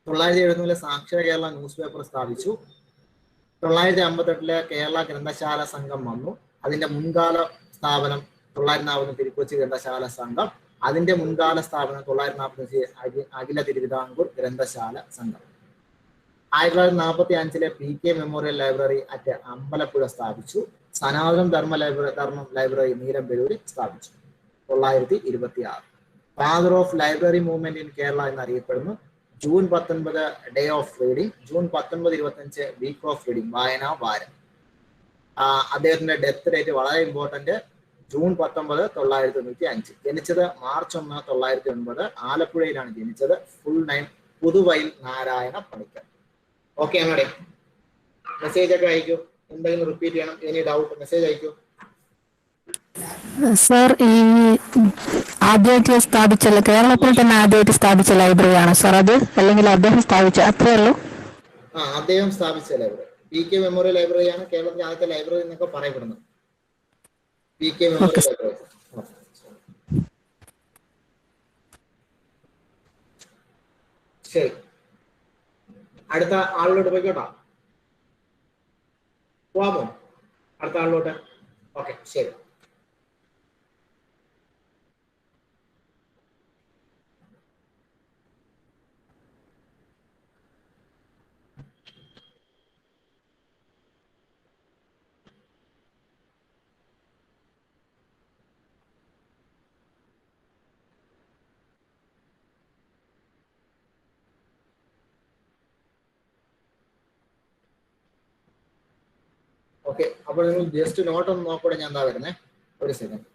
തൊള്ളായിരത്തി സാക്ഷര Kerala news paper സ്ഥാപിച്ചു. 958 കേരള ഗ്രന്ഥശാല സംഘം വന്നു. അതിന്റെ മുൻകാല സ്ഥാപനം 940 തിരുക്കൊച്ചി ഗ്രന്ഥശാല സംഘം. അതിന്റെ മുൻകാല സ്ഥാപനം 945 അഖില തിരുവിതാംകൂർ ഗ്രന്ഥശാല സംഘം. 1945 PK memorial library at Ambalappuzha സ്ഥാപിച്ചു. സനാതനം ധർമ്മ ലൈബ്രറി നീലംപെരൂരിൽ സ്ഥാപിച്ചു. 926 father of library movement in Kerala എന്നറിയപ്പെടുന്നു. June 19 day of reading, June 19-25 week of reading, വായനാ വാരം. അദ്ദേഹത്തിന്റെ ഡെത്ത് ഡേറ്റ് വളരെ ഇമ്പോർട്ടന്റ്, ജൂൺ 19, 1995. ജനിച്ചത് മാർച്ച് 1, 1909. ആലപ്പുഴയിലാണ് ജനിച്ചത്. Full name Puthuvayil Narayana Panicker. Okay അങ്ങനെ മെസ്സേജ് ഒക്കെ അയക്കൂ. എന്തെങ്കിലും റിപ്പീറ്റ് ചെയ്യണം, എനി ഡൗട്ട് മെസ്സേജ് അയക്കൂ. സർ, ഈ ആദ്യമായിട്ട് സ്ഥാപിച്ചല്ലോ, കേരളത്തിൽ തന്നെ ആദ്യമായിട്ട് സ്ഥാപിച്ച ലൈബ്രറിയാണ് സർ അത്, അല്ലെങ്കിൽ അദ്ദേഹം സ്ഥാപിച്ച അത്രേ ഉള്ളൂ? അദ്ദേഹം സ്ഥാപിച്ച ലൈബ്രറി PK മെമ്മോറിയൽ ലൈബ്രറിയാണ് കേരളത്തിലെ ആദ്യത്തെ ലൈബ്രറി എന്നൊക്കെ പറയപ്പെടുന്നത്. PK memorial library. ശരി, അടുത്ത ആളിലോട്ട് പോയിക്കോട്ടോ. പോവാമോ അടുത്ത ആളിലോട്ട്? ഓക്കെ, ശരി. ഓക്കെ, അപ്പോൾ നിങ്ങൾ ജസ്റ്റ് നോട്ട് ഒന്ന് നോക്കൂടെ, ഞാൻ എന്താ വരുന്നേ, ഒരു സെക്കൻഡ്.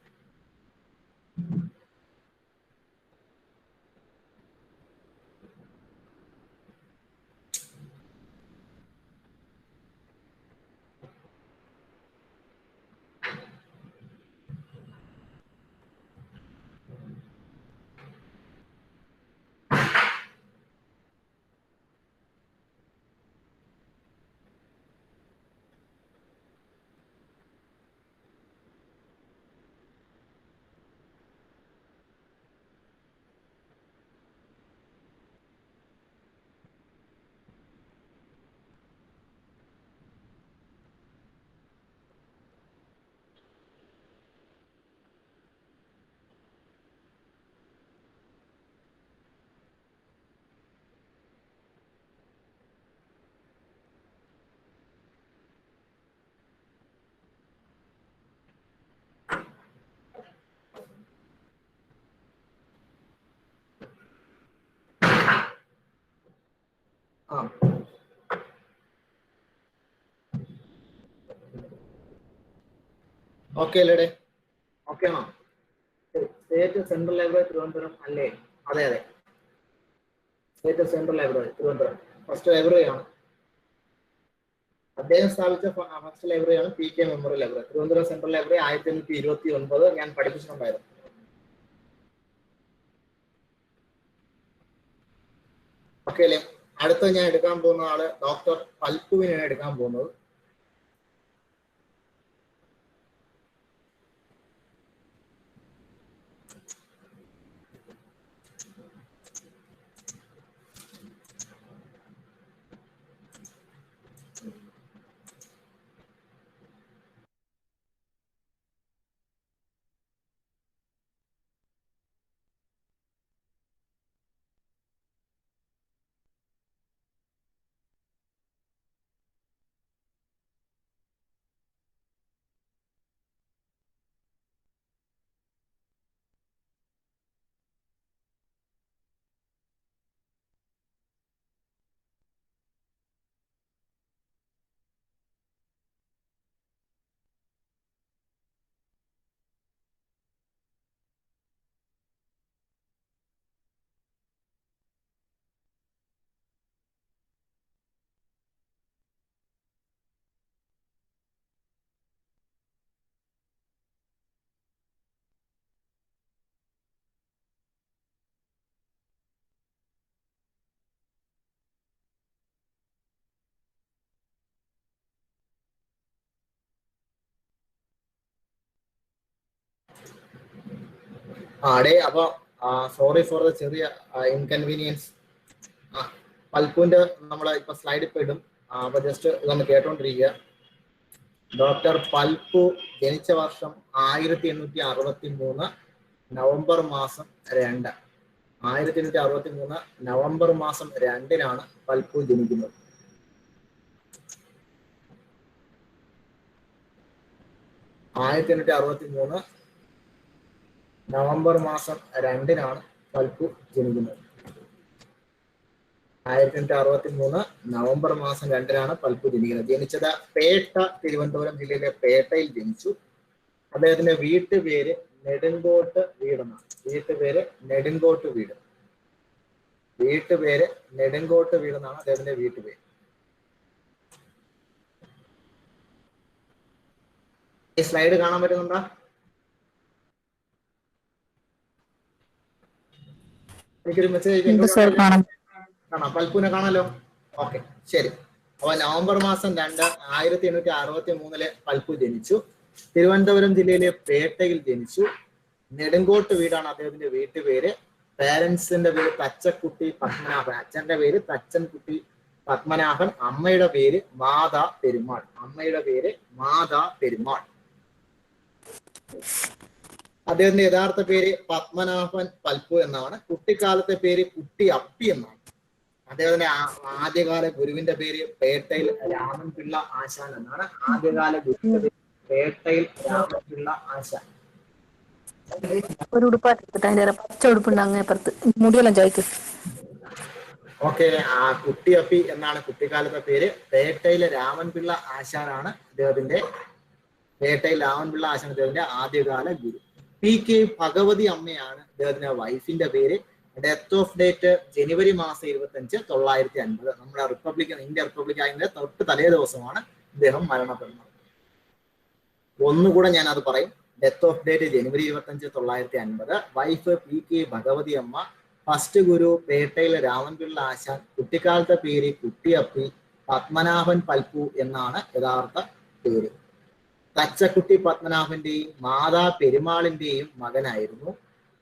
ഓക്കെ അല്ലേടെ? ഓക്കെ ആണോ? സ്റ്റേറ്റ് സെൻട്രൽ ലൈബ്രറി തിരുവനന്തപുരം അല്ലേ? അതെ അതെ, state central library Thiruvananthapuram first ലൈബ്രറിയാണ്. അദ്ദേഹം സ്ഥാപിച്ച ഫസ്റ്റ് ലൈബ്രറിയാണ് PK memorial library. Thiruvananthapuram central library 1829 ഞാൻ പഠിപ്പിച്ചിട്ടുണ്ടായിരുന്നു. ഓക്കെ അല്ലേ? അടുത്ത ഞാൻ എടുക്കാൻ പോകുന്ന ആള് ഡോക്ടർ പൽപ്പുവിനാണ് എടുക്കാൻ പോകുന്നത്. അടേ അപ്പൊ സോറി ഫോർ ദ ചെറിയ ഇൻകൺവീനിയൻസ്. പൽപ്പുവിന്റെ നമ്മളെ ഇപ്പൊ സ്ലൈഡ് ഇപ്പൊ ഇടും. അപ്പൊ ജസ്റ്റ് ഇതൊന്ന് കേട്ടോണ്ടിരിക്കുക. ഡോക്ടർ പൽപ്പു ജനിച്ച വർഷം 1863 നവംബർ മാസം 2. 1863 നവംബർ മാസം 2-നാണ് പൽപ്പു ജനിക്കുന്നത്. നവംബർ മാസം 2-നാണ് പൽപ്പു ജനിക്കുന്നത്. 1863 നവംബർ മാസം 2-നാണ് പൽപ്പു ജനിക്കുന്നത്. ജനിച്ചത് പേട്ട, തിരുവനന്തപുരം ജില്ലയിലെ പേട്ടയിൽ ജനിച്ചു. അദ്ദേഹത്തിന്റെ വീട്ടുപേര് നെടുങ്കോട്ട് വീടെന്നാണ്. വീട്ടുപേര് നെടുങ്കോട്ട് വീട്. വീട്ടുപേര് നെടുങ്കോട്ട് വീടെന്നാണ് അദ്ദേഹത്തിന്റെ വീട്ടുപേര്. ഈ സ്ലൈഡ് കാണാൻ പറ്റുന്നുണ്ടോ? എനിക്കൊരു മെസ്സേജ് കാണാം. പൽപ്പുവിനെ കാണാലോ. ഓക്കെ, ശരി. അപ്പൊ നവംബർ മാസം 2, 1863 പൽപ്പു ജനിച്ചു. തിരുവനന്തപുരം ജില്ലയിലെ പേട്ടയിൽ ജനിച്ചു. നെടുങ്കോട്ട് വീടാണ് അദ്ദേഹത്തിന്റെ വീട്ടുപേര്. പേരൻസിന്റെ പേര് തച്ചക്കുട്ടി പത്മനാഭൻ. അച്ഛന്റെ പേര് തച്ചൻകുട്ടി പത്മനാഭൻ. അമ്മയുടെ പേര് മാതാ പെരുമാൾ. അമ്മയുടെ പേര് മാതാ പെരുമാൾ. അദ്ദേഹത്തിന്റെ യഥാർത്ഥ പേര് പത്മനാഭൻ പൽപ്പു എന്നാണ്. കുട്ടിക്കാലത്തെ പേര് കുട്ടി അപ്പി എന്നാണ്. അദ്ദേഹത്തിന്റെ ആദ്യകാല ഗുരുവിന്റെ പേര് പേട്ടയിൽ രാമൻപിള്ള ആശാൻ എന്നാണ്. ആദ്യകാല ഗുരുവിന്റെ പേര് പേട്ടയിൽ രാമൻപിള്ള ആശാൻ. ഒരു ഉടുപ്പാട്ട് അതിന്റെ പച്ച ഉടുപ്പുണ്ട് അങ്ങേപ്പുറത്ത് മുടിയെല്ലാം ചോദിക്കും. ഓക്കെ, ആ കുട്ടിയപ്പി എന്നാണ് കുട്ടിക്കാലത്തെ പേര്. പേട്ടയിലെ രാമൻപിള്ള ആശാനാണ് അദ്ദേഹത്തിന്റെ പേട്ടയിൽ രാമൻപിള്ള ആശാൻ അദ്ദേഹത്തിന്റെ ആദ്യകാല ഗുരു. P.K. ഭഗവതി അമ്മയാണ് അദ്ദേഹത്തിന്റെ വൈഫിന്റെ പേര്. ഡെത്ത് ഓഫ് ഡേറ്റ് ജനുവരി മാസം 25, 1950. നമ്മുടെ ഇന്ത്യ റിപ്പബ്ലിക് ആയതിന്റെ തൊട്ട് തലേ ദിവസമാണ് ഇദ്ദേഹം മരണപ്പെടുന്നത്. ഒന്നുകൂടെ ഞാൻ അത് പറയും. Death of date January 25, 1950. Wife P.K. Bhagavathi അമ്മ. ഫസ്റ്റ് ഗുരു പേട്ടയിലെ രാമൻപിള്ള ആശാൻ. കുട്ടിക്കാലത്തെ പേര് കുട്ടിയപ്പി. പത്മനാഭൻ പൽപ്പു എന്നാണ് യഥാർത്ഥ പേര്. തച്ചക്കുട്ടി പത്മനാഭന്റെയും മാതാ പെരുമാളിന്റെയും മകനായിരുന്നു.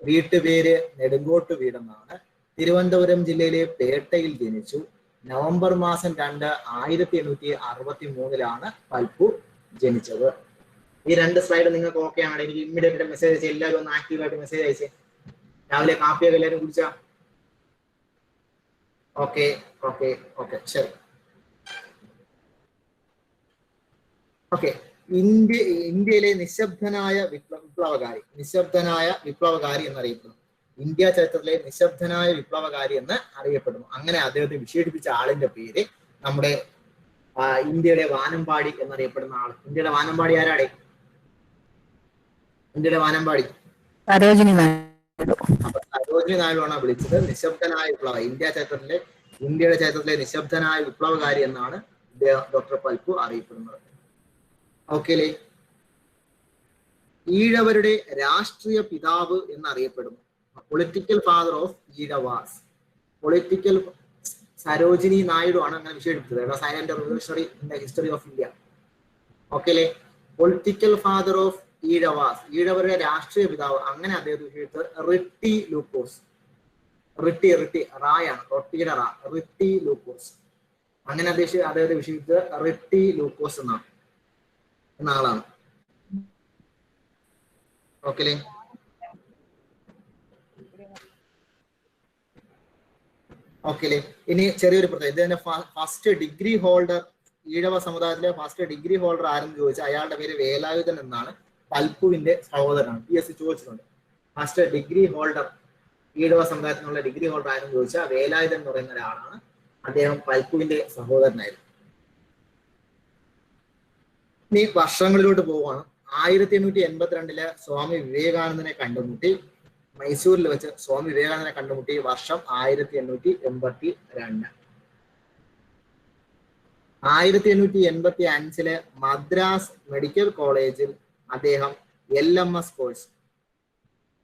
വീട്ടുപേര് നെടുങ്കോട്ട് വീടെന്നാണ്. തിരുവനന്തപുരം ജില്ലയിലെ പേട്ടയിൽ ജനിച്ചു. നവംബർ മാസം 2, 1863 പൽപ്പു ജനിച്ചത്. ഈ 2 സ്ലൈഡ് നിങ്ങൾക്ക് ഓക്കെ ആണ്? എനിക്ക് ഇമ്മീഡിയറ്റ് മെസ്സേജ് അയച്ചു. എല്ലാവരും ഒന്ന് ആക്റ്റീവായിട്ട് മെസ്സേജ് അയച്ചേ. രാവിലെ കാപ്പിയൊക്കെ എല്ലാവരും കുടിച്ചാ? ഓക്കെ ഓക്കെ ഓക്കെ, ശരി. ഓക്കെ, ഇന്ത്യയിലെ നിശബ്ദനായ വിപ്ലവകാരി എന്നറിയപ്പെടുന്നു. ഇന്ത്യ ചരിത്രത്തിലെ നിശബ്ദനായ വിപ്ലവകാരി എന്ന് അറിയപ്പെടുന്നു. അങ്ങനെ അദ്ദേഹത്തെ വിശേഷിപ്പിച്ച ആളിന്റെ പേര് നമ്മുടെ ഇന്ത്യയുടെ വാനമ്പാടി എന്നറിയപ്പെടുന്ന ആൾ. ഇന്ത്യയുടെ വാനമ്പാടി ആരാടെ? ഇന്ത്യയുടെ വാനമ്പാടി സരോജിനി നായിഡു. അപ്പൊ സരോജിനി നായിഡുവാണ് വിളിച്ചത് നിശബ്ദനായ വിപ്ലവ. ഇന്ത്യയുടെ ചരിത്രത്തിലെ നിശബ്ദനായ വിപ്ലവകാരി എന്നാണ് ഡോക്ടർ പൽപ്പു അറിയപ്പെടുന്നത്. ഓക്കെ അല്ലേ? ഈഴവരുടെ രാഷ്ട്രീയ പിതാവ് എന്നറിയപ്പെടുന്നു. Political father of Ezhavas. Sarojini Naidu ആണ് അങ്ങനെ വിശേഷിപ്പിച്ചത്. Silent revolutionary in the history of India. Okay അല്ലേ? പൊളിറ്റിക്കൽ ഫാദർ ഓഫ് ഈഴവാസ്, ഈഴവരുടെ രാഷ്ട്രീയ പിതാവ്, അങ്ങനെ അദ്ദേഹത്തെ വിശേഷിച്ചത് റിട്ടി ലൂക്കോസ്. റിട്ടി റായാണ്, റൊട്ടിയുടെ റാ, റിട്ടി ലൂക്കോസ്. അങ്ങനെ അദ്ദേഹത്തെ വിശേഷിച്ചത് റിട്ടി ലൂക്കോസ് എന്ന ആളാണ്. ഓക്കെ അല്ലേ? ഓക്കെ അല്ലേ? ഇനി ചെറിയൊരു പ്രത്യേകത, ഇതിന്റെ ഫസ്റ്റ് ഡിഗ്രി ഹോൾഡർ, ഈഴവ സമുദായത്തിലെ ഫസ്റ്റ് ഡിഗ്രി ഹോൾഡർ ആരെന്ന് ചോദിച്ചാൽ അയാളുടെ പേര് വേലായുധൻ എന്നാണ്. പൽപ്പുവിന്റെ സഹോദരനാണ്. PSC ചോദിച്ചിട്ടുണ്ട്. ഫസ്റ്റ് ഡിഗ്രി ഹോൾഡർ, ഈഴവ സമുദായത്തിനുള്ള ഡിഗ്രി ഹോൾഡർ ആരെന്ന് ചോദിച്ചാൽ വേലായുധൻ എന്ന് പറയുന്ന ഒരാളാണ്. അദ്ദേഹം പൽപ്പുവിന്റെ സഹോദരനായിരുന്നു. ഇനി വർഷങ്ങളിലോട്ട് പോവുകയാണ്. 1882 സ്വാമി വിവേകാനന്ദനെ കണ്ടുമുട്ടി. മൈസൂരിൽ വെച്ച് സ്വാമി വിവേകാനന്ദനെ കണ്ടുമുട്ടി. വർഷം 1882. 1885 മദ്രാസ് മെഡിക്കൽ കോളേജിൽ അദ്ദേഹം LMS course,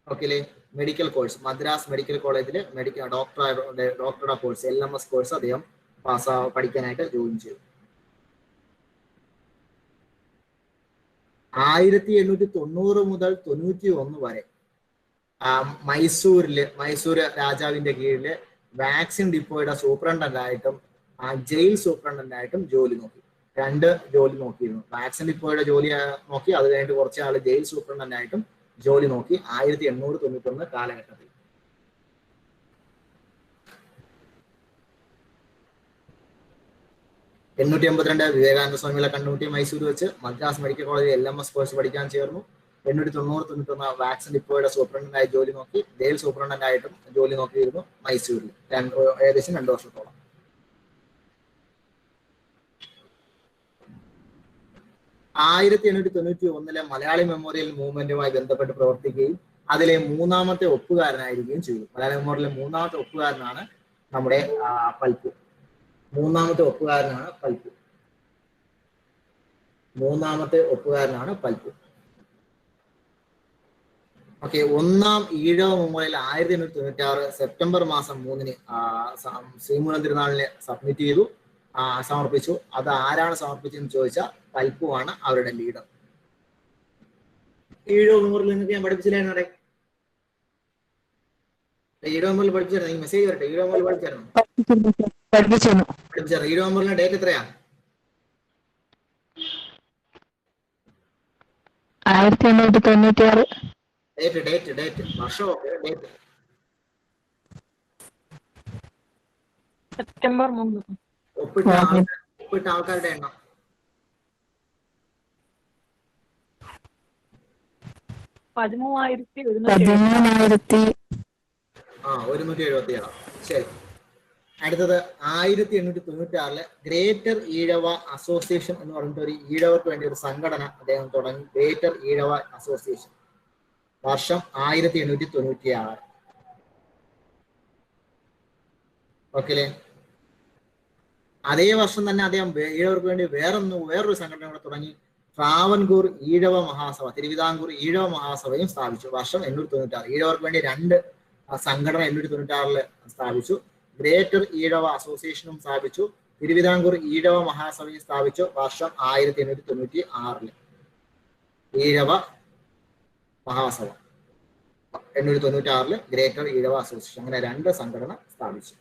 okay, medical course, Madras medical കോളേജിൽ ഡോക്ടറുടെ കോഴ്സ്, LMS കോഴ്സ് അദ്ദേഹം പഠിക്കാനായിട്ട് ജോയിൻ ചെയ്തു. 1890 മുതൽ 91 വരെ മൈസൂർ രാജാവിന്റെ കീഴില് വാക്സിൻ ഡിപ്പോയുടെ സൂപ്രണ്ടന്റായിട്ടും ജയിൽ സൂപ്രണ്ടന്റായിട്ടും ജോലി നോക്കി. 2 ജോലി നോക്കിയിരുന്നു. വാക്സിൻ ഡിപ്പോയുടെ ജോലി നോക്കി, അത് കഴിഞ്ഞിട്ട് കുറച്ച് ആള് ജയിൽ സൂപ്രണ്ടന്റായിട്ടും ജോലി നോക്കി 1891 കാലഘട്ടത്തിൽ. വിവേകാനന്ദ സ്വാമികളെ കണ്ടുമുട്ടി മൈസൂർ വെച്ച്. മദ്രാസ് മെഡിക്കൽ കോളേജിൽ LMS കോഴ്സ് പഠിക്കാൻ ചേർന്നു. 1890-91 വാക്സിൻ ഡിപ്പോയുടെ സൂപ്രണ്ടന്റായി ജോലി നോക്കി. ജയിൽ സൂപ്രണ്ടന്റായിട്ടും ജോലി നോക്കിയിരുന്നു മൈസൂരിൽ ഏകദേശം 2 വർഷത്തോളം. 1891 മലയാളി മെമ്മോറിയൽ മൂവ്മെന്റുമായി ബന്ധപ്പെട്ട് പ്രവർത്തിക്കുകയും അതിലെ 3ാമത്തെ ഒപ്പുകാരനായിരിക്കുകയും ചെയ്തു. മലയാളി മെമ്മോറിയലിലെ 3ാമത്തെ ഒപ്പുകാരനാണ് നമ്മുടെ പൽപ്പു. 3ാമത്തെ ഒപ്പുകാരനാണ് പൽപ്പു. 3ാമത്തെ ഒപ്പുകാരനാണ് പൽപ്പു. ഓക്കെ. 1ാം ഈഴവ മെമ്മോറിയൽ 1896 സെപ്റ്റംബർ മാസം 3-ന് ശ്രീമൂലം തിരുനാളിന് സബ്മിറ്റ് ചെയ്തു, സമർപ്പിച്ചു. അത് ആരാണ് സമർപ്പിച്ചതെന്ന് ചോദിച്ചാൽ പൽപ്പുവാണ് അവരുടെ ലീഡർ. ഈഴവ മെമ്മോറിയൽ നിങ്ങൾക്ക് ഞാൻ പഠിപ്പിച്ചില്ലായിരുന്നു. ഈഴവ മെമ്മോറിയൽ പഠിപ്പിച്ചായിരുന്നു. മെസ്സേജ് വരട്ടെ. ഈഴവ മെമ്മോറിയൽ പഠിപ്പിച്ചായിരുന്നു. ഈഴവ മെമ്മോറിയലിന്റെ ഡേറ്റ് എത്രയാ? 1896. ഡേറ്റ് വർഷം ഡേറ്റ് സെപ്റ്റംബർ 3. ഒപ്പിട്ട ആൾക്കാരുടെ എണ്ണം 13,177. ശരി. അടുത്തത് 1896 ഗ്രേറ്റർ ഈഴവ അസോസിയേഷൻ എന്ന് പറഞ്ഞിട്ട് ഒരു ഈഴവർക്ക് വേണ്ടി ഒരു സംഘടന അദ്ദേഹം തുടങ്ങി. Greater Ezhava association. വർഷം 1896. ഓക്കെ. അതേ വർഷം തന്നെ അദ്ദേഹം ഈഴവർക്ക് വേണ്ടി വേറൊരു സംഘടന കൂടെ തുടങ്ങി. ട്രാവൻകൂർ ഈഴവ മഹാസഭ, തിരുവിതാംകൂർ ഈഴവ മഹാസഭയും സ്ഥാപിച്ചു. വർഷം 1896. ഈഴവർക്ക് വേണ്ടി 2 സംഘടന 1896 സ്ഥാപിച്ചു. ഗ്രേറ്റർ ഈഴവ അസോസിയേഷനും സ്ഥാപിച്ചു. തിരുവിതാംകൂർ ഈഴവ മഹാസഭയും സ്ഥാപിച്ചു. വർഷം 1896. Ezhava Mahasabha 1896 greater Ezhava association. അങ്ങനെ 2 സംഘടന സ്ഥാപിച്ചു.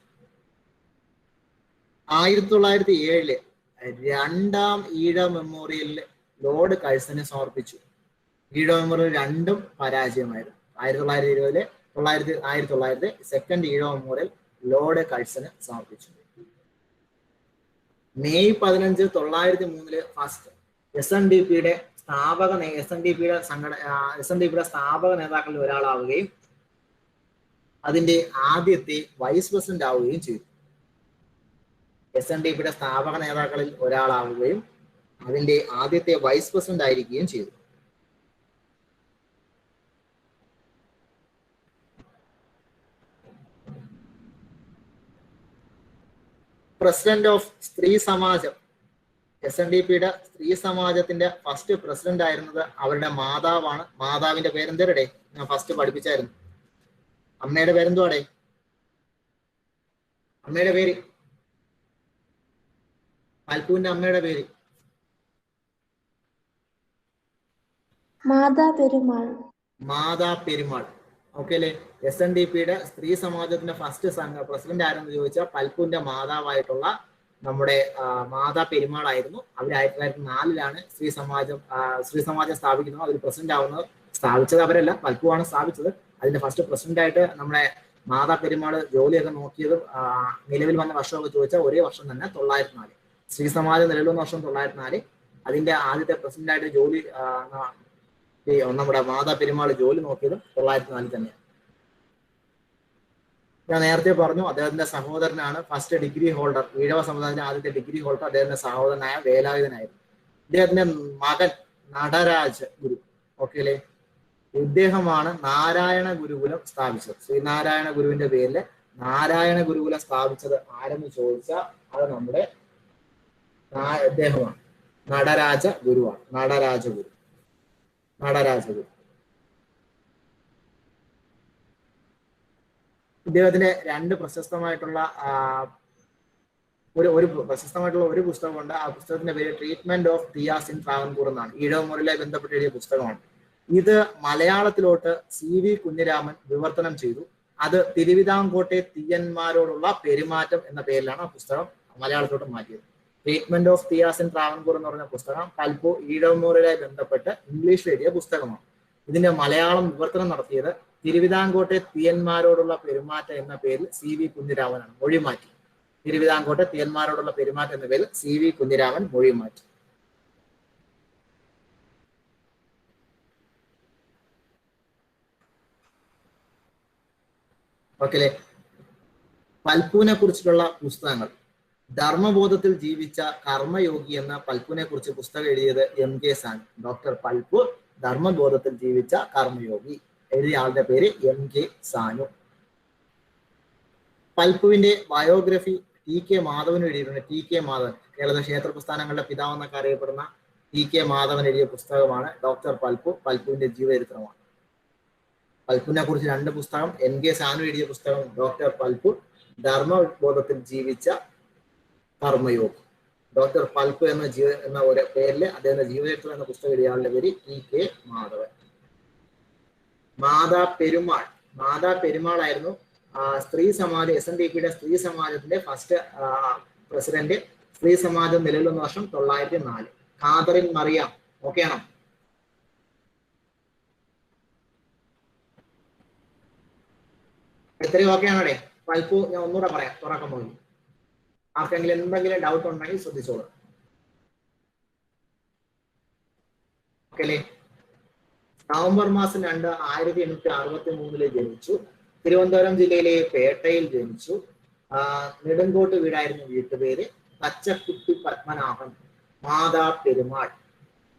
1907 2ാം ഈഴവ മെമ്മോറിയലിൽ ലോർഡ് കഴ്സന് സമർപ്പിച്ചു. ഈഴവ മെമ്മോറിയൽ 2ഉം പരാജയമായിരുന്നു. 1920 സെക്കൻഡ് ഈഴവ മെമ്മോറിയൽ ലോർഡ് കഴ്സന് സമർപ്പിച്ചു. മെയ് 15, 1903 ഫസ്റ്റ് SNDPയുടെ സ്ഥാപക നേതാക്കളിൽ ഒരാളാവുകയും അതിന്റെ ആദ്യത്തെ വൈസ് പ്രസിഡന്റ് ആവുകയും ചെയ്തു. SNDPയുടെ സ്ഥാപക നേതാക്കളിൽ ഒരാളാവുകയും അതിന്റെ ആദ്യത്തെ വൈസ് പ്രസിഡന്റ് ആയിരിക്കുകയും ചെയ്തു. പ്രസിഡന്റ് ഓഫ് സ്ത്രീ സമാജം. SNDPയുടെ സ്ത്രീ സമാജത്തിന്റെ ഫസ്റ്റ് പ്രസിഡന്റ് ആയിരുന്നത് അവരുടെ മാതാവാണ്. മാതാവിന്റെ പേരെന്തരടെ? ഞാൻ ഫസ്റ്റ് പഠിപ്പിച്ചായിരുന്നു. അമ്മയുടെ പേരെന്തുവാടെ? അമ്മയുടെ പേര്, പൽപ്പുവിന്റെ അമ്മയുടെ പേര് മാതാ പെരുമാൾ. ഓക്കെ അല്ലെ? SNDPയുടെ സ്ത്രീ സമാജത്തിന്റെ ഫസ്റ്റ് പ്രസിഡന്റ് ആരെന്ന് ചോദിച്ചാൽ പൽപ്പുവിന്റെ മാതാവായിട്ടുള്ള നമ്മുടെ മാതാ പെരുമാൾ ആയിരുന്നു. അവർ 1904 സ്ത്രീ സമാജം സ്ഥാപിക്കുന്നത്. അതിൽ പ്രസിഡന്റ് ആവുന്നത്. സ്ഥാപിച്ചത് അവരല്ല, പൽപ്പുവാണ് സ്ഥാപിച്ചത്. അതിന്റെ ഫസ്റ്റ് പ്രസിഡന്റ് ആയിട്ട് നമ്മുടെ മാതാ പെരുമാൾ ജോലിയൊക്കെ നോക്കിയതും നിലവിൽ വന്ന വർഷമൊക്കെ ചോദിച്ചാൽ ഒരേ വർഷം തന്നെ 1904. സ്ത്രീ സമാജം നിലവിൽ വന്ന വർഷം 1904. അതിന്റെ ആദ്യത്തെ പ്രസിഡന്റ് ആയിട്ട് ജോലി നമ്മുടെ മാതാ പെരുമാൾ ജോലി നോക്കിയതും 1904 തന്നെയാണ്. ഞാൻ നേരത്തെ പറഞ്ഞു അദ്ദേഹത്തിന്റെ സഹോദരനാണ് ഫസ്റ്റ് ഡിഗ്രി ഹോൾഡർ. ഈഴവ സമുദായത്തിന്റെ ആദ്യത്തെ ഡിഗ്രി ഹോൾഡർ അദ്ദേഹത്തിന്റെ സഹോദരനായ വേലായുധനായിരുന്നു. ഇദ്ദേഹത്തിന്റെ മകൻ നടരാജ് ഗുരു. ഓക്കെ അല്ലേ? ഇദ്ദേഹമാണ് നാരായണ ഗുരുകുലം സ്ഥാപിച്ചത്. ശ്രീനാരായണ ഗുരുവിന്റെ പേരില് നാരായണ ഗുരുകുലം സ്ഥാപിച്ചത് ആരെന്ന് ചോദിച്ചാൽ അത് നമ്മുടെ അദ്ദേഹമാണ്. നടരാജ ഗുരുവാണ്. നടരാജഗുരു. ഇദ്ദേഹത്തിന്റെ 2 പ്രശസ്തമായിട്ടുള്ള ഒരു പുസ്തകമുണ്ട്. ആ പുസ്തകത്തിന്റെ പേര് treatment of Diaz in Travancore എന്നാണ്. ഈഴവ മുറയിലെ ബന്ധപ്പെട്ട് എഴുതിയ പുസ്തകമാണ്. ഇത് മലയാളത്തിലോട്ട് CV കുഞ്ഞിരാമൻ വിവർത്തനം ചെയ്തു. അത് തിരുവിതാംകോട്ടെ തീയന്മാരോടുള്ള പെരുമാറ്റം എന്ന പേരിലാണ് ആ പുസ്തകം മലയാളത്തിലോട്ട് മാറ്റിയത്. Treatment of Thiyyas in Travancore എന്ന് പറഞ്ഞ പുസ്തകം പൽപ്പു ഈഴവന്നൂരുമായി ബന്ധപ്പെട്ട് ഇംഗ്ലീഷിൽ എഴുതിയ പുസ്തകമാണ്. ഇതിന്റെ മലയാളം വിവർത്തനം നടത്തിയത് തിരുവിതാംകോട്ടെ തീയന്മാരോടുള്ള പെരുമാറ്റം എന്ന പേരിൽ CV കുഞ്ഞിരാമനാണ്. മൊഴിമാറ്റി. തിരുവിതാംകോട്ടെ തീയന്മാരോടുള്ള പെരുമാറ്റം എന്ന പേരിൽ CV കുഞ്ഞിരാമൻ മൊഴിമാറ്റി. ഓക്കെ. പൽപ്പുവിനെ കുറിച്ചിട്ടുള്ള പുസ്തകങ്ങൾ. ധർമ്മബോധത്തിൽ ജീവിച്ച കർമ്മയോഗി എന്ന പൽപ്പുവിനെ കുറിച്ച് പുസ്തകം എഴുതിയത് MK സാനു. ഡോക്ടർ പൽപ്പു ധർമ്മബോധത്തിൽ ജീവിച്ച കർമ്മയോഗി എഴുതിയ ആളുടെ പേര് MK സാനു. പൽപ്പുവിന്റെ ബയോഗ്രഫി TK മാധവൻ എഴുതിയിട്ടുണ്ട്. TK മാധവൻ കേരള ക്ഷേത്ര പ്രസ്ഥാനങ്ങളുടെ പിതാവെന്നൊക്കെ അറിയപ്പെടുന്ന TK മാധവൻ എഴുതിയ പുസ്തകമാണ് ഡോക്ടർ പൽപ്പു. പൽപ്പുവിന്റെ ജീവചരിത്രമാണ്. പൽപ്പുവിനെ കുറിച്ച് 2 പുസ്തകം. MK സാനു എഴുതിയ പുസ്തകം ഡോക്ടർ പൽപ്പു ധർമ്മബോധത്തിൽ ജീവിച്ച കർമ്മയോഗി. ഡോക്ടർ പൽപ്പു എന്ന ഒരു പേരില് അദ്ദേഹത്തിന്റെ ജീവചരിത്രം എന്ന പുസ്തകം എഴുതിയ ആളുടെ പേര് TK മാധവൻ. മാതാ പെരുമാൾ. മാതാ പെരുമാൾ ആയിരുന്നു സ്ത്രീ സമാജം SNDPയുടെ സ്ത്രീ സമാജത്തിന്റെ ഫസ്റ്റ് പ്രസിഡന്റ്. സ്ത്രീ സമാജം നിലവിൽ വന്ന വർഷം 904. കാതറിൻ മറിയാം. ഓക്കെ ആണോ? ഇത്രയും ഓക്കെ ആണോടെ? പൽപ്പു ഞാൻ ഒന്നുകൂടെ പറയാം തുറക്കം പോയി. ആർക്കെങ്കിലും എന്തെങ്കിലും ഡൗട്ട് ഉണ്ടെങ്കിൽ ശ്രദ്ധിച്ചോളൂ. ഓക്കെ അല്ലേ? നവംബർ മാസം 2 1863 ജനിച്ചു. തിരുവനന്തപുരം ജില്ലയിലെ പേട്ടയിൽ ജനിച്ചു. നെടുങ്കോട്ട് വീടായിരുന്നു വീട്ടുപേര്. പച്ചക്കുട്ടി പത്മനാഭൻ. മാതാ പെരുമാൾ.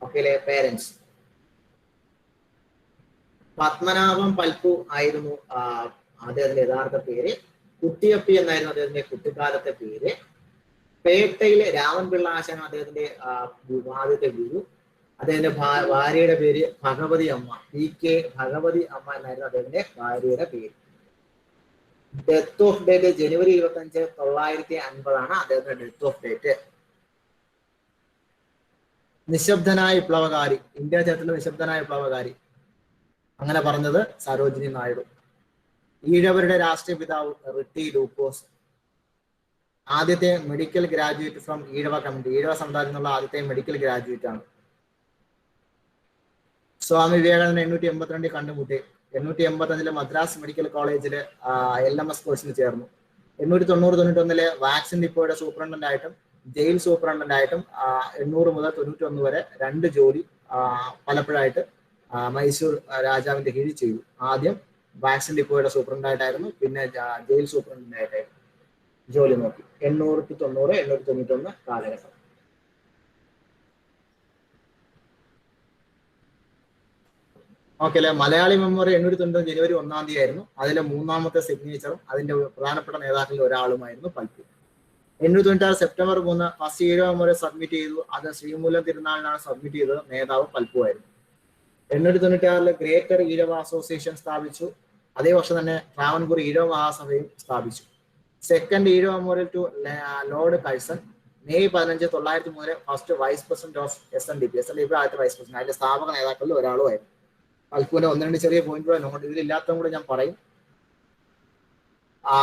ഓക്കെ അല്ലേ? പേരൻസ് പത്മനാഭൻ പൽപ്പു ആയിരുന്നു അദ്ദേഹത്തിന്റെ യഥാർത്ഥ പേര്. കുട്ടിയപ്പി എന്നായിരുന്നു അദ്ദേഹത്തിന്റെ കുട്ടിക്കാലത്തെ പേര്. പേട്ടയിലെ രാമൻപിള്ള ആശാൻ അദ്ദേഹത്തിന്റെ ആദ്യത്തെ ഗുരു. അദ്ദേഹത്തിന്റെ ഭാര്യയുടെ പേര് ഭഗവതി അമ്മ. PK ഭഗവതി അമ്മ എന്നായിരുന്നു അദ്ദേഹത്തിന്റെ ഭാര്യയുടെ പേര്. ഡെത്ത് ഓഫ് ഡേറ്റ് ജനുവരി 25, 1950 അദ്ദേഹത്തിന്റെ ഡെത്ത് ഓഫ് ഡേറ്റ്. നിശബ്ദനായ വിപ്ലവകാരി. ഇന്ത്യ ചരിത്രത്തിലെ നിശബ്ദനായ വിപ്ലവകാരി അങ്ങനെ പറഞ്ഞത് സരോജിനി നായിഡു. ഈഴവരുടെ രാഷ്ട്രീയ പിതാവ് റിട്ടി ലൂക്കോസ്. ആദ്യത്തെ medical graduate from Ezhava committee. Ezhava സമുദായത്തിൽ നിന്നുള്ള ആദ്യത്തെ മെഡിക്കൽ ഗ്രാജുവേറ്റ് ആണ്. സ്വാമി വിവേകാനന്ദൻ 882 കണ്ടുമുട്ടി. 885 മദ്രാസ് മെഡിക്കൽ കോളേജിൽ LMS കോഴ്സിന് ചേർന്നു. 890-91 വാക്സിൻ ഡിപ്പോയുടെ സൂപ്രണ്ടന്റ് ആയിട്ടും ജയിൽ സൂപ്രണ്ടന്റ് ആയിട്ടും 800 മുതൽ 91 വരെ 2 ജോലി പലപ്പോഴായിട്ട് മൈസൂർ രാജാവിന്റെ കീഴിൽ ചെയ്തു. ആദ്യം വാക്സിൻ ഡിപ്പോയുടെ സൂപ്രണ്ടായിട്ടായിരുന്നു, പിന്നെ ജയിൽ സൂപ്രണ്ടായിട്ടായിരുന്നു ജോലി നോക്കി. 890, 891 കാലഘട്ടം. ഓക്കെ അല്ലെ? മലയാളി മെമ്മോറി 890 ജനുവരി 1 ആയിരുന്നു. അതിലെ 3ാമത്തെ സിഗ്നേച്ചറും അതിന്റെ പ്രധാനപ്പെട്ട നേതാക്കളിൽ ഒരാളുമായിരുന്നു Palpu. 896 September 3 first Ezhava memorial submit ചെയ്തു. അത് ശ്രീമൂലം തിരുനാളിനാണ് സബ്മിറ്റ് ചെയ്തത്. നേതാവ് പൽപ്പു ആയിരുന്നു. 896 ഗ്രേറ്റർ ഈഴവ അസോസിയേഷൻ സ്ഥാപിച്ചു. അതേ വർഷം തന്നെ ട്രാവൻകൂർ ഈഴവ മഹാസഭയും സ്ഥാപിച്ചു. Second Ezhava memorial to Lord Curzon. May 15, 1903 first vice president of SNDP. ആദ്യത്തെ വൈസ് പ്രസിഡന്റ്. അതിന്റെ സ്ഥാപക നേതാക്കളിൽ ഒരാളുമായിരുന്നു. പൽപ്പുവിന്റെ 1-2 ചെറിയ പോയിന്റുകൾ നോട്ട് ഇതിലില്ലാത്തതും കൂടെ ഞാൻ പറയും.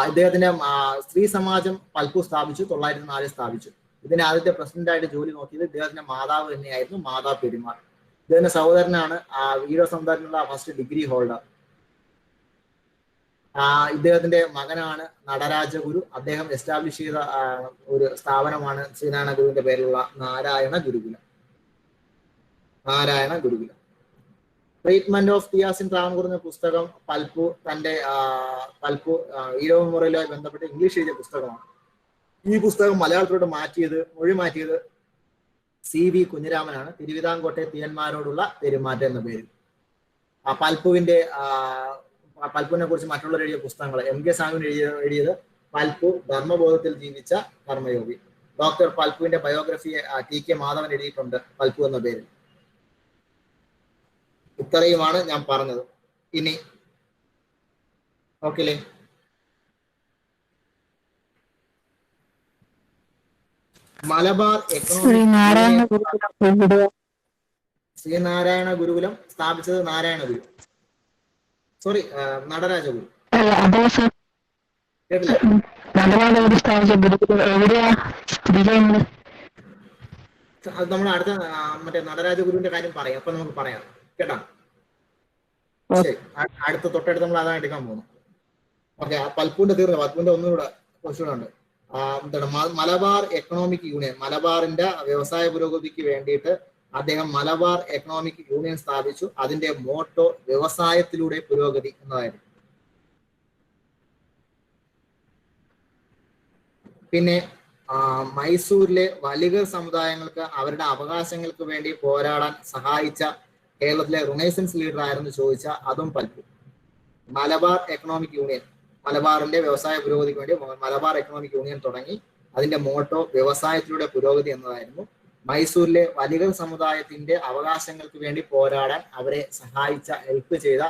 ഇദ്ദേഹത്തിന്റെ സ്ത്രീ സമാജം പൽപ്പു സ്ഥാപിച്ചു. 904 സ്ഥാപിച്ചു. ഇതിന്റെ ആദ്യത്തെ പ്രസിഡന്റായിട്ട് ജോലി നോക്കിയത് ഇദ്ദേഹത്തിന്റെ മാതാവ് തന്നെയായിരുന്നു, മാതാ പെരുമാൾ. ഇദ്ദേഹത്തിന്റെ സഹോദരനാണ് ഈഴവ സമുദായത്തിനുള്ള ഫസ്റ്റ് ഡിഗ്രി ഹോൾഡർ. ഇദ്ദേഹത്തിന്റെ മകനാണ് നടരാജഗുരു. അദ്ദേഹം എസ്റ്റാബ്ലിഷ് ചെയ്ത ഒരു സ്ഥാപനമാണ് ശ്രീനാരായണ ഗുരുവിന്റെ പേരിലുള്ള Narayana Gurukulam. Narayana Gurukulam. Treatment of Thiyyas in Travancore എന്ന പുസ്തകം പൽപ്പു തന്റെ ഈഴവ മെമ്മോറിയലുമായി ബന്ധപ്പെട്ട് ഇംഗ്ലീഷ് എഴുതിയ പുസ്തകമാണ്. ഈ പുസ്തകം മലയാളത്തിലോട്ട് മൊഴി മാറ്റിയത് CV കുഞ്ഞിരാമനാണ്. തിരുവിതാംകോട്ടെ തീയന്മാരോടുള്ള പെരുമാറ്റം എന്ന പേരിൽ. പൽപ്പുവിനെ കുറിച്ച് മറ്റുള്ളവർ എഴുതിയ പുസ്തകങ്ങൾ MK സാനുവിന് എഴുതിയത് പൽപ്പു ധർമ്മബോധത്തിൽ ജീവിച്ച കർമ്മയോഗി. ഡോക്ടർ പൽപ്പുവിന്റെ ബയോഗ്രഫിയെ TK മാധവൻ എഴുതിയിട്ടുണ്ട് പൽപ്പു എന്ന പേരിൽ. ഇത്രയുമാണ് ഞാൻ പറഞ്ഞത്. ഇനി ഓക്കെ. മലബാർ ശ്രീനാരായണ ഗുരുകുലം സ്ഥാപിച്ചത് നാരായണ ഗുരു, സോറി നടരാജ ഗുരു. അല്ല അതല്ല സർ, കേട്ടില്ല? നടരാജ സ്ഥാപിച്ച ഗുരുകുലം എവിടെയാ സ്ഥിതി ചെയ്യുന്നത്? അത് നമ്മൾ അടുത്ത മറ്റേ നടരാജ ഗുരുവിന്റെ കാര്യം പറയാം, അപ്പൊ നമുക്ക് പറയാം കേട്ടാ. ശരി, അടുത്ത തൊട്ടടുത്ത് നമ്മൾ അതാണ് എടുക്കാൻ പോകുന്നു. ഓക്കെ, ആ പൽപ്പൂന്റെ തീർന്നു. പൽപ്പൂന്റെ ഒന്നുകൂടെ കുറച്ചുകൂടെ ഉണ്ട്. എന്താണ് മലബാർ എക്കണോമിക് യൂണിയൻ, മലബാറിന്റെ വ്യവസായ പുരോഗതിക്ക് വേണ്ടിയിട്ട് അദ്ദേഹം മലബാർ എക്കണോമിക് യൂണിയൻ സ്ഥാപിച്ചു. അതിന്റെ മോട്ടോ വ്യവസായത്തിലൂടെ പുരോഗതി എന്നതായിരുന്നു. പിന്നെ മൈസൂരിലെ വലിഗർ സമുദായങ്ങൾക്ക് അവരുടെ അവകാശങ്ങൾക്ക് വേണ്ടി പോരാടാൻ സഹായിച്ച കേരളത്തിലെ റിനൈസൻസ് ലീഡർ ആയിരുന്നു ചോദിച്ചാൽ അതും പൽപ്പു. മലബാർ എക്കണോമിക് യൂണിയൻ, മലബാറിന്റെ വ്യവസായ പുരോഗതിക്ക് വേണ്ടി മലബാർ എക്കണോമിക് യൂണിയൻ തുടങ്ങി. അതിന്റെ മോട്ടോ വ്യവസായത്തിലൂടെ പുരോഗതി എന്നതായിരുന്നു. മൈസൂരിലെ വലിഗർ സമുദായത്തിന്റെ അവകാശങ്ങൾക്ക് വേണ്ടി പോരാടാൻ അവരെ സഹായിച്ച, ഹെൽപ്പ് ചെയ്ത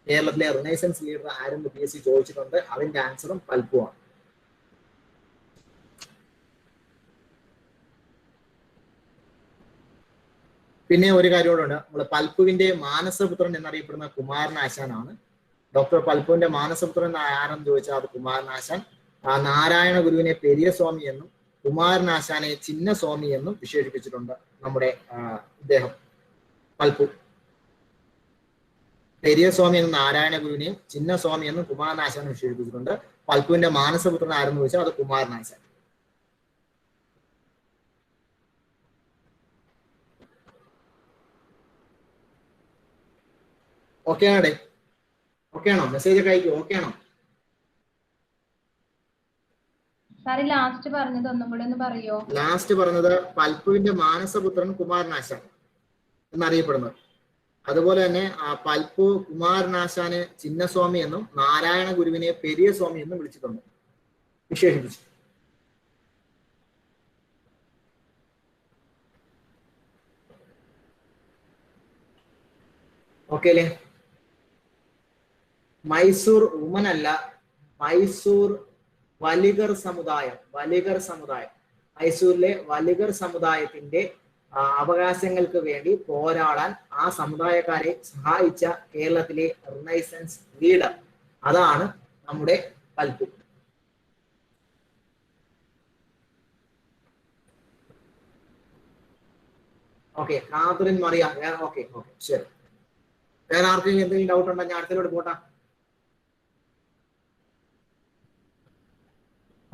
കേരളത്തിലെ റിനൈസൻസ് ലീഡർ ആരെന്ന് PSC ചോദിച്ചിട്ടുണ്ട്. അതിന്റെ ആൻസറും പൽപ്പു ആണ്. പിന്നെ ഒരു കാര്യം കൂടെ ഉണ്ട്. നമ്മൾ പൽപ്പുവിന്റെ മാനസപുത്രൻ എന്നറിയപ്പെടുന്ന കുമാരനാശാനാണ്. ഡോക്ടർ പൽപ്പുവിന്റെ മാനസപുത്രൻ ആരെന്ന് ചോദിച്ചാൽ അത് കുമാരനാശാൻ. നാരായണ ഗുരുവിനെ പെരിയ സ്വാമി എന്നും കുമാരനാശാനെ ചിന്നസ്വാമി എന്നും വിശേഷിപ്പിച്ചിട്ടുണ്ട് നമ്മുടെ ഇദ്ദേഹം പൽപ്പു. പെരിയ സ്വാമി എന്നും നാരായണ ഗുരുവിനെയും ചിന്നസ്വാമി എന്നും കുമാരനാശാനെ വിശേഷിപ്പിച്ചിട്ടുണ്ട്. പൽപ്പുവിന്റെ മാനസപുത്രൻ ആരെന്ന് ചോദിച്ചാൽ അത് കുമാരനാശാൻ. ഓക്കെ ആണേ? ഓക്കെ ആണോ? മെസ്സേജ് ഒക്കെ അയക്കും. ഓക്കെ ആണോ? ലാസ്റ്റ് പറഞ്ഞത് ഒന്നും കൂടെ ഒന്ന് പറയോ? ലാസ്റ്റ് പറഞ്ഞത് പൽപ്പുവിന്റെ മാനസപുത്രൻ കുമാരനാശാൻ എന്നറിയപ്പെടുന്നത്. അതുപോലെ തന്നെ പൽപ്പു കുമാരനാശാന് ചിന്നസ്വാമി എന്നും നാരായണ ഗുരുവിനെ പെരിയ സ്വാമി എന്നും വിളിച്ചിട്ടുണ്ട്, വിശേഷിപ്പിച്ചു. ഓക്കെ അല്ലേ? മൈസൂർ വുമൻ അല്ല, മൈസൂർ വലിഗർ സമുദായം. വലിഗർ സമുദായം, മൈസൂരിലെ വലിഗർ സമുദായത്തിന്റെ അവകാശങ്ങൾക്ക് വേണ്ടി പോരാടാൻ ആ സമുദായക്കാരെ സഹായിച്ച കേരളത്തിലെ റിനൈസൻസ് ലീഡർ, അതാണ് നമ്മുടെ Palpu. Okay, Catherine Maria. Okay okay, ശരി. വേറെ ആർക്കെങ്കിലും എന്തെങ്കിലും ഡൗട്ട് ഉണ്ടോ? ഞാൻ അടുത്തിലോട്ട് പോട്ടാ.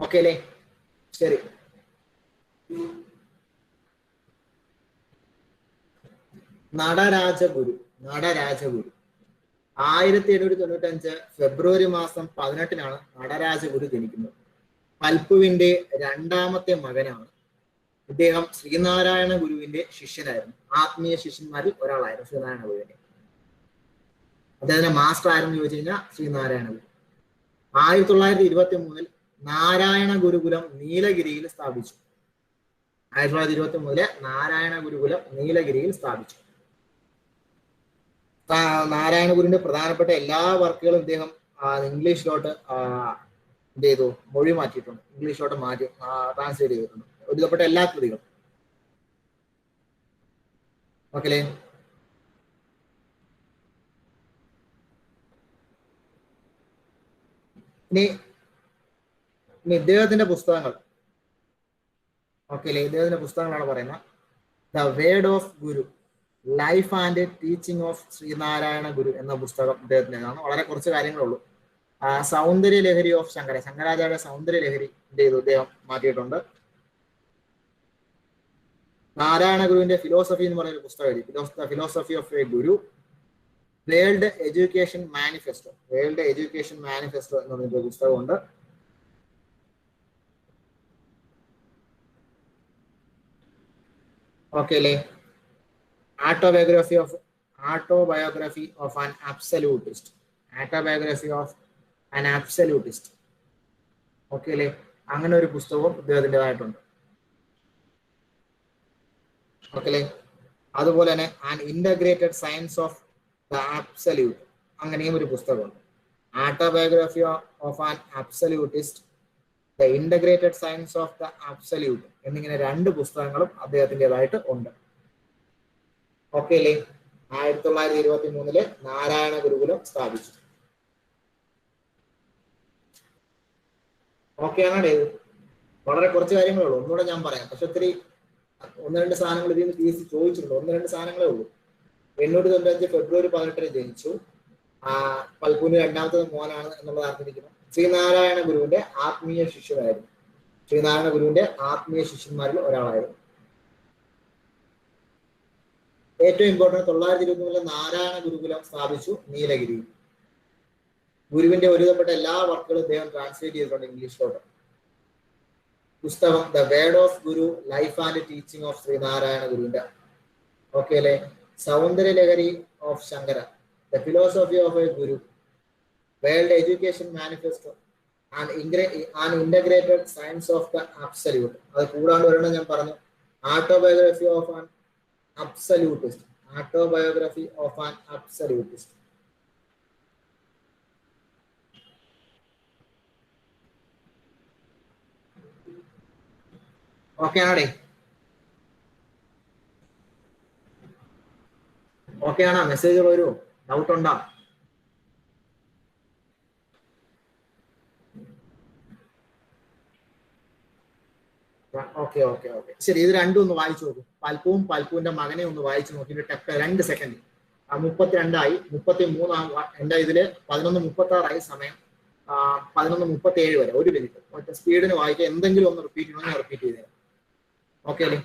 ഓക്കെ അല്ലേ? ശരി. നടരാജഗുരു. നടരാജഗുരു 1795 ഫെബ്രുവരി മാസം 18-നാണ് നടരാജഗുരു ജനിക്കുന്നത്. പൽപ്പുവിന്റെ രണ്ടാമത്തെ മകനാണ്. ഇദ്ദേഹം ശ്രീനാരായണ ഗുരുവിന്റെ ശിഷ്യനായിരുന്നു. ആത്മീയ ശിഷ്യന്മാരിൽ ഒരാളായിരുന്നു ശ്രീനാരായണ ഗുരുവിന്റെ. അദ്ദേഹത്തിന്റെ മാസ്റ്റർ ആരെന്ന് ചോദിച്ചു കഴിഞ്ഞാൽ ശ്രീനാരായണ ഗുരു. 1923 നാരായണ ഗുരുകുലം നീലഗിരിയിൽ സ്ഥാപിച്ചു. 1923 നാരായണ ഗുരുകുലം നീലഗിരിയിൽ സ്ഥാപിച്ചു. നാരായണ ഗുരുവിന്റെ പ്രധാനപ്പെട്ട എല്ലാ വർക്കുകളും ഇദ്ദേഹം ഇംഗ്ലീഷിലോട്ട് എന്ത് ചെയ്തു? മൊഴി മാറ്റിയിട്ടുണ്ട്. ഇംഗ്ലീഷിലോട്ട് മാറ്റി ട്രാൻസ്ലേറ്റ് ചെയ്തിട്ടുണ്ട്. ഒരുക്കപ്പെട്ട എല്ലാ കൃതികളും. ഓക്കെ. ഇനി ഇദ്ദേഹത്തിന്റെ പുസ്തകങ്ങൾ. ഓക്കെ അല്ലേ? ഇദ്ദേഹത്തിന്റെ പുസ്തകങ്ങളാണ് പറയുന്നത്. The word of guru, life and teaching of Sreenarayana guru എന്ന പുസ്തകം ഇദ്ദേഹത്തിൻ്റെതാണ്. വളരെ കുറച്ച് കാര്യങ്ങളുള്ളൂ. സൗന്ദര്യ ലഹരി ഓഫ് ശങ്കരാചാര്യ സൗന്ദര്യ ലഹരി ചെയ്തു ഇദ്ദേഹം മാറ്റിയിട്ടുണ്ട്. നാരായണ ഗുരുവിന്റെ ഫിലോസഫി എന്ന് പറയുന്ന പുസ്തകം എഴുതി, philosophy of a guru. World education manifesto, world education manifesto എന്ന് പറയുന്ന പുസ്തകമുണ്ട്. ഓക്കെ അല്ലേ? autobiography of an absolutist. Autobiography of an absolutist. Okay അല്ലേ? അങ്ങനെ ഒരു പുസ്തകവും ഇദ്ദേഹത്തിൻ്റെതായിട്ടുണ്ട്. ഓക്കെ അല്ലേ? അതുപോലെ തന്നെ an integrated science of the absolute, അങ്ങനെയും ഒരു പുസ്തകമുണ്ട്. autobiography of an absolutist, the integrated science of the absolute എന്നിങ്ങനെ 2 പുസ്തകങ്ങളും അദ്ദേഹത്തിൻ്റെതായിട്ട് ഉണ്ട്. ഓക്കെ അല്ലേ? 1923 നാരായണ ഗുരുകുലം സ്ഥാപിച്ചു. ഓക്കെയാണ്. വളരെ കുറച്ച് കാര്യങ്ങളേ ഉള്ളൂ, ഒന്നുകൂടെ ഞാൻ പറയാം. പക്ഷെ ഒത്തിരി ഒന്ന് രണ്ട് സാധനങ്ങൾ ഇതിൽ നിന്ന് പി ചോദിച്ചിട്ടുണ്ട്. ഒന്ന് രണ്ട് സാധനങ്ങളേ ഉള്ളൂ. 895 ഫെബ്രുവരി 18 ജനിച്ചു. പൽപൂന് രണ്ടാമത്തെ മോനാണ് എന്നുള്ളത് അറിഞ്ഞിരിക്കുന്നു. ശ്രീനാരായണ ഗുരുവിന്റെ ആത്മീയ ശിഷ്യനായിരുന്നു. ശ്രീനാരായണ ഗുരുവിന്റെ ആത്മീയ ശിഷ്യന്മാരിൽ ഒരാളായിരുന്നു. ഏറ്റവും ഇമ്പോർട്ടൻറ്റ് 923 നാരായണ ഗുരുകുലം സ്ഥാപിച്ചു നീലഗിരി. ഗുരുവിന്റെ ഒരുവിധപ്പെട്ട എല്ലാ വർക്കുകളും അദ്ദേഹം ട്രാൻസ്ലേറ്റ് ചെയ്തിട്ടുണ്ട് ഇംഗ്ലീഷിലോട്ട്. പുസ്തകം the word of guru, life and teaching of Sreenarayana ഗുരുവിന്റെ. ഓക്കെ അല്ലെ? Saundaryalahari of Shankara, the philosophy of a guru, world education manifesto and integrated science of the absolute. അത് കൂടാണ്ട് ഒരെണ്ണം ഞാൻ പറഞ്ഞു, autobiography of an absolutist. Autobiography of an absolutist. Okay ആണേ? Okay ആണോ? Message വരൂ, ഡൗട്ട് ഉണ്ടോ? ഓക്കെ ഓക്കെ ഓക്കെ ശരി. ഇത് രണ്ടും ഒന്ന് വായിച്ചു നോക്കും. പൽപ്പുവും പൽപ്പുവിന്റെ മകനെ ഒന്ന് വായിച്ചു നോക്കിയിട്ട് 2 സെക്കൻഡ്. 32ആയി, 33 എന്റെ ഇതില് 11:36 സമയം. 11:37 വരെ 1 മിനിറ്റ് ഒറ്റ സ്പീഡിന് വായിക്കുക. എന്തെങ്കിലും ഒന്ന് റിപ്പീറ്റ് ചെയ്യണമെങ്കിൽ റിപ്പീറ്റ് ചെയ്തേരാം. ഓക്കെ അല്ലേ?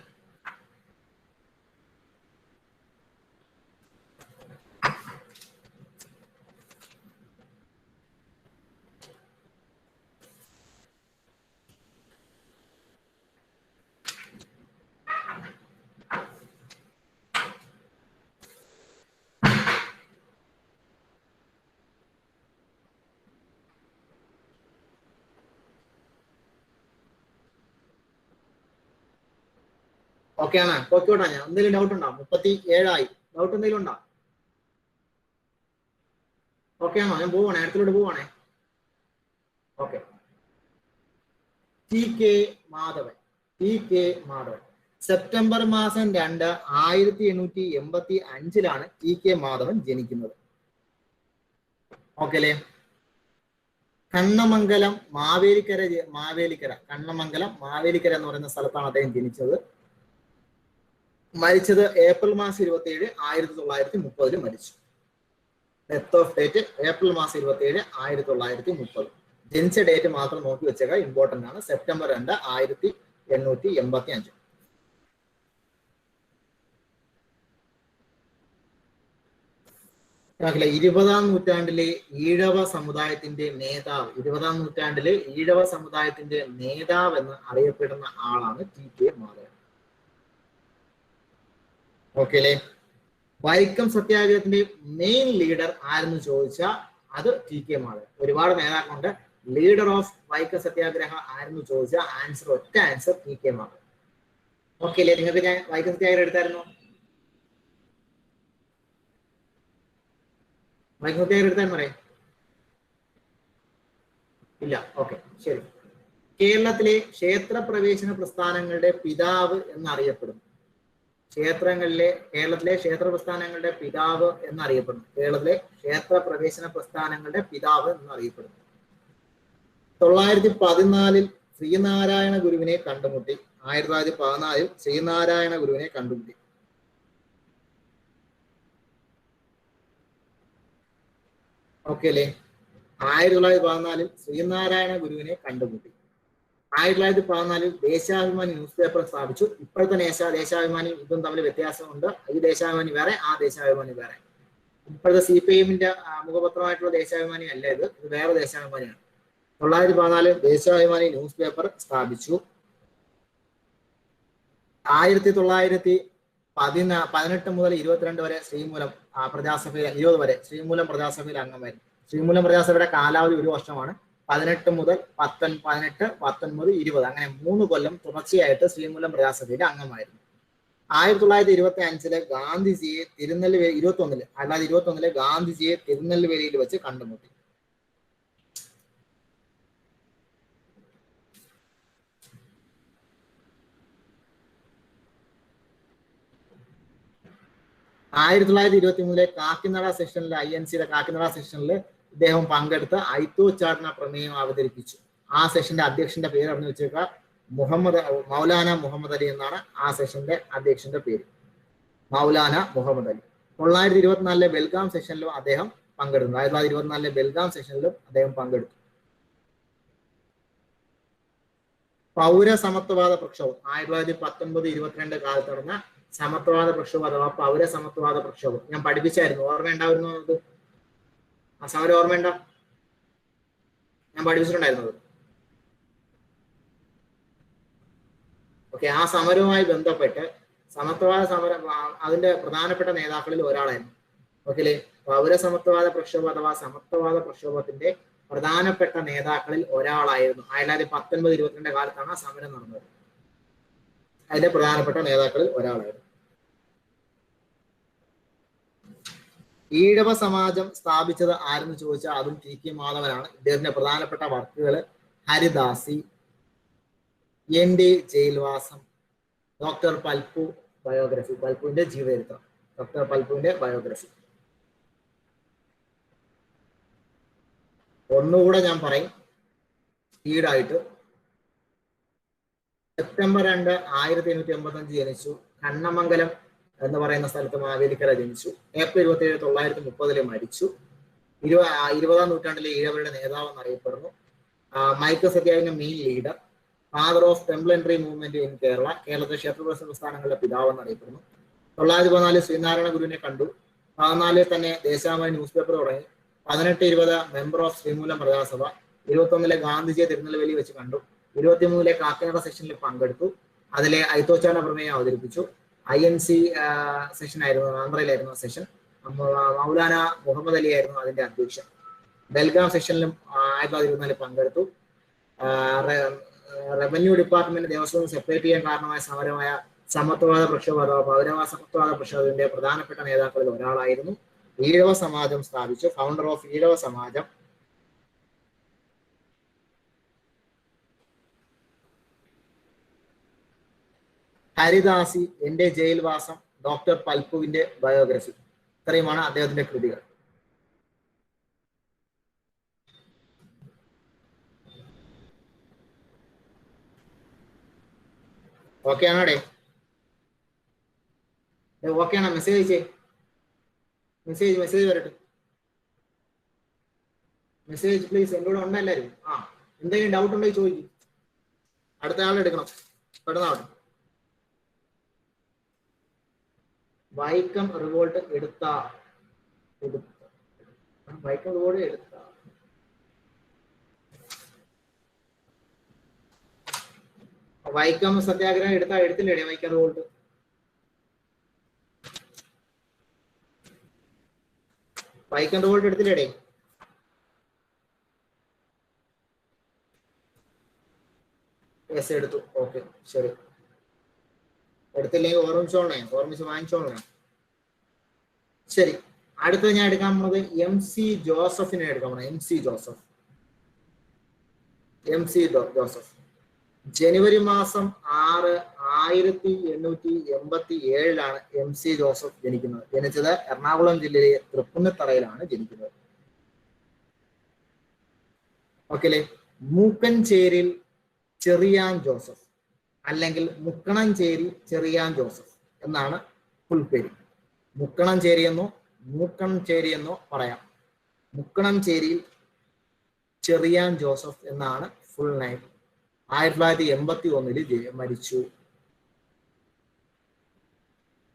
ഓക്കെ ആണ്? ഓക്കെയോട്ടാ. ഞാൻ എന്തെങ്കിലും ഡൗട്ട് ഉണ്ടോ? 37ആയി. ഡൗട്ട് എന്തെങ്കിലും ഉണ്ടോ? ഓക്കെ ആണോ? ഞാൻ പോവാണേ, അടുത്തോട്ട് പോവാണേ. Okay. T K Madhavan. September മാസം 2, 1885 ടി കെ മാധവൻ ജനിക്കുന്നത്. ഓക്കെ അല്ലേ? കണ്ണമംഗലം മാവേലിക്കര എന്ന് പറയുന്ന സ്ഥലത്താണ് അദ്ദേഹം ജനിച്ചത്. മരിച്ചത് ഏപ്രിൽ മാസം 27, 1930 മരിച്ചു. ഡെത്ത് ഓഫ് ഡേറ്റ് ഏപ്രിൽ മാസം 27, 1930. ജനിച്ച ഡേറ്റ് മാത്രം നോക്കി വെച്ചേക്കാം, ഇമ്പോർട്ടന്റ് ആണ്. സെപ്റ്റംബർ 2, 1885. മനസ്സിലാക്കില്ല? 20-ാം നൂറ്റാണ്ടിലെ ഈഴവ സമുദായത്തിന്റെ നേതാവ് എന്ന് അറിയപ്പെടുന്ന ആളാണ് ടി കെ മാധവൻ. ഓക്കെ അല്ലേ? വൈക്കം സത്യാഗ്രഹത്തിന്റെ മെയിൻ ലീഡർ ആരെന്ന് ചോദിച്ചാൽ അത് ടി കെ മാധവൻ. ഒരുപാട് നേതാക്കളുണ്ട്. ലീഡർ ഓഫ് വൈക്കം സത്യാഗ്രഹ ആരെന്ന് ചോദിച്ചാൽ ഒറ്റ answer T K Madhavan. Okay അല്ലേ? നിങ്ങൾക്ക് ഞാൻ വൈക്കം സത്യാഗ്രഹം എടുത്തായിരുന്നു? വൈക്കം സത്യാഗ്രഹം എടുത്താൽ പറയും ഇല്ല. ഓക്കെ ശരി. കേരളത്തിലെ ക്ഷേത്രപ്രവേശന പ്രസ്ഥാനങ്ങളുടെ പിതാവ് എന്നറിയപ്പെടുന്നു. കേരളത്തിലെ ക്ഷേത്ര പ്രസ്ഥാനങ്ങളുടെ പിതാവ് എന്നറിയപ്പെടുന്നു. 914 ശ്രീനാരായണ ഗുരുവിനെ കണ്ടുമുട്ടി. 1914 ശ്രീനാരായണ ഗുരുവിനെ കണ്ടുമുട്ടി. ഓക്കെ അല്ലേ? 1914 ശ്രീനാരായണ ഗുരുവിനെ കണ്ടുമുട്ടി. 1914 ദേശാഭിമാനി ന്യൂസ് പേപ്പർ സ്ഥാപിച്ചു. ഇപ്പോഴത്തെ ദേശാഭിമാനി ഇതും തമ്മിൽ വ്യത്യാസമുണ്ട്. ഈ ദേശാഭിമാനി വേറെ, ആ ദേശാഭിമാനി വേറെ. ഇപ്പോഴത്തെ CPIMന്റെ മുഖപത്രമായിട്ടുള്ള ദേശാഭിമാനി അല്ല ഇത് വേറെ ദേശാഭിമാനിയാണ്. 1914 ദേശാഭിമാനി ന്യൂസ് പേപ്പർ സ്ഥാപിച്ചു. 1918 മുതൽ 22 വരെ ശ്രീമൂലം പ്രജാസഭയിൽ 20 വരെ ശ്രീമൂലം പ്രജാസഭയിൽ അംഗമായിരുന്നു. ശ്രീമൂലം പ്രജാസഭയുടെ കാലാവധി 1 വർഷമാണ്. 18 മുതൽ 19, 20 അങ്ങനെ 3 കൊല്ലം തുടർച്ചയായിട്ട് ശ്രീമൂലം പ്രജാസഭയുടെ അംഗമായിരുന്നു. 1925 ഗാന്ധിജിയെ തിരുനെല്വേലി 21 ഗാന്ധിജിയെ തിരുനെല്വേലിയിൽ വെച്ച് കണ്ടുമുട്ടി. 1923 കാക്കിനട സെഷനിൽ INCയുടെ കാക്കിനട സെഷനിൽ ഇദ്ദേഹം പങ്കെടുത്ത് ഐത്തോച്ചാടന പ്രമേയം അവതരിപ്പിച്ചു. ആ സെഷന്റെ അധ്യക്ഷന്റെ പേര് അറിഞ്ഞു വെച്ചേക്ക, മൗലാന മുഹമ്മദ് അലി എന്നാണ് ആ സെഷന്റെ അധ്യക്ഷന്റെ പേര്, മൗലാന മുഹമ്മദ് അലി. 1924 ബെൽഗാം സെഷനിലും അദ്ദേഹം പങ്കെടുത്തു. 1924 ബെൽഗാം സെഷനിലും അദ്ദേഹം പങ്കെടുത്തു. പൗരസമത്വവാദ പ്രക്ഷോഭം 1919-22 കാലത്ത് നടന്ന സമത്വവാദ പ്രക്ഷോഭം അഥവാ പൗരസമത്വവാദ പ്രക്ഷോഭം ഞാൻ പഠിപ്പിച്ചായിരുന്നു. ഓർമ്മയുണ്ടായിരുന്നു അത്? ആ സമരം ഓർമ്മയുണ്ടോ? ഞാൻ പഠിപ്പിച്ചിട്ടുണ്ടായിരുന്നത്. ഓക്കെ, ആ സമരവുമായി ബന്ധപ്പെട്ട് സമത്വവാദ സമരം അതിന്റെ പ്രധാനപ്പെട്ട നേതാക്കളിൽ ഒരാളായിരുന്നു. ഓക്കെ അല്ലേ? പൗരസമത്വവാദ പ്രക്ഷോഭം അഥവാ സമത്വവാദ പ്രക്ഷോഭത്തിന്റെ പ്രധാനപ്പെട്ട നേതാക്കളിൽ ഒരാളായിരുന്നു. 1919-22 കാലത്താണ് ആ സമരം നടന്നത്. അതിന്റെ പ്രധാനപ്പെട്ട നേതാക്കളിൽ ഒരാളായിരുന്നു. ഈഴവ സമാജം സ്ഥാപിച്ചത് ആരെന്ന് ചോദിച്ചാൽ അതും TK മാധവനാണ്. ഇദ്ദേഹത്തിന്റെ പ്രധാനപ്പെട്ട വർക്കുകൾ ഹരിദാസി, ND ജയിൽവാസം, ഡോക്ടർ പൽപ്പു ബയോഗ്രഫി, പൽപ്പുവിന്റെ ജീവചരിത്രം, ഡോക്ടർ പൽപ്പുവിന്റെ ബയോഗ്രഫി. ഒന്നുകൂടെ ഞാൻ പറയും സ്പീഡായിട്ട്. സെപ്റ്റംബർ 2, 1885 ജനിച്ചു. കണ്ണമംഗലം എന്ന് പറയുന്ന സ്ഥലത്ത് മാവേലിക്കര ജനിച്ചു. ഏപ്രിൽ 27, 1930 മരിച്ചു. 20-ാം നൂറ്റാണ്ടിലെ ഈഴവരുടെ നേതാവ് എന്നറിയപ്പെടുന്നു. മൈക്രോ Satyagraha main leader, father of temple entry movement in Kerala, കേരളത്തിലെ ക്ഷേത്രപ്രവേശന പ്രസ്ഥാനങ്ങളുടെ പിതാവ് എന്നറിയപ്പെടുന്നു. 1914 ശ്രീനാരായണ ഗുരുവിനെ കണ്ടു. 14 തന്നെ ദേശാഭിമാനി ന്യൂസ് പേപ്പർ തുടങ്ങി. 18-20 മെമ്പർ ഓഫ് ശ്രീമൂലം പ്രജാസഭ. 21 ഗാന്ധിജിയെ തിരുനെൽവേലി വെച്ച് കണ്ടു. 23 കാക്കിനട സെഷനിൽ പങ്കെടുത്തു. അതിലെ ഐത്തോച്ചാടന പ്രമേയം അവതരിപ്പിച്ചു. INC സെഷൻ ആയിരുന്നു, ആന്ധ്രയിലായിരുന്നു ആ സെഷൻ. മൗലാന മുഹമ്മദ് അലി ആയിരുന്നു അതിന്റെ അധ്യക്ഷൻ. ബെൽഗാം സെഷനിലും 1924 പങ്കെടുത്തു. റവന്യൂ ഡിപ്പാർട്ട്മെന്റ് ദേവസ്വം സെപ്പറേറ്റ് ചെയ്യാൻ കാരണമായ സമരമായ സമത്വവാദ പ്രക്ഷോഭം അഥവാ പൗരസമത്വവാദ പ്രക്ഷോഭത്തിന്റെ പ്രധാനപ്പെട്ട നേതാക്കളിൽ ഒരാളായിരുന്നു. ഈഴവ സമാജം സ്ഥാപിച്ചു. Founder of Ezhava Samajam. Haridasi, ND ജയിൽവാസം, ഡോക്ടർ പൽപ്പുവിന്റെ ബയോഗ്രഫി. ഇത്രയുമാണ് അദ്ദേഹത്തിന്റെ കൃതികൾ. ഓക്കെ ആണോടെ? ഓക്കെ ആണോ? മെസ്സേജ് അയച്ചേ. മെസ്സേജ് വരട്ടെ. Message please. എൻ്റെ കൂടെ ഉണ്ടോ എല്ലാവരും? എന്തെങ്കിലും ഡൗട്ട് ഉണ്ടെങ്കിൽ ചോദിക്കും. അടുത്ത ആളെടുക്കണം, പെട്ടെന്നാവട്ടെ. വൈക്കം റിവോൾട്ട് എടുത്ത വൈക്കം റിവോൾട്ട് എടുത്ത വൈക്കം സത്യാഗ്രഹം എടുത്തില്ലേ വൈക്കം റിവോൾട്ട്? വൈക്കം റിവോൾട്ട് എടുത്തില്ലേടേ? യെസ് എടുത്തു. ഓക്കെ ശരി. എടുത്തില്ലെങ്കിൽ ഓർമ്മിച്ച് വാങ്ങിച്ചോളണേ. ശരി, അടുത്തത് ഞാൻ എടുക്കാൻ പോകുന്നത് MC ജോസഫിനെ എടുക്കാൻ പോകുന്നത്. MC ജോസഫ് ജനുവരി മാസം 6, 1887 MC ജോസഫ് ജനിക്കുന്നത്. ജനിച്ചത് എറണാകുളം ജില്ലയിലെ തൃപ്പുണിത്തറയിലാണ് ജനിക്കുന്നത്. ഓക്കെ അല്ലേ? മൂക്കഞ്ചേരിൽ ചെറിയാൻ ജോസഫ് അല്ലെങ്കിൽ മുക്കണഞ്ചേരി ചെറിയാൻ ജോസഫ് എന്നാണ് ഫുൾ പേര്. മുക്കണഞ്ചേരി എന്നോ മൂക്കണഞ്ചേരി എന്നോ പറയാം. മുക്കണഞ്ചേരിയിൽ ചെറിയാൻ ജോസഫ് എന്നാണ് ഫുൾ നെയിം. 1981 മരിച്ചു.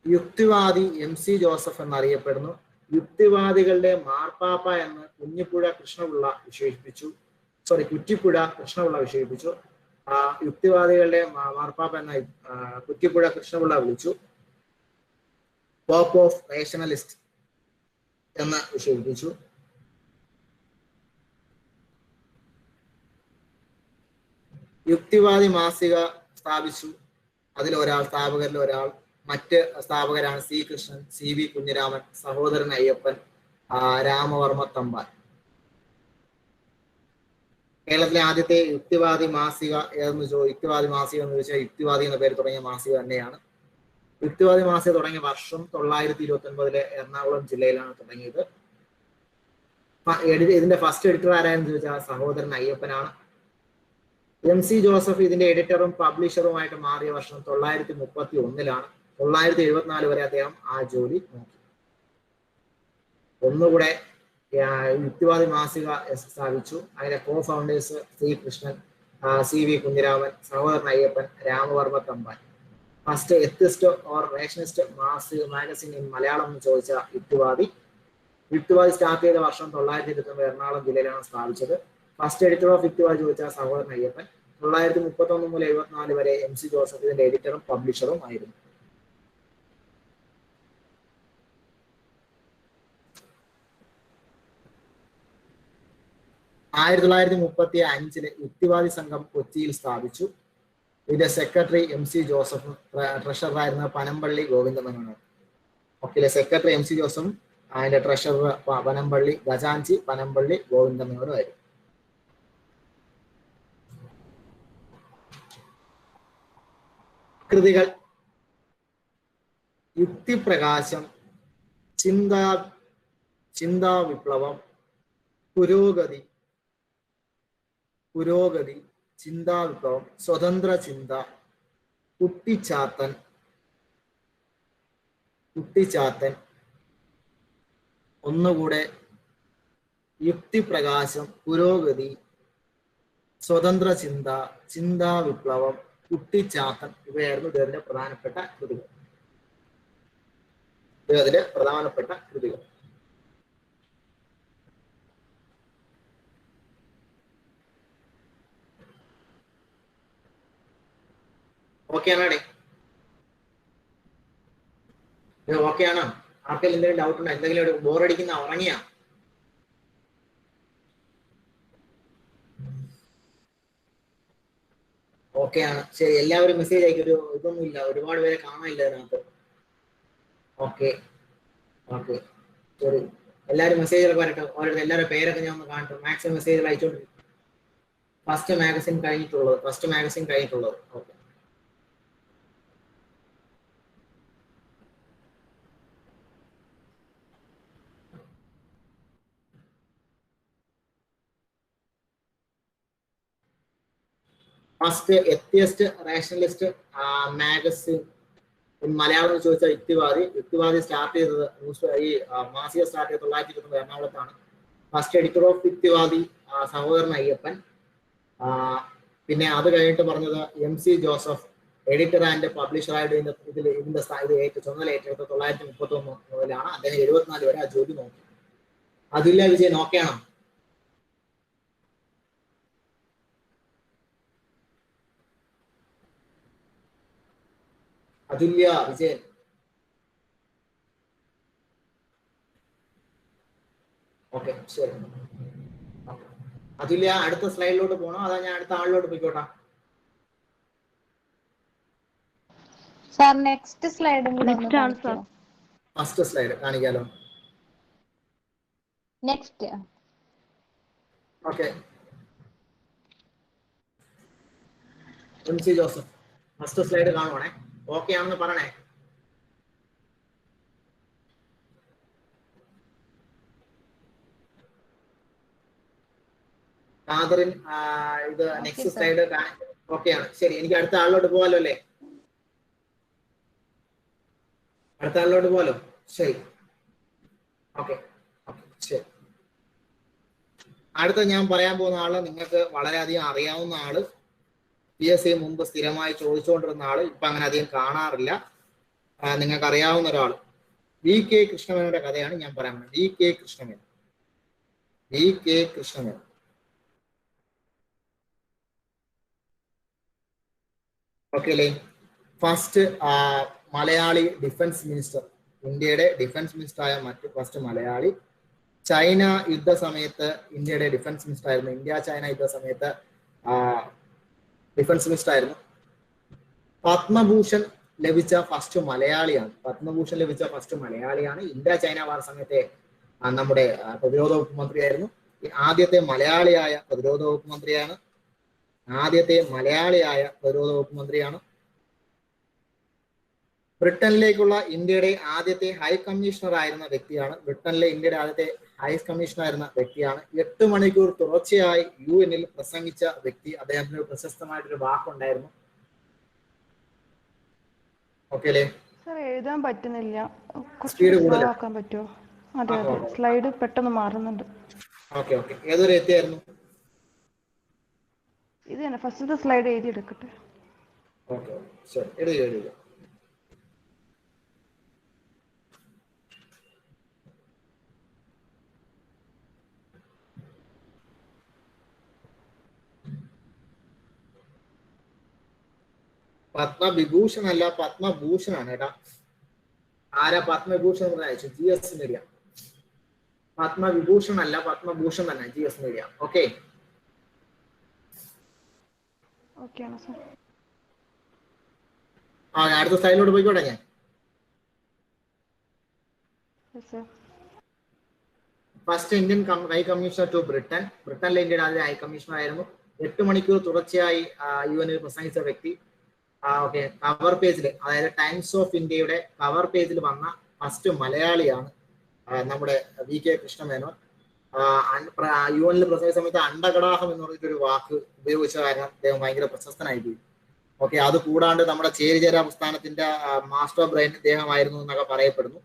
യുക്തിവാദി MC ജോസഫ് എന്നറിയപ്പെടുന്നു. യുക്തിവാദികളുടെ മാർപ്പാപ്പ എന്ന് കുറ്റിപ്പുഴ കൃഷ്ണപിള്ള വിശേഷിപ്പിച്ചു. യുക്തിവാദികളുടെ മാർപ്പാപ്പ എന്ന കുറ്റിപ്പുഴ കൃഷ്ണപിള്ള വിളിച്ചു. പോപ്പ് ഓഫ് റേഷണലിസ്റ്റ് എന്ന് വിശേഷിപ്പിച്ചു. യുക്തിവാദി മാസിക സ്ഥാപിച്ചു. സ്ഥാപകരിൽ ഒരാൾ. മറ്റ് സ്ഥാപകരാണ് C. കൃഷ്ണൻ, CV കുഞ്ഞിരാമൻ, സഹോദരൻ അയ്യപ്പൻ, രാമവർമ്മ തമ്പാൻ. കേരളത്തിലെ ആദ്യത്തെ യുക്തിവാദി മാസിക യുക്തിവാദി മാസിക എന്ന് ചോദിച്ചാൽ യുക്തിവാദി എന്ന പേര് തുടങ്ങിയ മാസിക തന്നെയാണ്. യുക്തിവാദി മാസിക തുടങ്ങിയ വർഷം 929 എറണാകുളം ജില്ലയിലാണ് തുടങ്ങിയത്. ഇതിന്റെ ഫസ്റ്റ് എഡിറ്റർ ആരായെന്ന് ചോദിച്ചാൽ സഹോദരൻ അയ്യപ്പനാണ്. MC ജോസഫ് ഇതിന്റെ എഡിറ്ററും പബ്ലിഷറുമായിട്ട് മാറിയ വർഷം 931 974 വരെ അദ്ദേഹം ആ ജോലി നോക്കി. ഒന്നുകൂടെ യുക്തിവാദി മാസിക സ്ഥാപിച്ചു. അതിന്റെ co founders C Krishnan, CV Kunhiraman, Sahodaran Ayyappan, Ramavarma Thampan. First atheist or rationalist magazine in Malayalam എന്ന് ചോദിച്ച യുക്തിവാദി സ്റ്റാർട്ട് ചെയ്ത വർഷം 929 എറണാകുളം ജില്ലയിലാണ് സ്ഥാപിച്ചത്. ഫസ്റ്റ് എഡിറ്റർ ഓഫ് യുക്തിവാദി ചോദിച്ച സഹോദരൻ അയ്യപ്പൻ. 931 മുതൽ 74 വരെ MC ജോസഫ് ഇതിന്റെ എഡിറ്ററും പബ്ലിഷറും ആയിരുന്നു. ആയിരത്തി 1935 യുക്തിവാദി സംഘം കൊച്ചിയിൽ സ്ഥാപിച്ചു. ഇതിന്റെ സെക്രട്ടറി MC ജോസഫ്, ട്രഷററായിരുന്ന പനമ്പള്ളി ഗോവിന്ദമേനോനാണ്. ഓക്കെ, സെക്രട്ടറി MC ജോസഫും അതിന്റെ ട്രഷറർ പനമ്പള്ളി, ഖജാൻജി പനമ്പള്ളി ഗോവിന്ദമേനോനും ആയിരുന്നു. കൃതികൾ: യുക്തിപ്രകാശം, ചിന്താ വിപ്ലവം, പുരോഗതി, ചിന്താ വിപ്ലവം, സ്വതന്ത്ര ചിന്ത, കുട്ടിച്ചാത്തൻ, ഒന്നുകൂടെ യുക്തിപ്രകാശം, പുരോഗതി, സ്വതന്ത്ര ചിന്ത, ചിന്താ വിപ്ലവം, കുട്ടിച്ചാത്തൻ ഇവയായിരുന്നു ഇദ്ദേഹത്തിന്റെ പ്രധാനപ്പെട്ട കൃതികൾ. ഓക്കെ ആണേ? ഓക്കെ ആണോ? ആർക്കെങ്കിലും എന്തെങ്കിലും ഡൗട്ട് ഉണ്ടോ? എന്തെങ്കിലും ബോറടിക്കുന്ന ഉറങ്ങിയാ? ഓക്കെ ആണ്, ശരി. എല്ലാവരും മെസ്സേജ് അയക്കും. ഇതൊന്നും ഇല്ല, ഒരുപാട് പേരെ കാണാനില്ല അതിനകത്ത്. ഓക്കെ, ശരി. എല്ലാവരും മെസ്സേജുകൾ വരട്ടെ. എല്ലാവരുടെ പേരൊക്കെ ഞാൻ ഒന്ന് കാണട്ടെ. മാക്സിമം മെസ്സേജുകൾ അയച്ചോണ്ടിരിക്കും. ഫസ്റ്റ് മാഗസിൻ കഴിഞ്ഞിട്ടുള്ളത്. Okay, first atheist rationalist magazine Malayalam ചോദിച്ച യുക്തിവാദി സ്റ്റാർട്ട് ചെയ്തത് ഈ മാസിക സ്റ്റാർട്ട് ചെയ്തത് 929 എറണാകുളത്താണ്. ഫസ്റ്റ് എഡിറ്റർ ഓഫ് യുക്തിവാദി സഹോദരൻ അയ്യപ്പൻ. പിന്നെ അത് കഴിഞ്ഞിട്ട് പറഞ്ഞത് MC ജോസഫ്, എഡിറ്റർ ആൻഡ് പബ്ലിഷറായിട്ട് ഇതിന്റെ ചുമതല ഏറ്റെടുത്ത് 931 മുതലാണ്. അദ്ദേഹം 74 വരെ ആ ജോലി നോക്കി. അതുല്യ വിജയൻ ഓക്കെയാണോ? അതുല്യ വിജയൻ ഓക്കെ, ശരി. അതുല്യ അടുത്ത സ്ലൈഡിലോട്ട് പോകണോ അതാ ഞാൻ അടുത്ത ആളിലോട്ട് പോയിക്കോട്ടെ? സാർ നെക്സ്റ്റ് സ്ലൈഡും കൂടെ ഫസ്റ്റ് സ്ലൈഡ് കാണിക്കാലോ? Next. Okay, MC Joseph first slide കാണുവാണേ. ഓക്കെ ആണെന്ന് പറയണേ. കാതറിൻ ഇത് നെക്സ്റ്റ് സ്ലൈഡ് ഓക്കെ ആണ്, ശരി. എനിക്ക് അടുത്ത ആളിലോട്ട് പോകാലോ അല്ലേ? അടുത്ത ആളിലോട്ട് പോകാലോ? ശരി, ഓക്കെ, ശരി. അടുത്ത ഞാൻ പറയാൻ പോകുന്ന ആള് നിങ്ങൾക്ക് വളരെയധികം അറിയാവുന്ന ആള്, PSC മുമ്പ് സ്ഥിരമായി ചോദിച്ചുകൊണ്ടിരുന്ന ആള്, ഇപ്പൊ അങ്ങനെ അധികം കാണാറില്ല, നിങ്ങൾക്ക് അറിയാവുന്ന ഒരാള്. VK കൃഷ്ണമേനോന്റെ കഥയാണ് ഞാൻ പറയാൻ പോകുന്നത്. VK കൃഷ്ണമേനോൻ. ഓക്കെ അല്ലേ? ഫസ്റ്റ് മലയാളി ഡിഫൻസ് മിനിസ്റ്റർ, ഇന്ത്യയുടെ ഡിഫൻസ് മിനിസ്റ്റർ ആയ ഫസ്റ്റ് മലയാളി. ചൈന യുദ്ധ സമയത്ത് ഇന്ത്യയുടെ ഡിഫൻസ് മിനിസ്റ്റർ ആയിരുന്നു. ഇന്ത്യ ചൈന യുദ്ധ സമയത്ത് ഡിഫൻസ് മിനിസ്റ്റർ ആയിരുന്നു. പത്മഭൂഷൺ ലഭിച്ച ഫസ്റ്റ് മലയാളിയാണ്. ഇന്ത്യ ചൈന വാർ സമയത്തെ നമ്മുടെ പ്രതിരോധ വകുപ്പ് മന്ത്രിയായിരുന്നു. ആദ്യത്തെ മലയാളിയായ പ്രതിരോധ വകുപ്പ് മന്ത്രിയാണ്. ബ്രിട്ടനിലേക്കുള്ള ഇന്ത്യയുടെ ആദ്യത്തെ ഹൈ കമ്മീഷണർ ആയിരുന്ന വ്യക്തിയാണ്. ബ്രിട്ടനിലെ ഇന്ത്യയുടെ ആദ്യത്തെ ഹൈ കമ്മീഷണർ ആയിരുന്ന വ്യക്തിയാണ്. 8 മണിക്കൂർ തുടർച്ചയായി UN പ്രസംഗിച്ച വ്യക്തി. അദ്ദേഹത്തിന് ഒരു പ്രശസ്തമായിട്ടൊരു വാക്കുണ്ടായിരുന്നു. ഓക്കെ അല്ലേ? സർ എഴുതാൻ പറ്റുന്നില്ല, സ്പീഡ് കുറച്ച് സ്ലോ കൂടുതലാണ്. ആക്കാൻ പറ്റുമോ? അതെ അതെ, സ്ലൈഡ് പെട്ടെന്ന് മാറുന്നുണ്ട്. ഓക്കെ ഓക്കെ, ഏതൊരു എത്തിയായിരുന്നു? ഇത് തന്നെ ഫസ്റ്റത്തെ സ്ലൈഡ് എഴുതി എടുക്കട്ടെ. ഓക്കെ ശരി, എഴുതുക. പത്മവിഭൂഷൺ അല്ല, പത്മഭൂഷൺ ആണ് കേട്ടാ. ആരാ പത്മവിഭൂഷൺ എന്ന് അയച്ചു? GS media. പത്മവിഭൂഷൺ അല്ല, പത്മഭൂഷൺ തന്നെ, GS മീഡിയ. ഓക്കെ ഓക്കെയാണ് സർ. അടുത്ത സ്ലൈഡിലോട്ട് പോയിക്കോട്ടെ ഞാൻ. First Indian high commissioner to Britain. ബ്രിട്ടനിലെ ഇന്ത്യയുടെ ആദ്യ ഹൈ കമ്മീഷണർ ആയിരുന്നു. 8 മണിക്കൂർ തുടർച്ചയായി UN പ്രസംഗിച്ച വ്യക്തി. ഓക്കെ, കവർ പേജിൽ, അതായത് ടൈംസ് ഓഫ് ഇന്ത്യയുടെ കവർ പേജിൽ വന്ന ഫസ്റ്റ് മലയാളിയാണ് നമ്മുടെ VK കൃഷ്ണമേനോൻ. UN പ്രസംഗിച്ച സമയത്ത് അണ്ടകടാഹം എന്ന് പറഞ്ഞിട്ടൊരു വാക്ക് ഉപയോഗിച്ച കാരണം അദ്ദേഹം ഭയങ്കര പ്രശസ്തനായി പോയി. ഓക്കെ, അത് കൂടാണ്ട് നമ്മുടെ ചേരിചേരാ പ്രസ്ഥാനത്തിന്റെ മാസ്റ്റർ ബ്രെയിൻ ഇദ്ദേഹമായിരുന്നു എന്നൊക്കെ പറയപ്പെടുന്നു.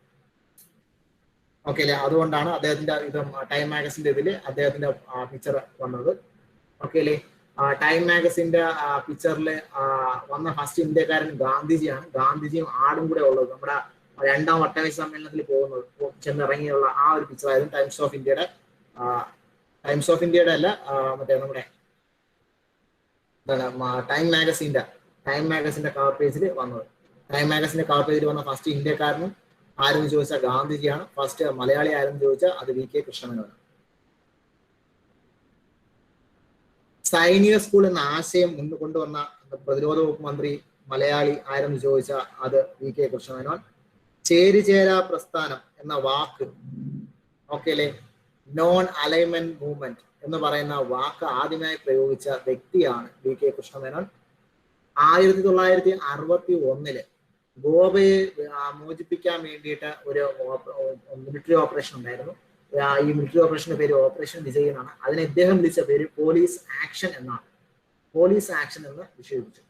ഓക്കെ അല്ലേ? അതുകൊണ്ടാണ് അദ്ദേഹത്തിന്റെ ഇത് ടൈം മാഗസിന്റെ ഇതിൽ അദ്ദേഹത്തിന്റെ പിക്ചർ വന്നത്. ഓക്കെ അല്ലേ? ടൈം മാഗസിന്റെ പിക്ചറിൽ വന്ന ഫസ്റ്റ് ഇന്ത്യക്കാരൻ ഗാന്ധിജിയാണ്. ഗാന്ധിജിയും ആടും കൂടെ ഉള്ളത് നമ്മുടെ 2ാം വട്ടമേശ സമ്മേളനത്തിൽ ചെന്നിറങ്ങിയുള്ള ആ ഒരു പിക്ചർ ആയിരുന്നു ടൈംസ് ഓഫ് ഇന്ത്യയുടെ അല്ല, മറ്റേ നമ്മുടെ ടൈം മാഗസിന്റെ കവർ പേജിൽ വന്നത്. ടൈം മാഗസിന്റെ കവർ പേജിൽ വന്ന ഫസ്റ്റ് ഇന്ത്യക്കാരനും ആരെന്ന് ചോദിച്ചാൽ ഗാന്ധിജിയാണ്. ഫസ്റ്റ് മലയാളി ആരെന്ന് ചോദിച്ചാൽ അത് VK കൃഷ്ണമേനോനാണ്. സൈനിക സ്കൂൾ എന്ന ആശയം കൊണ്ടുവന്ന പ്രതിരോധ വകുപ്പ് മന്ത്രി മലയാളി ആരെന്ന് ചോദിച്ചാൽ അത് VK കൃഷ്ണമേനോൻ. ചേരിചേരാ പ്രസ്ഥാനം എന്ന വാക്ക്, ഓക്കെ അല്ലേ, നോൺ അലൈൻമെന്റ് മൂവ്മെന്റ് എന്ന് പറയുന്ന വാക്ക് ആദ്യമായി പ്രയോഗിച്ച വ്യക്തിയാണ് VK കൃഷ്ണമേനോൻ. 1961 ഗോവയെ മോചിപ്പിക്കാൻ വേണ്ടിയിട്ട് ഒരു മിലിറ്ററി ഓപ്പറേഷൻ ഉണ്ടായിരുന്നു. ഈ മിലിറ്ററി ഓപ്പറേഷന്റെ പേര് ഓപ്പറേഷൻ വിജയ് എന്നാണ്. അതിനെ ഇദ്ദേഹം വിളിച്ച പേര് പോലീസ് ആക്ഷൻ എന്നാണ്. പോലീസ് ആക്ഷൻ എന്ന് വിശേഷിപ്പിച്ചു.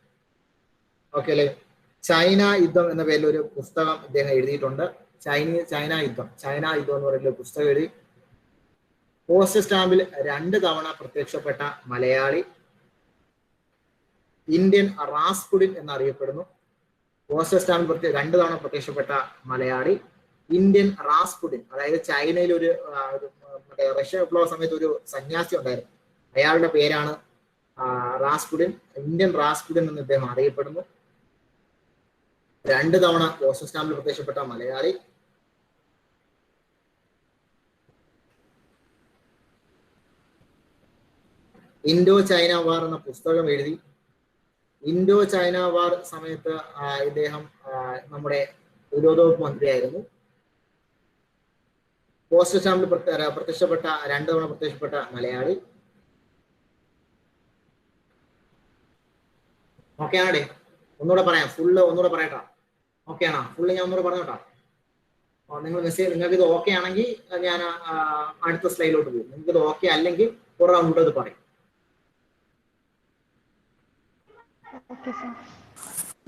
ഓക്കെ അല്ലേ? ചൈന യുദ്ധം എന്ന പേരിൽ ഒരു പുസ്തകം ഇദ്ദേഹം എഴുതിയിട്ടുണ്ട്. ചൈന യുദ്ധം എന്ന് പറയുന്ന ഒരു പുസ്തകം എഴുതി. പോസ്റ്റ് സ്റ്റാമ്പിൽ 2 തവണ പ്രത്യക്ഷപ്പെട്ട മലയാളി. ഇന്ത്യൻ റാസ്പുഡിൻ എന്നറിയപ്പെടുന്നു. പോസ്റ്റ് സ്റ്റാമ്പിൽ 2 തവണ പ്രത്യക്ഷപ്പെട്ട മലയാളി ഇന്ത്യൻ റാസ്പുഡിൻ. അതായത് ചൈനയിൽ ഒരു റഷ്യ വിപ്ലവ സമയത്ത് ഒരു സന്യാസി ഉണ്ടായിരുന്നു, അയാളുടെ പേരാണ് റാസ്പുഡിൻ. ഇന്ത്യൻ റാസ്പുഡിൻ എന്ന് ഇദ്ദേഹം അറിയപ്പെടുന്നു. 2 തവണ പോസ്റ്റ് സ്റ്റാമ്പിൽ പ്രത്യക്ഷപ്പെട്ട മലയാളി. ഇൻഡോ ചൈന വാർ എന്ന പുസ്തകം എഴുതി. ഇൻഡോ ചൈന വാർ സമയത്ത് ഇദ്ദേഹം നമ്മുടെ പ്രതിരോധ വകുപ്പ് മന്ത്രിയായിരുന്നു. പോസ്റ്റ് സ്റ്റാമ്പിൽ പ്രത്യക്ഷപ്പെട്ട 2 തവണ പ്രത്യക്ഷപ്പെട്ട മലയാളി. ഓക്കെ ആണേ? ഒന്നുകൂടെ പറയാം, ഫുള്ള് ഒന്നുകൂടെ പറയട്ടോ. ഓക്കെ ആണോ? ഫുള്ള് ഞാൻ ഒന്നുകൂടെ പറഞ്ഞോട്ടോ. നിങ്ങൾ മെസ്സേജ്, നിങ്ങൾക്ക് ഇത് ഓക്കെ ആണെങ്കിൽ ഞാൻ അടുത്ത സ്ലൈഡിലോട്ട് പോകും. നിങ്ങൾക്ക് ഇത് ഓക്കെ അല്ലെങ്കിൽ ഒരു റൗണ്ട് ഇത് പറയും.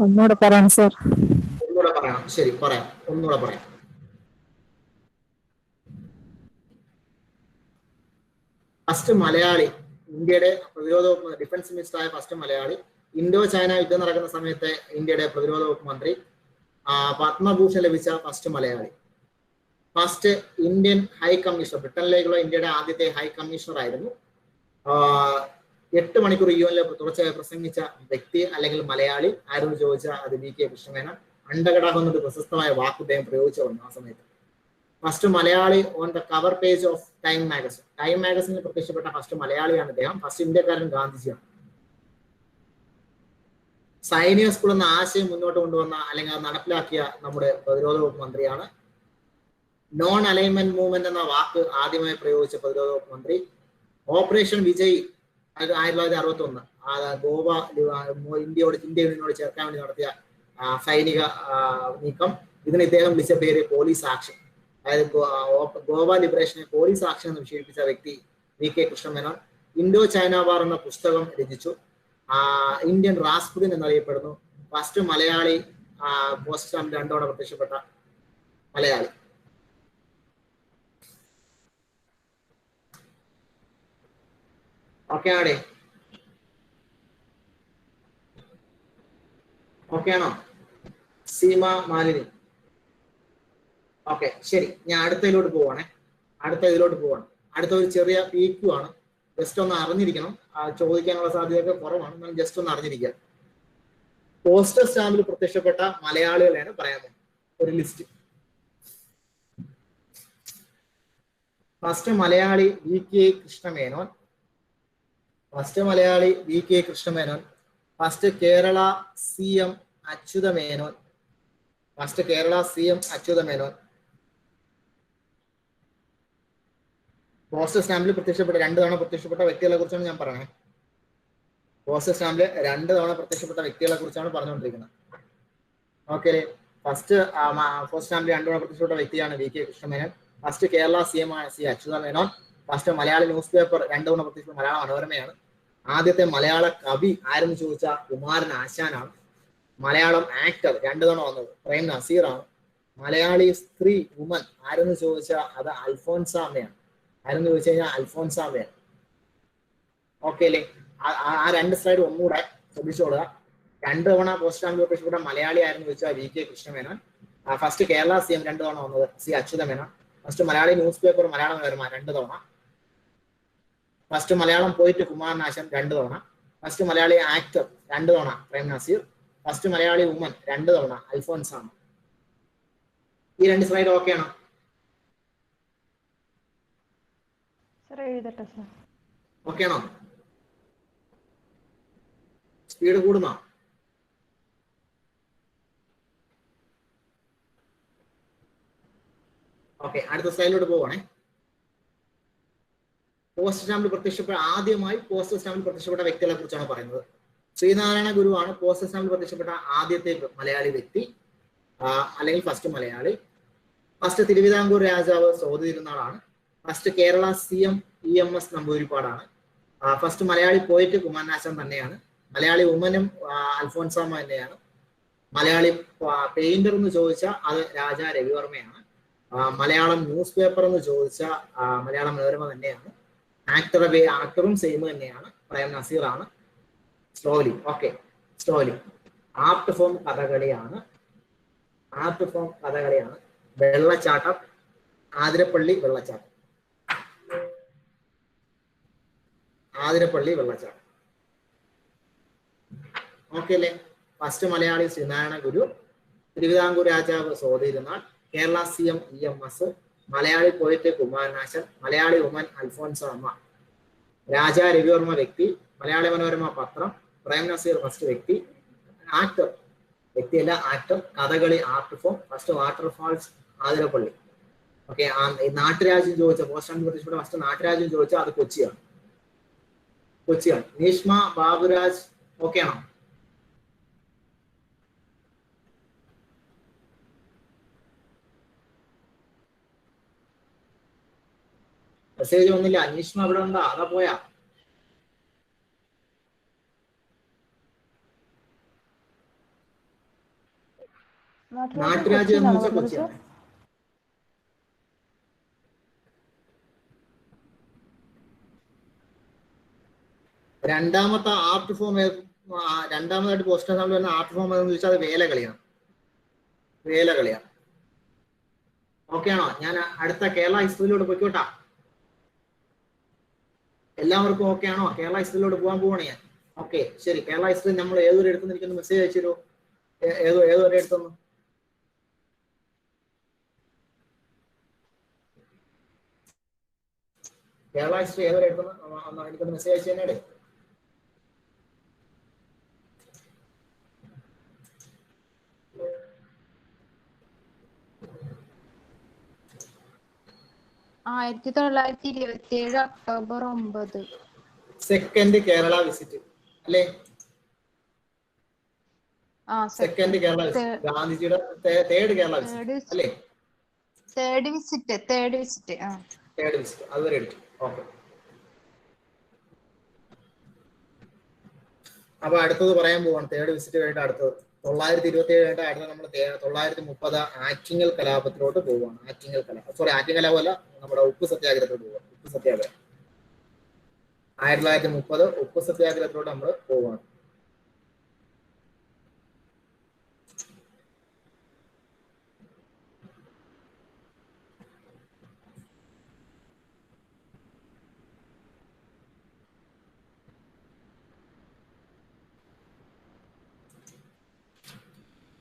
ഒന്നുകൂടെ പറയാം സർ. ഒന്നുകൂടെ പറയണം. ശരി, പറയാം. ഒന്നുകൂടെ പറയാം. ഫസ്റ്റ് മലയാളി, ഇന്ത്യയുടെ പ്രതിരോധ വകുപ്പ് ഡിഫൻസ് മിനിസ്റ്ററായ ഫസ്റ്റ് മലയാളി. ഇൻഡോ ചൈന യുദ്ധം നടക്കുന്ന സമയത്ത് ഇന്ത്യയുടെ പ്രതിരോധ വകുപ്പ് മന്ത്രി. പത്മഭൂഷൺ ലഭിച്ച first Malayali. First Indian high commissioner, ബ്രിട്ടനിലേക്കുള്ള ഇന്ത്യയുടെ ആദ്യത്തെ ഹൈ കമ്മീഷണർ ആയിരുന്നു. 8 മണിക്കൂർ UN തുടർച്ചയായി പ്രസംഗിച്ച വ്യക്തി അല്ലെങ്കിൽ മലയാളി ആരെന്ന് ചോദിച്ചാൽ അത് VK കൃഷ്ണമേനോൻ. അണ്ടകടാഹം എന്നൊരു പ്രശസ്തമായ വാക്ക് അദ്ദേഹം പ്രയോഗിച്ചു വന്നു ആ സമയത്ത്. First Malayali on the cover page of Time magazine. Time മാഗസിനിൽ പ്രത്യക്ഷപ്പെട്ട ഫസ്റ്റ് മലയാളിയാണ് അദ്ദേഹം. ഫസ്റ്റ് ഇന്ത്യക്കാരൻ ഗാന്ധിജിയാണ്. സൈനിക സ്കൂൾ എന്ന ആശയം മുന്നോട്ട് കൊണ്ടുവന്ന അല്ലെങ്കിൽ അത് നടപ്പിലാക്കിയ നമ്മുടെ പ്രതിരോധ വകുപ്പ് മന്ത്രിയാണ്. നോൺ അലൈൻമെന്റ് മൂവ്മെന്റ് എന്ന വാക്ക് ആദ്യമായി പ്രയോഗിച്ച പ്രതിരോധ വകുപ്പ് മന്ത്രി. ഓപ്പറേഷൻ വിജയ് 1961 ഗോവ ഇന്ത്യയോട് ചേർക്കാൻ വേണ്ടി നടത്തിയ സൈനിക നീക്കം. ഇതിന് ഇദ്ദേഹം വിളിച്ച പേര് പോലീസ് ആക്ഷൻ. അതായത് ഗോവ ലിബറേഷനെ പോലീസ് ആക്ഷൻ എന്ന് വിശേഷിപ്പിച്ച വ്യക്തി VK കൃഷ്ണമേനോൻ. ഇൻഡോ ചൈന വാർ എന്ന പുസ്തകം രചിച്ചു. ഇന്ത്യൻ റാസ്പുതിൻ എന്നറിയപ്പെടുന്നു. ഫസ്റ്റ് മലയാളി പോസ്റ്റ് സ്റ്റാമ്പിൽ 2 തവണ പ്രത്യക്ഷപ്പെട്ട മലയാളി. ഓക്കെ ആണേ? ഓക്കെ ആണോ സീമ മാലിനി? ഓക്കെ, ശരി. ഞാൻ അടുത്ത ഇതിലോട്ട് പോവാണ്. അടുത്ത ഒരു ചെറിയ PQ ആണ്. ജസ്റ്റ് ഒന്ന് അറിഞ്ഞിരിക്കണം. ചോദിക്കാനുള്ള സാധ്യതയൊക്കെ കുറവാണ്, എന്നാൽ ജസ്റ്റ് ഒന്ന് അറിഞ്ഞിരിക്കുക. പോസ്റ്റൽ സ്റ്റാമ്പിൽ പ്രത്യക്ഷപ്പെട്ട മലയാളികളെയാണ് പറയാൻ പോകുന്നത്. ഒരു list. First Malayali VK Krishna Menon. First Kerala CM Achutha Menon. Postal സ്റ്റാമ്പിൽ പ്രത്യക്ഷപ്പെട്ട 2 തവണ പ്രത്യക്ഷപ്പെട്ട വ്യക്തികളെ കുറിച്ചാണ് ഞാൻ പറയണേ. പോസ്റ്റൽ സ്റ്റാമ്പിൽ 2 തവണ പ്രത്യക്ഷപ്പെട്ട വ്യക്തികളെ കുറിച്ചാണ് പറഞ്ഞുകൊണ്ടിരിക്കുന്നത്. ഓക്കെ, ഫസ്റ്റ് പോസ്റ്റ് സ്റ്റാമ്പിൽ 2 തവണ പ്രത്യക്ഷപ്പെട്ട വ്യക്തിയാണ് VK Krishna Menon. First Kerala CM ആണ് C Achutha Menon. First Malayali news paper 2 തവണ പ്രത്യക്ഷപ്പെട്ട മലയാള മനോരമയാണ്. ആദ്യത്തെ മലയാള കവി ആരെന്ന് ചോദിച്ചാൽ കുമാരൻ ആശാനാണ്. മലയാളം ആക്ടർ 2 തവണ വന്നത് പ്രേം നസീറാണ്. മലയാളി സ്ത്രീ വുമൻ ആരെന്ന് ചോദിച്ചാൽ അത് അൽഫോൻസാമ്മയാണ്. ഓക്കെ അല്ലേ? ആ 2 സ്ലൈഡ് ഒന്നുകൂടെ ശ്രദ്ധിച്ചോളുക. 2 തവണ പോസ്റ്റ് സ്റ്റാമ്പിൽ പ്രത്യക്ഷപ്പെട്ട മലയാളി ആരെന്ന് ചോദിച്ചാൽ VK Krishna Menon. First Kerala CM 2 തവണ വന്നത് C Achutha Menon. First Malayali news paper Malayala Manorama 2 തവണ. ഫസ്റ്റ് മലയാളം പോയിട്ട് കുമാരൻ ആശാൻ 2 തവണ. ഫസ്റ്റ് മലയാളി ആക്ടർ 2 തവണ പ്രേം നസീർ. ഫസ്റ്റ് മലയാളി വുമൻ 2 തവണ അൽഫോൻസാമ്മ. ഈ 2 സ്ലൈഡ് ഓക്കെ ആണോ? എഴുതട്ടെ സർ? ഓക്കെ ആണോ? സ്പീഡ് കൂടുന്നോ? ഓക്കെ, അടുത്ത സ്ലൈഡിലോട്ട് പോവാണേ. ആദ്യമായി പോസ്റ്റൽ സ്റ്റാമ്പിൽ പ്രത്യക്ഷപ്പെട്ട വ്യക്തികളെ കുറിച്ചാണ് പറയുന്നത്. ശ്രീനാരായണ ഗുരുവാണ് പോസ്റ്റൽ സ്റ്റാമ്പിൽ പ്രത്യക്ഷപ്പെട്ട ആദ്യത്തെ മലയാളി വ്യക്തി, അല്ലെങ്കിൽ ഫസ്റ്റ് മലയാളി. ഫസ്റ്റ് തിരുവിതാംകൂർ രാജാവ് സോദതിരുന്നാളാണ്. ഫസ്റ്റ് കേരള CM EMS നമ്പൂതിരിപ്പാടാണ്. ഫസ്റ്റ് മലയാളി പോയിട്ട് കുമാരനാശാൻ തന്നെയാണ്. മലയാളി വുമനും അൽഫോൻസാമ്മ തന്നെയാണ്. മലയാളി പെയിന്റർ എന്ന് ചോദിച്ചാൽ അത് രാജാ രവിവർമ്മയാണ്. മലയാളം ന്യൂസ് പേപ്പർ എന്ന് ചോദിച്ചാൽ മലയാള മനോരമ തന്നെയാണ്. ആക്ടറും സെയിം തന്നെയാണ്, പ്രേം നസീറാണ്. സ്ലോലി ആർട്ട് ഫോം കഥകളിയാണ്. വെള്ളച്ചാട്ടം, ആതിരപ്പള്ളി വെള്ളച്ചാട്ടം. ഓക്കെ അല്ലേ? ഫസ്റ്റ് മലയാളി ശ്രീനാരായണ ഗുരു, തിരുവിതാംകൂർ രാജാവ് സോദതിരുന്നാൾ, കേരള CM EMS, മലയാളി പോയിട്ട് കുമാരനാശൻ, മലയാളി വുമൻ അൽഫോൻസാമ്മ, രാജാ രവിവർമ്മ വ്യക്തി, മലയാള മനോരമ പത്രം, പ്രേം നസീർ ഫസ്റ്റ് വ്യക്തി, ആക്ടർ വ്യക്തിയല്ല actor, Kathakali art form, first waterfalls Athirappilly. Okay, നാട്ടുരാജ്യം ചോദിച്ച പോസ്റ്റ് പ്രത്യക്ഷപ്പെട്ട ഫസ്റ്റ് നാട്ടുരാജ്യം ചോദിച്ചാൽ അത് കൊച്ചിയാണ്. നീഷ്മ ബാബുരാജ് ഓക്കെ ആണോ? മെസ്സേജ് ഒന്നില്ല. അന്വേഷണ അവിടെ ഉണ്ടാ? അതാ പോയാ? നാട്ടുരാജ്യം എന്ന് വെച്ചാൽ കൊച്ചിയാണ്. രണ്ടാമത്തെ ആർട്ട് ഫോം, രണ്ടാമതായിട്ട് പോസ്റ്റൽ സ്റ്റാമ്പിൽ വരുന്ന ആർട്ട് ഫോം എന്ന് ചോദിച്ചാൽ അത് വേലകളിയാണ്. ഓക്കെ ആണോ? ഞാൻ അടുത്ത കേരള ഹിസ്റ്ററിയിലോട്ട് പോയിക്കോട്ടാ. എല്ലാവർക്കും ഓക്കെ ആണോ? കേരള ഹിസ്റ്ററിയിലോട്ട് പോവാണ് ഞാൻ. ഓക്കെ, ശരി. കേരള ഹിസ്റ്ററി നമ്മൾ ഏതൊരു എടുത്തുനിന്ന് എനിക്കൊന്ന് മെസ്സേജ് അയച്ചു. ഏതൊരു എടുത്തൊന്ന് കേരള ഹിസ്റ്ററി ഏതൊരു എടുത്തുനിന്ന് എനിക്കൊന്ന് മെസ്സേജ് അയച്ചു തന്നെ. October 9. സെക്കൻഡ് കേരള വിസിറ്റ് അല്ലേ? സെക്കൻഡ് കേരള വിസിറ്റ്, ഗാന്ധിജിയുടെ തേർഡ് കേരള വിസിറ്റ് അല്ലേ? തേർഡ് വിസിറ്റ് തേർഡ് വിസിറ്റ് അതുവരെ എടുത്തു. ഓക്കെ. അപ്പൊ അടുത്തത് പറയാൻ പോവാണ്. തേർഡ് വിസിറ്റ് കഴിഞ്ഞിട്ട് അടുത്തത് 927 കഴിഞ്ഞിട്ട് അടുത്ത നമ്മൾ 930 ആറ്റിങ്ങൽ കലാപത്തിലോട്ട് പോവുകയാണ്. ആറ്റിങ്ങൽ കലാപമല്ല, നമ്മുടെ ഉപ്പ് സത്യാഗ്രഹത്തിലോട്ട് പോവുക. ഉപ്പ് സത്യാഗ്രഹം 1930 ഉപ്പ് സത്യാഗ്രഹത്തിലോട്ട് നമ്മൾ പോവുകയാണ്.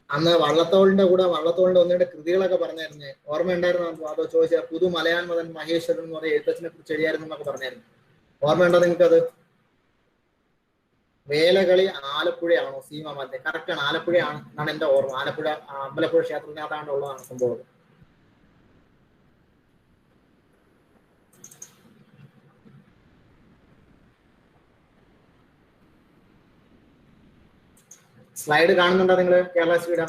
അന്ന് വള്ളത്തോളിന്റെ ഒന്നിന്റെ കൃതികളൊക്കെ പറഞ്ഞായിരുന്നേ, ഓർമ്മയുണ്ടായിരുന്നു? അതോ ചോദിച്ചാൽ പുതു മലയാൻ മതൻ മഹേശ്വരൻ എന്ന് പറയുന്ന എഴുത്തച്ഛനെ കുറിച്ച് എഴുതിയായിരുന്നു എന്നൊക്കെ പറഞ്ഞായിരുന്നു. ഓർമ്മയുണ്ടോ നിങ്ങൾക്ക് അത്? വേലകളി ആലപ്പുഴയാണോ? സീമാമാന്റെ കറക്റ്റ് ആണ്, ആലപ്പുഴയാണ് എന്നാണ് എന്റെ ഓർമ്മ. ആലപ്പുഴ അമ്പലപ്പുഴ ക്ഷേത്രത്തിനകത്താണ്ട് ഉള്ളതാണ് സംഭവം. സ്ലൈഡ് കാണുന്നുണ്ടോ നിങ്ങൾ? കേരള ഹിസ്റ്ററിയുടെ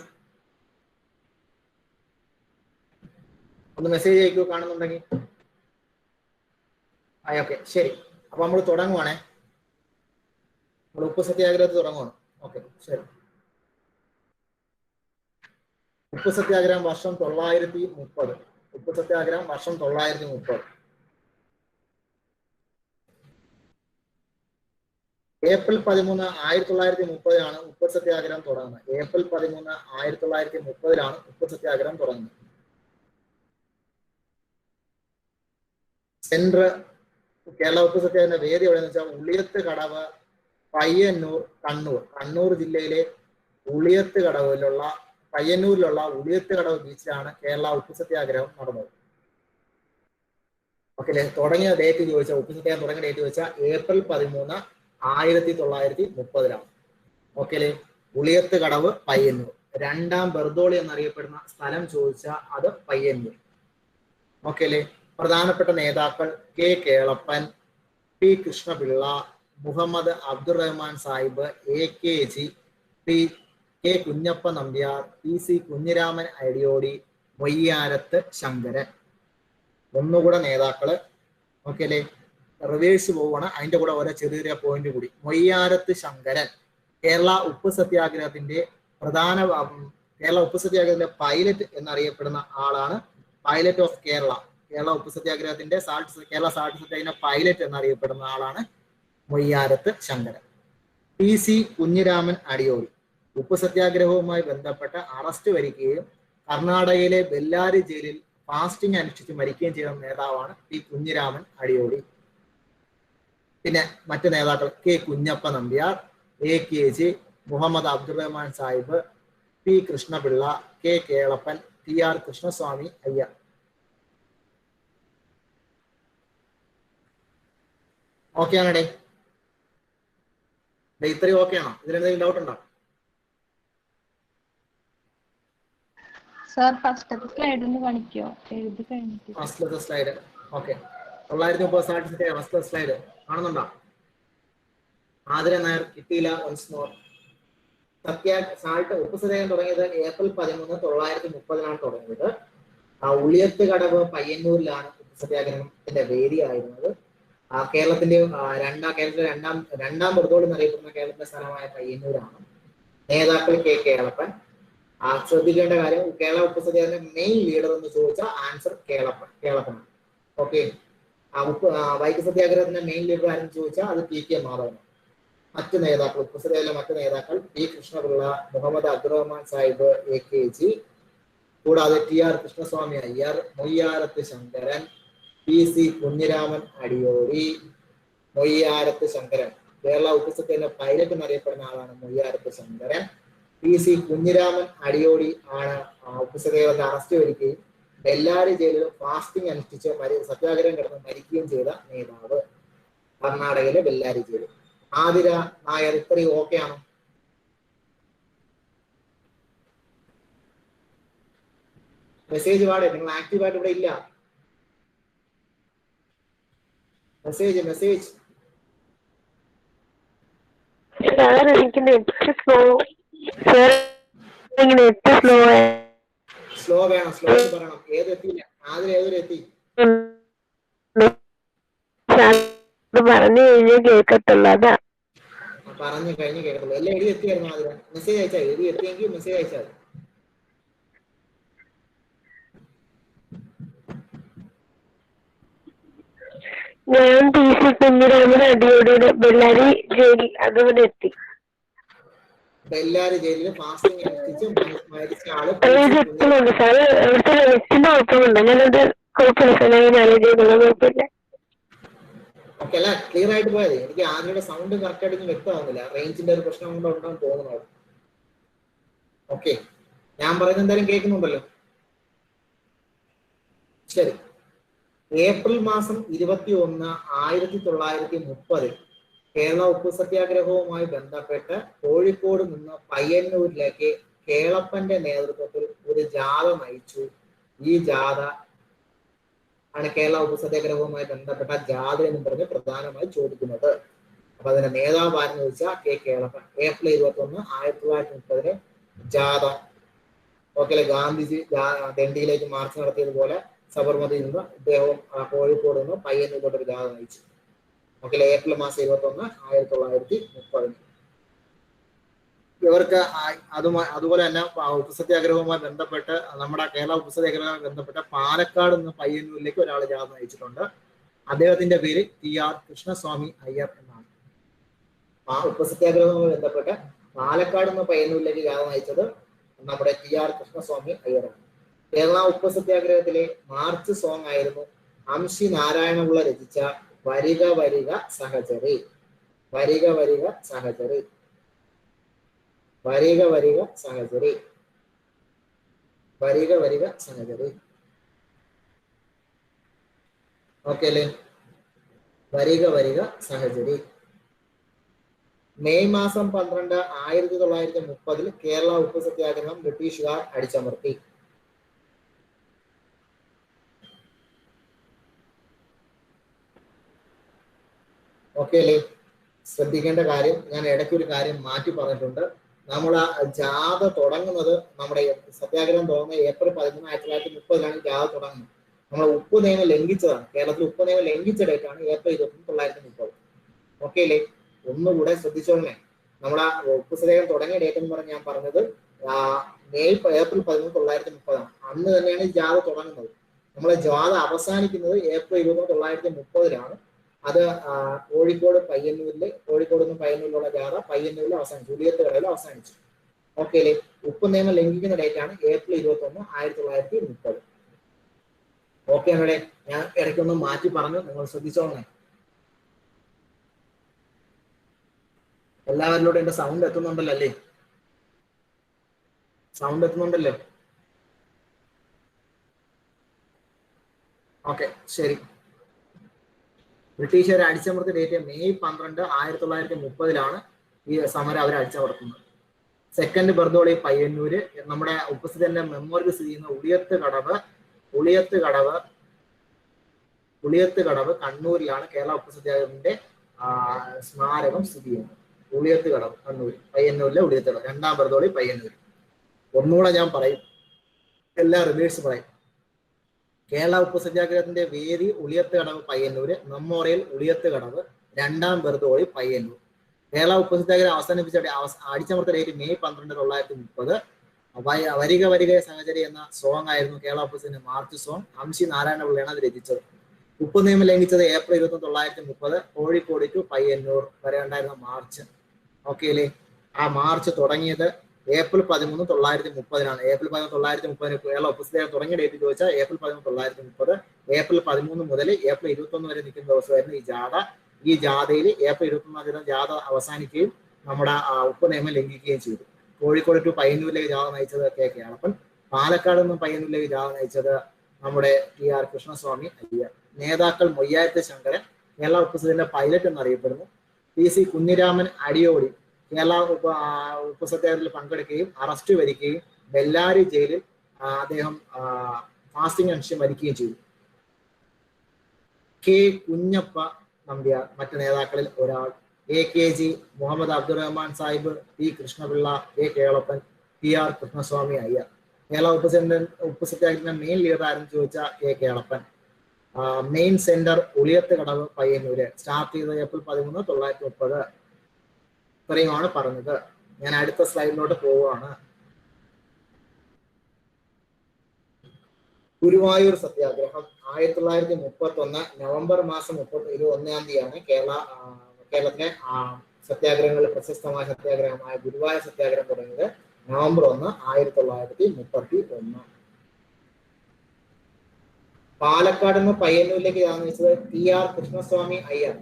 ഒന്ന് മെസ്സേജ് അയക്കൂ കാണുന്നുണ്ടെങ്കിൽ. ഓക്കെ, ശരി. അപ്പൊ നമ്മൾ തുടങ്ങുവാണേ. നമ്മൾ ഉപ്പ് സത്യാഗ്രഹത്തിൽ തുടങ്ങുവാണ്. ഓക്കെ, ശരി. ഉപ്പ് സത്യാഗ്രഹം വർഷം 930. ഉപ്പ് സത്യാഗ്രഹം വർഷം 930. ഏപ്രിൽ 13, 1930 ഉപ്പ് സത്യാഗ്രഹം തുടങ്ങുന്നത്. ഏപ്രിൽ 13, 1930 ഉപ്പ് സത്യാഗ്രഹം തുടങ്ങുന്നത്. സെൻട്രൽ കേരള ഉപ്പ് സത്യാഗ്രഹത്തിന്റെ വേദി എവിടെയെന്ന് വെച്ചാൽ ഉളിയത്ത് കടവ്, പയ്യന്നൂർ, കണ്ണൂർ. കണ്ണൂർ ജില്ലയിലെ പയ്യന്നൂരിലുള്ള ഉളിയത്ത് കടവ് ബീച്ചിലാണ് കേരള ഉപ്പ് സത്യാഗ്രഹം നടന്നത്. ഓക്കെ അല്ലേ? തുടങ്ങിയ ഡേറ്റ് ചോദിച്ചാൽ, ഉപ്പ് സത്യാഗ്രഹം തുടങ്ങിയ ഡേറ്റ് ചോദിച്ചാൽ ഏപ്രിൽ 13, 1930. ഓക്കെ അല്ലേ? ഉളിയത്ത് കടവ്, പയ്യന്നൂർ. രണ്ടാം ബെർദോളി എന്നറിയപ്പെടുന്ന സ്ഥലം ചോദിച്ചാൽ അത് പയ്യന്നൂർ. ഓക്കെ അല്ലേ? പ്രധാനപ്പെട്ട നേതാക്കൾ K Kelappan, P Krishna Pillai, Muhammad Abdurahman Sahib, AKG, K Kunjappa Nambiar, PC Kunhiraman Adiyodi, Moyyarath Sankaran. ഒന്നുകൂടെ നേതാക്കള്. ഓക്കെ അല്ലേ? റിവേഴ്സ് പോവാണ്. അതിന്റെ കൂടെ ഓരോ ചെറിയ പോയിന്റ് കൂടി. മൊയ്യാരത്ത് ശങ്കരൻ കേരള ഉപ്പ് സത്യാഗ്രഹത്തിന്റെ പൈലറ്റ് എന്നറിയപ്പെടുന്ന ആളാണ്. Pilot of Kerala. കേരള ഉപ്പ് സത്യാഗ്രഹത്തിന്റെ കേരള സാൾട്ട് സത്യാഗ്രഹത്തിന്റെ പൈലറ്റ് എന്നറിയപ്പെടുന്ന ആളാണ് മൊയ്യാരത്ത് ശങ്കരൻ. PC കുഞ്ഞിരാമൻ അടിയോടി ഉപ്പ് സത്യാഗ്രഹവുമായി ബന്ധപ്പെട്ട അറസ്റ്റ് വരികയും കർണാടകയിലെ ബെല്ലാരി ജയിലിൽ ഫാസ്റ്റിംഗ് അനുഷ്ഠിച്ച് മരിക്കുകയും ചെയ്ത നേതാവാണ് P കുഞ്ഞിരാമൻ അടിയോടി. പിന്നെ മറ്റു നേതാക്കൾ K Kunjappa Nambiar, AKG, Muhammad Abdurahman Sahib, P Krishnapillai, K Kelappan, TR Krishnaswamy Iyer. Okay ആണേ? ഇത്രയും ഓക്കെ ആണോ? ഇതിലെന്തെങ്കിലും ഡൗട്ട് ഉണ്ടോ? സർ ഫസ്റ്റത്തെ സ്ലൈഡ് ഒന്ന് കാണിക്കോ? എഴുതി കഴിഞ്ഞിട്ട്. ഫസ്റ്റത്തെ സ്ലൈഡ്. ഓക്കെ, 930 ഫസ്റ്റത്തെ സ്ലൈഡ് കാണുന്നുണ്ടോ? ആതിര നായർ കിട്ടിയില്ല. Once more. സാൾട്ട് ഉപ്പ് സത്യാഗ്രഹം തുടങ്ങിയത് ഏപ്രിൽ 13, 1930 തുടങ്ങിയത്. ഉളിയത്ത് കടവ് പയ്യന്നൂരിലാണ് ഉപ്പ് സത്യാഗ്രഹത്തിന്റെ വേദിയായിരുന്നത്. കേരളത്തിന്റെ രണ്ടാം ബെർദോളി എന്നറിയപ്പെടുന്ന കേരളത്തിന്റെ സ്ഥലമായ പയ്യന്നൂരാണ്. നേതാക്കൾ കെ കേളപ്പൻ. ശ്രദ്ധിക്കേണ്ട കാര്യം, കേരള ഉപ്പ് സത്യാഗ്രഹത്തിന്റെ മെയിൻ ലീഡർ എന്ന് ചോദിച്ചാൽ ആൻസർ കേളപ്പനാണ്. ഓക്കെ. വൈക്കം സത്യാഗ്രഹത്തിന്റെ മെയിൻ ലീഡർ ആരെന്ന് ചോദിച്ചാൽ അത് PK മാധവനാണ്. മറ്റു നേതാക്കൾ, ഉപ്പ് സത്യാഗ്രഹത്തിലെ മറ്റു നേതാക്കൾ P കൃഷ്ണപിള്ള, മുഹമ്മദ് അബ്ദുറഹ്മാൻ സാഹിബ്, AKG, കൂടാതെ TR കൃഷ്ണസ്വാമി അയ്യർ, മൊയ്യാരത്ത് ശങ്കരൻ, PC കുഞ്ഞിരാമൻ അടിയോടി. മൊയ്യാരത്ത് ശങ്കരൻ കേരള ഉപ്പ് സത്യാഗ്രഹത്തിന്റെ പൈലറ്റ് എന്നറിയപ്പെടുന്ന ആളാണ് മൊയ്യാരത്ത് ശങ്കരൻ. PC കുഞ്ഞിരാമൻ അടിയോടി ആണ് ഉപ്പ് സത്യാഗ്രഹത്തെ അറസ്റ്റ് വരികയും ബെല്ലാരി ജയിലിൽ ഫാസ്റ്റിംഗ് അനുഷ്ഠിച്ച് സത്യാഗ്രഹം കിടന്ന് മരിക്കുകയും ചെയ്ത നേതാവ്. കർണാടകയിലെ ബെല്ലാരി ജയിലിൽ. ആതിര നായർ ഇത്രയും ഓക്കെ ആണോ? മെസ്സേജ് പാടേ, നിങ്ങൾ ആക്റ്റീവായിട്ട് ഇവിടെ ഇല്ല. മെസ്സേജ് എനിക്ക് നെറ്റ് സ്ലോ സ്ലോ വേണം, സ്ലോ എന്ന് പറയണം. ഏത് എത്തിയില്ല? ആദ്യം ഏതൊരു എത്തി? പറഞ്ഞു കഴിഞ്ഞാൽ കേൾക്കത്തുള്ളൂ, അതാ പറഞ്ഞു കഴിഞ്ഞ് കേൾക്കുള്ളൂ. എല്ലാം എഴുതി എത്തിയായിരുന്നു. ആദ്യം മെസ്സേജ് അയച്ചാൽ എഴുതി എത്തിയെങ്കിൽ മെസ്സേജ് അയച്ചാൽ ഞാൻ ടി സി കുഞ്ഞിരാമൻ അടിയോടിയുടെ ബെല്ലാരി ജയിൽ അതുവരെ എത്തി. ബെല്ലാരി ജയിലിൽ ഫാസ്റ്റിംഗ് അനുഷ്ഠിച്ച് മരിച്ച ആള് എത്തുന്നുണ്ട് സാറ്, അവിടുത്തെ നെറ്റിന്റെ കുഴപ്പമുണ്ട്. ഞാനത് കുഴപ്പമില്ല സാർ, ഞാൻ മാനേജ് ചെയ്തോളാം, കുഴപ്പമില്ല. ഓക്കെ അല്ല, ക്ലിയർ ആയിട്ട് പോയത്. എനിക്ക് ആദ്യയുടെ സൗണ്ട് കറക്റ്റ് ആയിട്ട് വ്യക്തമാകുന്നില്ല. റേഞ്ചിന്റെ ഒരു പ്രശ്നം കൊണ്ട് ഉണ്ടെന്ന് തോന്നുന്നു. ഓക്കെ, ഞാൻ പറയുന്നത് എന്തായാലും കേൾക്കുന്നുണ്ടല്ലോ. ശരി. ഏപ്രിൽ മാസം 21, 1930 കേരള ഉപ്പു സത്യാഗ്രഹവുമായി ബന്ധപ്പെട്ട് കോഴിക്കോട് നിന്ന് പയ്യന്നൂരിലേക്ക് കേളപ്പന്റെ നേതൃത്വത്തിൽ ഒരു ജാഥ നയിച്ചു. ഈ ജാഥ ആണ് കേരള ഉപ്പു സത്യാഗ്രഹവുമായി ബന്ധപ്പെട്ട ജാഥ എന്ന് പറഞ്ഞ് പ്രധാനമായി ചോദിക്കുന്നത്. അപ്പൊ അതിന്റെ നേതാവ് ആരെന്ന് ചോദിച്ചാൽ കെ കേളപ്പൻ. ഏപ്രിൽ 21, 1930 ജാഥ. ഓക്കെ, ഗാന്ധിജി ഡൽഹിയിലേക്ക് മാർച്ച് നടത്തിയതുപോലെ സബർമതിയിൽ നിന്ന് ഇദ്ദേഹവും കോഴിക്കോട് നിന്ന് പയ്യന്നൂരിലോട്ട് ഒരു ജാഥ നയിച്ചു. ഓക്കെ, ഏപ്രിൽ മാസം 21, 1930. ഇവർക്ക് അതുപോലെ തന്നെ ഉപ്പു സത്യാഗ്രഹവുമായി ബന്ധപ്പെട്ട് നമ്മുടെ കേരള ഉപ്പു സത്യാഗ്രഹവുമായി ബന്ധപ്പെട്ട് പാലക്കാട് നിന്ന് പയ്യന്നൂരിലേക്ക് ഒരാൾ ജാഥ നയിച്ചിട്ടുണ്ട്. അദ്ദേഹത്തിന്റെ പേര് TR കൃഷ്ണസ്വാമി അയ്യർ എന്നാണ്. ഉപ്പു സത്യാഗ്രഹവുമായി ബന്ധപ്പെട്ട് പാലക്കാട് നിന്ന് പയ്യന്നൂരിലേക്ക് ജാഥ നയിച്ചത് നമ്മുടെ TR കൃഷ്ണസ്വാമി അയ്യറാണ്. കേരള ഉപ്പു സത്യാഗ്രഹത്തിലെ മാർച്ച് സോങ് ആയിരുന്നു അംശി നാരായണപിള്ള രചിച്ച വരിക വരിക സഹചരി. വരിക വരിക സഹചരി, വരിക വരിക സഹചരി, വരിക വരിക സഹചരി. ഓക്കെ അല്ലേ? വരിക വരിക സഹചരി. മെയ് മാസം 12, 1930 കേരള ഉപ്പു സത്യാഗ്രഹം ബ്രിട്ടീഷുകാർ അടിച്ചമർത്തി. ഓക്കെ അല്ലേ? ശ്രദ്ധിക്കേണ്ട കാര്യം, ഞാൻ ഇടയ്ക്ക് ഒരു കാര്യം മാറ്റി പറഞ്ഞിട്ടുണ്ട്. നമ്മൾ ജാഥ തുടങ്ങുന്നത്, നമ്മുടെ സത്യാഗ്രഹം തുടങ്ങുന്നത് ഏപ്രിൽ 11, 1930 ജാഥ തുടങ്ങുന്നത്. നമ്മൾ ഉപ്പ് നിയമം ലംഘിച്ചതാണ്. കേരളത്തിൽ ഉപ്പ് നിയമം ലംഘിച്ച ഡേറ്റാണ് ഏപ്രിൽ 21, 1930. ഓക്കെ അല്ലേ? ഒന്നുകൂടെ ശ്രദ്ധിച്ചോളണേ. നമ്മുടെ ഉപ്പ് സത്യാഗ്രഹം തുടങ്ങിയ ഡേറ്റ് എന്ന് പറഞ്ഞ് ഞാൻ പറഞ്ഞത് ഏപ്രിൽ 11, 1930. അന്ന് തന്നെയാണ് ഈ ജാഥ തുടങ്ങുന്നത്. നമ്മളെ ജാഥ അവസാനിക്കുന്നത് ഏപ്രിൽ 21, 1930. അത് കോഴിക്കോട് നിന്ന് പയ്യന്നൂരിലുള്ള ജാഥ പയ്യന്നൂരിൽ അവസാനിച്ചു, ഉളിയത്ത് കടയിൽ അവസാനിച്ചു. ഓക്കെ അല്ലേ? ഉപ്പ് നിയമം ലംഘിക്കുന്ന ഡേറ്റ് ആണ് ഏപ്രിൽ 21, 1930. ഓക്കെ ആണല്ലേ? ഞാൻ ഇടയ്ക്കൊന്ന് മാറ്റി പറഞ്ഞു, നിങ്ങൾ ശ്രദ്ധിച്ചോളണേ. എല്ലാവരിലൂടെ എന്റെ സൗണ്ട് എത്തുന്നുണ്ടല്ലോ അല്ലേ? സൗണ്ട് എത്തുന്നുണ്ടല്ലോ? ഓക്കെ, ശരി. ബ്രിട്ടീഷുകാർ അടിച്ചമർത്തിയ ഡേറ്റ് മെയ് 12, 1930 ഈ സമരം അവർ അടിച്ചമർത്തുന്നത്. സെക്കൻഡ് ബർദോളി പയ്യന്നൂര്, നമ്മുടെ ഉപ്പുസത്യന്റെ മെമ്മോറിയൽ സ്ഥിതി ചെയ്യുന്ന ഉളിയത്ത് കടവ് കണ്ണൂരിലാണ് കേരള ഉപ്പു സത്യാഗ്രഹത്തിന്റെ സ്മാരകം സ്ഥിതി ചെയ്യുന്നത്. ഉളിയത്ത് കടവ് കണ്ണൂർ, പയ്യന്നൂരിലെ ഉളിയത്ത് കടവ്. രണ്ടാം ബർദോളി പയ്യന്നൂർ. ഒന്നുകൂടെ ഞാൻ പറയും, എല്ലാ റിവേഴ്സ് പറയും. കേരള ഉപ്പു സത്യാഗ്രഹത്തിന്റെ വേദി ഉളിയത്ത് കടവ് പയ്യന്നൂര്, മെമ്മോറിയൽ ഉളിയത്ത് കടവ്, രണ്ടാം ബർദോളി പയ്യന്നൂർ. കേരള ഉപ്പു സത്യാഗ്രഹം അവസാനിപ്പിച്ച അടിച്ചമർത്ത ഡേറ്റ് മെയ് 12, 1930. വരിക വരിക സഹചരി എന്ന സോങ് ആയിരുന്നു കേരള ഉപ്പു സത്യാഗ്രഹ മാർച്ച് സോങ്. അംശി നാരായണപിള്ളയാണ് അത് രചിച്ചത്. ഉപ്പ് നിയമം ലംഘിച്ചത് ഏപ്രിൽ 21, 1930 കോഴിക്കോട് ടു പയ്യന്നൂർ വരെ ഉണ്ടായിരുന്ന മാർച്ച്. ഓക്കെ അല്ലേ? ആ മാർച്ച് തുടങ്ങിയത് ഏപ്രിൽ 13, 1930. ഏപ്രിൽ 11, 1930 കേരള ഉപ്പു സത്യാഗ്രഹം തുടങ്ങിയ ഡേറ്റ് ചോദിച്ചാൽ ഏപ്രിൽ 11, 1930. ഏപ്രിൽ 13 മുതൽ ഏപ്രിൽ 21 വരെ നിൽക്കുന്ന ദിവസമായിരുന്നു ഈ ജാഥ. ഈ ജാഥയിൽ ഏപ്രിൽ 21 ജാഥ അവസാനിക്കുകയും നമ്മുടെ ഉപ്പ് നിയമം ലംഘിക്കുകയും ചെയ്തു. കോഴിക്കോട് ടു പയ്യന്നൂരിലേക്ക് ജാഥ നയിച്ചത് കെ കേളപ്പൻ. പാലക്കാട് നിന്നും പയ്യന്നൂരിലേക്ക് ജാഥ നയിച്ചത് നമ്മുടെ TR കൃഷ്ണസ്വാമി അയ്യർ. നേതാക്കൾ മൊയ്യായത്ത് ശങ്കരൻ, കേരള ഉപ്പു സത്യാഗ്രഹത്തിന്റെ പൈലറ്റ് എന്നറിയപ്പെടുന്നു. PC കുഞ്ഞിരാമൻ അടിയോടി കേരള ഉപ്പു സത്യാഗ്രഹത്തിൽ പങ്കെടുക്കുകയും അറസ്റ്റ് വരിക്കുകയും ബെല്ലാരി ജയിലിൽ അദ്ദേഹം ഫാസ്റ്റിംഗ് അനുഷ്ഠിച്ച് മരിക്കുകയും ചെയ്തു. K കുഞ്ഞപ്പ നമ്പ്യാർ മറ്റു നേതാക്കളിൽ ഒരാൾ. AKG Muhammad Abdurahman Sahib, P Krishna Pillai, K Kelappan, PR Krishnaswamy Iyer. Kerala ഉപ്പ് സത്യാഗ്രഹത്തിന്റെ മെയിൻ ലീഡർ ആരെന്ന് ചോദിച്ചാൽ K Kelappan. Main centre Uliyath Kadavu Payyanur. Start ചെയ്തത് ഏപ്രിൽ 13, 1930. ഇത്രയുമാണ് പറഞ്ഞത്. ഞാൻ അടുത്ത സ്ലൈഡിലോട്ട് പോവുകയാണ്. ഗുരുവായൂർ സത്യാഗ്രഹം 1931 നവംബർ മാസം 21 തീയതിയാണ് കേരളത്തിലെ സത്യാഗ്രഹങ്ങളിൽ പ്രശസ്തമായ സത്യാഗ്രഹമായ ഗുരുവായൂർ സത്യാഗ്രഹം തുടങ്ങിയത്. നവംബർ 1, 1931. പാലക്കാട് നിന്ന് പയ്യന്നൂരിലേക്ക് താമസിച്ചത് PR കൃഷ്ണസ്വാമി അയ്യർ.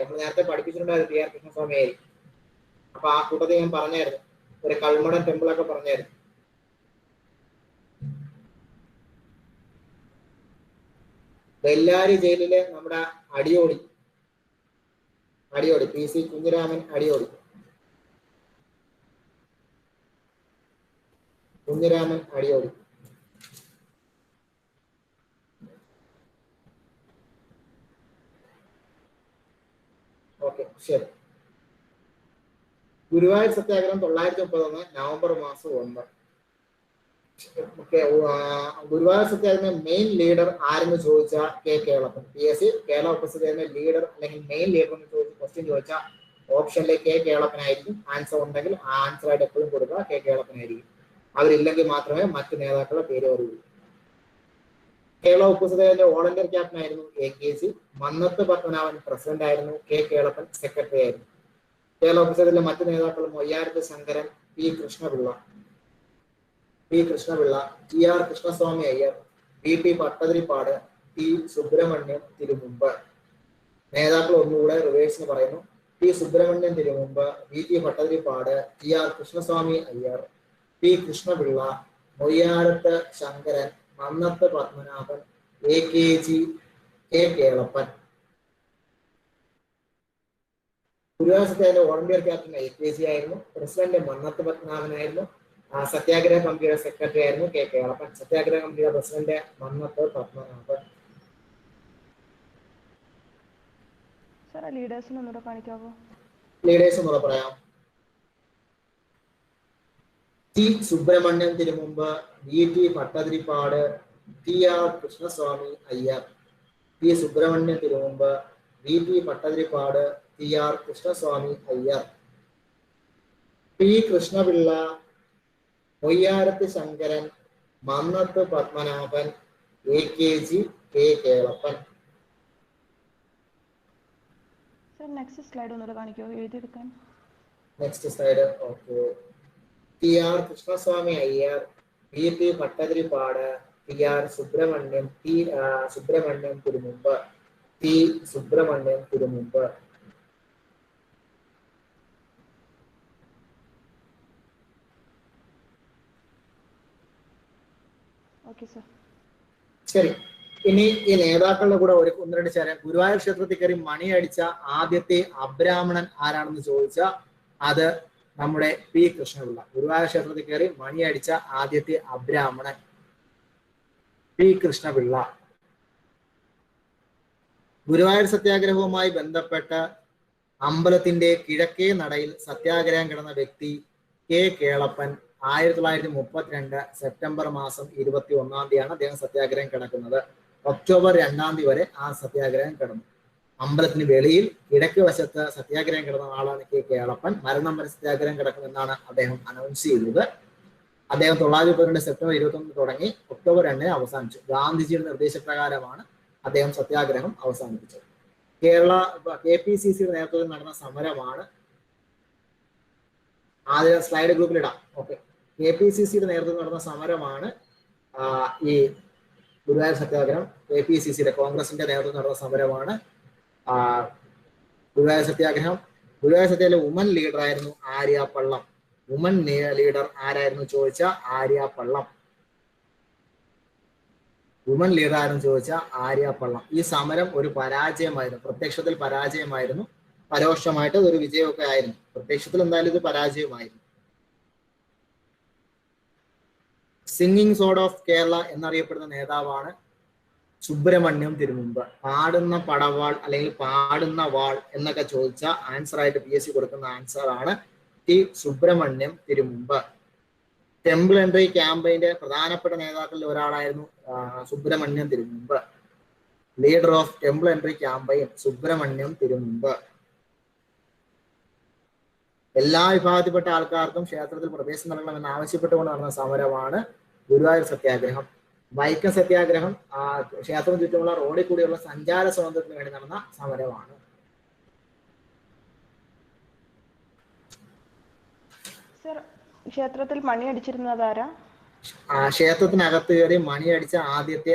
നമ്മൾ നേരത്തെ പഠിപ്പിച്ചിട്ടുണ്ടായിരുന്നു PR കൃഷ്ണസ്വാമി അയ്യർ. അപ്പൊ ആ കൂട്ടത്തിൽ ഞാൻ പറഞ്ഞായിരുന്നു, ഒരു കൽമടം ടെമ്പിൾ ഒക്കെ പറഞ്ഞായിരുന്നു. ബെല്ലാരി ജയിലിലെ നമ്മുടെ അടിയോടി PC കുഞ്ഞിരാമൻ അടിയോടി. ഓക്കെ, ശരി. ഗുരുവായൂർ സത്യാഗ്രഹം 1931 നവംബർ മാസം 1. ഗുരുവായൂർ സത്യാഗ്രഹ മെയിൻ ലീഡർ ആരെന്ന് ചോദിച്ചാൽ കെ കേളപ്പൻ. PSC കേരള ഉപസത്യാഗ്രഹ ലീഡർ അല്ലെങ്കിൽ മെയിൻ ലീഡർ എന്ന് ക്വസ്റ്റ്യൻ ചോദിച്ചാൽ ഓപ്ഷനിലെ കെ കേളപ്പനായിരിക്കും. ആൻസർ ഉണ്ടെങ്കിൽ ആ ആൻസർ ആയിട്ട് എപ്പോഴും കൊടുക്കുക കെ കേളപ്പനായിരിക്കും. അവരില്ലെങ്കിൽ മാത്രമേ മറ്റു നേതാക്കളുടെ പേര് പറയുള്ളൂ. കേരള ഉപസത്യാഗ്രഹത്തിന്റെ വോളണ്ടിയർ ക്യാപ്റ്റൻ ആയിരുന്നു AKG. മന്നത്ത് പത്മനാഭൻ പ്രസിഡന്റ് ആയിരുന്നു. കെ കേളപ്പൻ സെക്രട്ടറി ആയിരുന്നു. കേരള ഉപസത്യത്തിലെ മറ്റു നേതാക്കൾ Moyyarath Sankaran, P Krishna Pillai, TR Krishnaswamy Iyer, VT Pattathiripad, T Subramaniam Thirumumbu. നേതാക്കൾ ഒന്നുകൂടെ റിവേഴ്സിന് പറയുന്നു. T Subramaniam Thirumumbu, VT Pattathiripad, TR Krishnaswamy Iyer, P Krishna Pillai, Moyyarath Sankaran, Mannath Padmanabhan, AKG, K Kelappan. Guruvayur Satyagraha volunteer captain AKG ആയിരുന്നു. പ്രസിഡന്റ് മന്നത്ത് പത്മനാഭനായിരുന്നു. സത്യാഗ്രഹ കമ്മിറ്റിയുടെ സെക്രട്ടറി ആയിരുന്നു കെ കേളപ്പൻ. സത്യാഗ്രഹ കമ്മിറ്റിയുടെ പ്രസിഡന്റ് മന്നത്ത് പത്മനാഭൻ. ലീഡേഴ്സിന് ഒന്നുകൂടെ കാണിക്കാവോ? ലീഡേഴ്സ് ഒന്നുകൂടെ പറയാം. T Subramaniam Thirumumbu, VT Pattathiripad, TR Krishnaswamy Iyer. T Subramaniam Thirumumbu, VT Pattathiripad, TR Krishnaswamy Iyer. P Krishna Pillai, Moyyarath Sankaran, Mannath Padmanabhan, AKG, K Kelappan. Next slide ഒന്നുകൂടെ കാണിക്കാവോ എഴുതിയെടുക്കാൻ? Next slide. Okay. TR Krishnaswamy Iyer, VT Pattathiripad, TR Subramaniam, Subramaniam Thirumumbu, T Subramaniam Thirumumbu. ശരി, ഇനി ഈ നേതാക്കളുടെ കൂടെ ഒന്ന് രണ്ട് ചേരാൻ. ഗുരുവായൂർ ക്ഷേത്രത്തിൽ കയറി മണിയടിച്ച ആദ്യത്തെ അബ്രാഹ്മണൻ ആരാണെന്ന് ചോദിച്ചാൽ അത് നമ്മുടെ പി കൃഷ്ണപിള്ള. ഗുരുവായൂർ ക്ഷേത്രത്തിൽ കയറി മണിയടിച്ച ആദ്യത്തെ അബ്രാഹ്മണൻ പി കൃഷ്ണപിള്ള. ഗുരുവായൂർ സത്യാഗ്രഹവുമായി ബന്ധപ്പെട്ട് അമ്പലത്തിന്റെ കിഴക്കേ നടയിൽ സത്യാഗ്രഹം കിടന്ന വ്യക്തി കെ കേളപ്പൻ. 1932 സെപ്റ്റംബർ മാസം 21 തീയതിയാണ് അദ്ദേഹം സത്യാഗ്രഹം കിടക്കുന്നത്. ഒക്ടോബർ 2 തീയതി വരെ ആ സത്യാഗ്രഹം കിടന്നു. അമ്പലത്തിന് വെളിയിൽ കിഴക്ക് വശത്ത് സത്യാഗ്രഹം കിടന്ന ആളാണ് കെ കേളപ്പൻ. മരണം വരെ സത്യാഗ്രഹം കിടക്കുമെന്നാണ് അദ്ദേഹം അനൗൺസ് ചെയ്തത്. അദ്ദേഹം 1932 സെപ്റ്റംബർ 21 തുടങ്ങി ഒക്ടോബർ 2 അവസാനിച്ചു. ഗാന്ധിജിയുടെ നിർദ്ദേശപ്രകാരമാണ് അദ്ദേഹം സത്യാഗ്രഹം അവസാനിപ്പിച്ചത്. KPCCയുടെ നേതൃത്വത്തിൽ നടന്ന സമരമാണ്. ആദ്യം സ്ലൈഡ് ഗ്രൂപ്പിലിടാം. ഓക്കെ, KPCCയുടെ നേതൃത്വത്തിൽ നടന്ന സമരമാണ് ഈ ഗുരുവായൂർ സത്യാഗ്രഹം. KPCCയുടെ കോൺഗ്രസിന്റെ നേതൃത്വത്തിൽ നടന്ന സമരമാണ് ഗുരുവായൂർ സത്യാഗ്രഹം. ഗുരുവായൂർ സത്യാഗ്രഹ വുമൻ ലീഡർ ആയിരുന്നു ആര്യ പള്ളം. വുമൻ ലീഡർ ആരായിരുന്നു ചോദിച്ചാൽ ആര്യ പള്ളം. വുമൻ ലീഡർ ആരെന്ന് ചോദിച്ചാൽ ആര്യ പള്ളം. ഈ സമരം ഒരു പരാജയമായിരുന്നു. പ്രത്യക്ഷത്തിൽ പരാജയമായിരുന്നു, പരോക്ഷമായിട്ട് ഒരു വിജയമൊക്കെ ആയിരുന്നു. പ്രത്യക്ഷത്തിൽ എന്തായാലും ഇത് പരാജയമായിരുന്നു. സിംഗിങ് സോഡ് ഓഫ് കേരള എന്നറിയപ്പെടുന്ന നേതാവാണ് സുബ്രഹ്മണ്യം തിരുമുമ്പ്. പാടുന്ന പടവാൾ അല്ലെങ്കിൽ പാടുന്ന വാൾ എന്നൊക്കെ ചോദിച്ച ആൻസർ ആയിട്ട് PSC കൊടുക്കുന്ന ആൻസർ ആണ് T Subramaniam Thirumumbu. Temple entry ക്യാമ്പയിന്റെ പ്രധാനപ്പെട്ട നേതാക്കളിൽ ഒരാളായിരുന്നു Subramaniam Thirumumbu. Leader of temple entry campaign Subramaniam Thirumumbu. എല്ലാ വിഭാഗത്തിൽപ്പെട്ട ആൾക്കാർക്കും ക്ഷേത്രത്തിൽ പ്രവേശനം നൽകണമെന്ന് ആവശ്യപ്പെട്ടുകൊണ്ട് നടന്ന സമരമാണ് ഗുരുവായൂർ സത്യാഗ്രഹം. വൈക്കം സത്യാഗ്രഹം ക്ഷേത്രം ചുറ്റുമുള്ള റോഡിൽ കൂടിയുള്ള സഞ്ചാര സ്വാതന്ത്ര്യത്തിന് വേണ്ടി നടന്ന സമരമാണ്. സർ ക്ഷേത്രത്തിൽ മണി അടിച്ചിരുന്നത് ആരാ? ക്ഷേത്രത്തിനകത്ത് കയറി മണിയടിച്ച ആദ്യത്തെ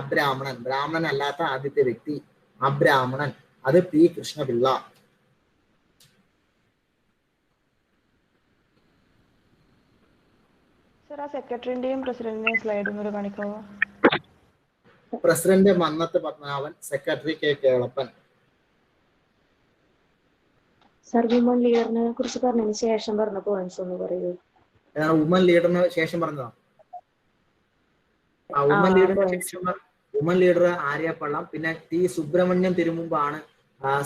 അബ്രാഹ്മണൻ, ബ്രാഹ്മണൻ അല്ലാത്ത ആദ്യത്തെ വ്യക്തി അബ്രാഹ്മണൻ, അത് P കൃഷ്ണപിള്ള. സർ ആ സെക്രട്ടറിന്റെയും പ്രസിഡന്റിന്റെയും സ്ലൈഡ് ഒന്നുകൂടെ കാണിക്കാവോ? President Mannath Padmanabhan, secretary K Kelappan. Sir woman ലീഡറിനെ കുറിച്ച് പറഞ്ഞതിന് ശേഷം പറഞ്ഞ പോയിന്റ്സ് ഒന്ന് പറയൂ. വുമൺ ലീഡറിന് ശേഷം പറഞ്ഞതാ. Woman leader Aryappallam. പിന്നെ ടി സുബ്രഹ്മണ്യം തിരുമുമ്പാണ്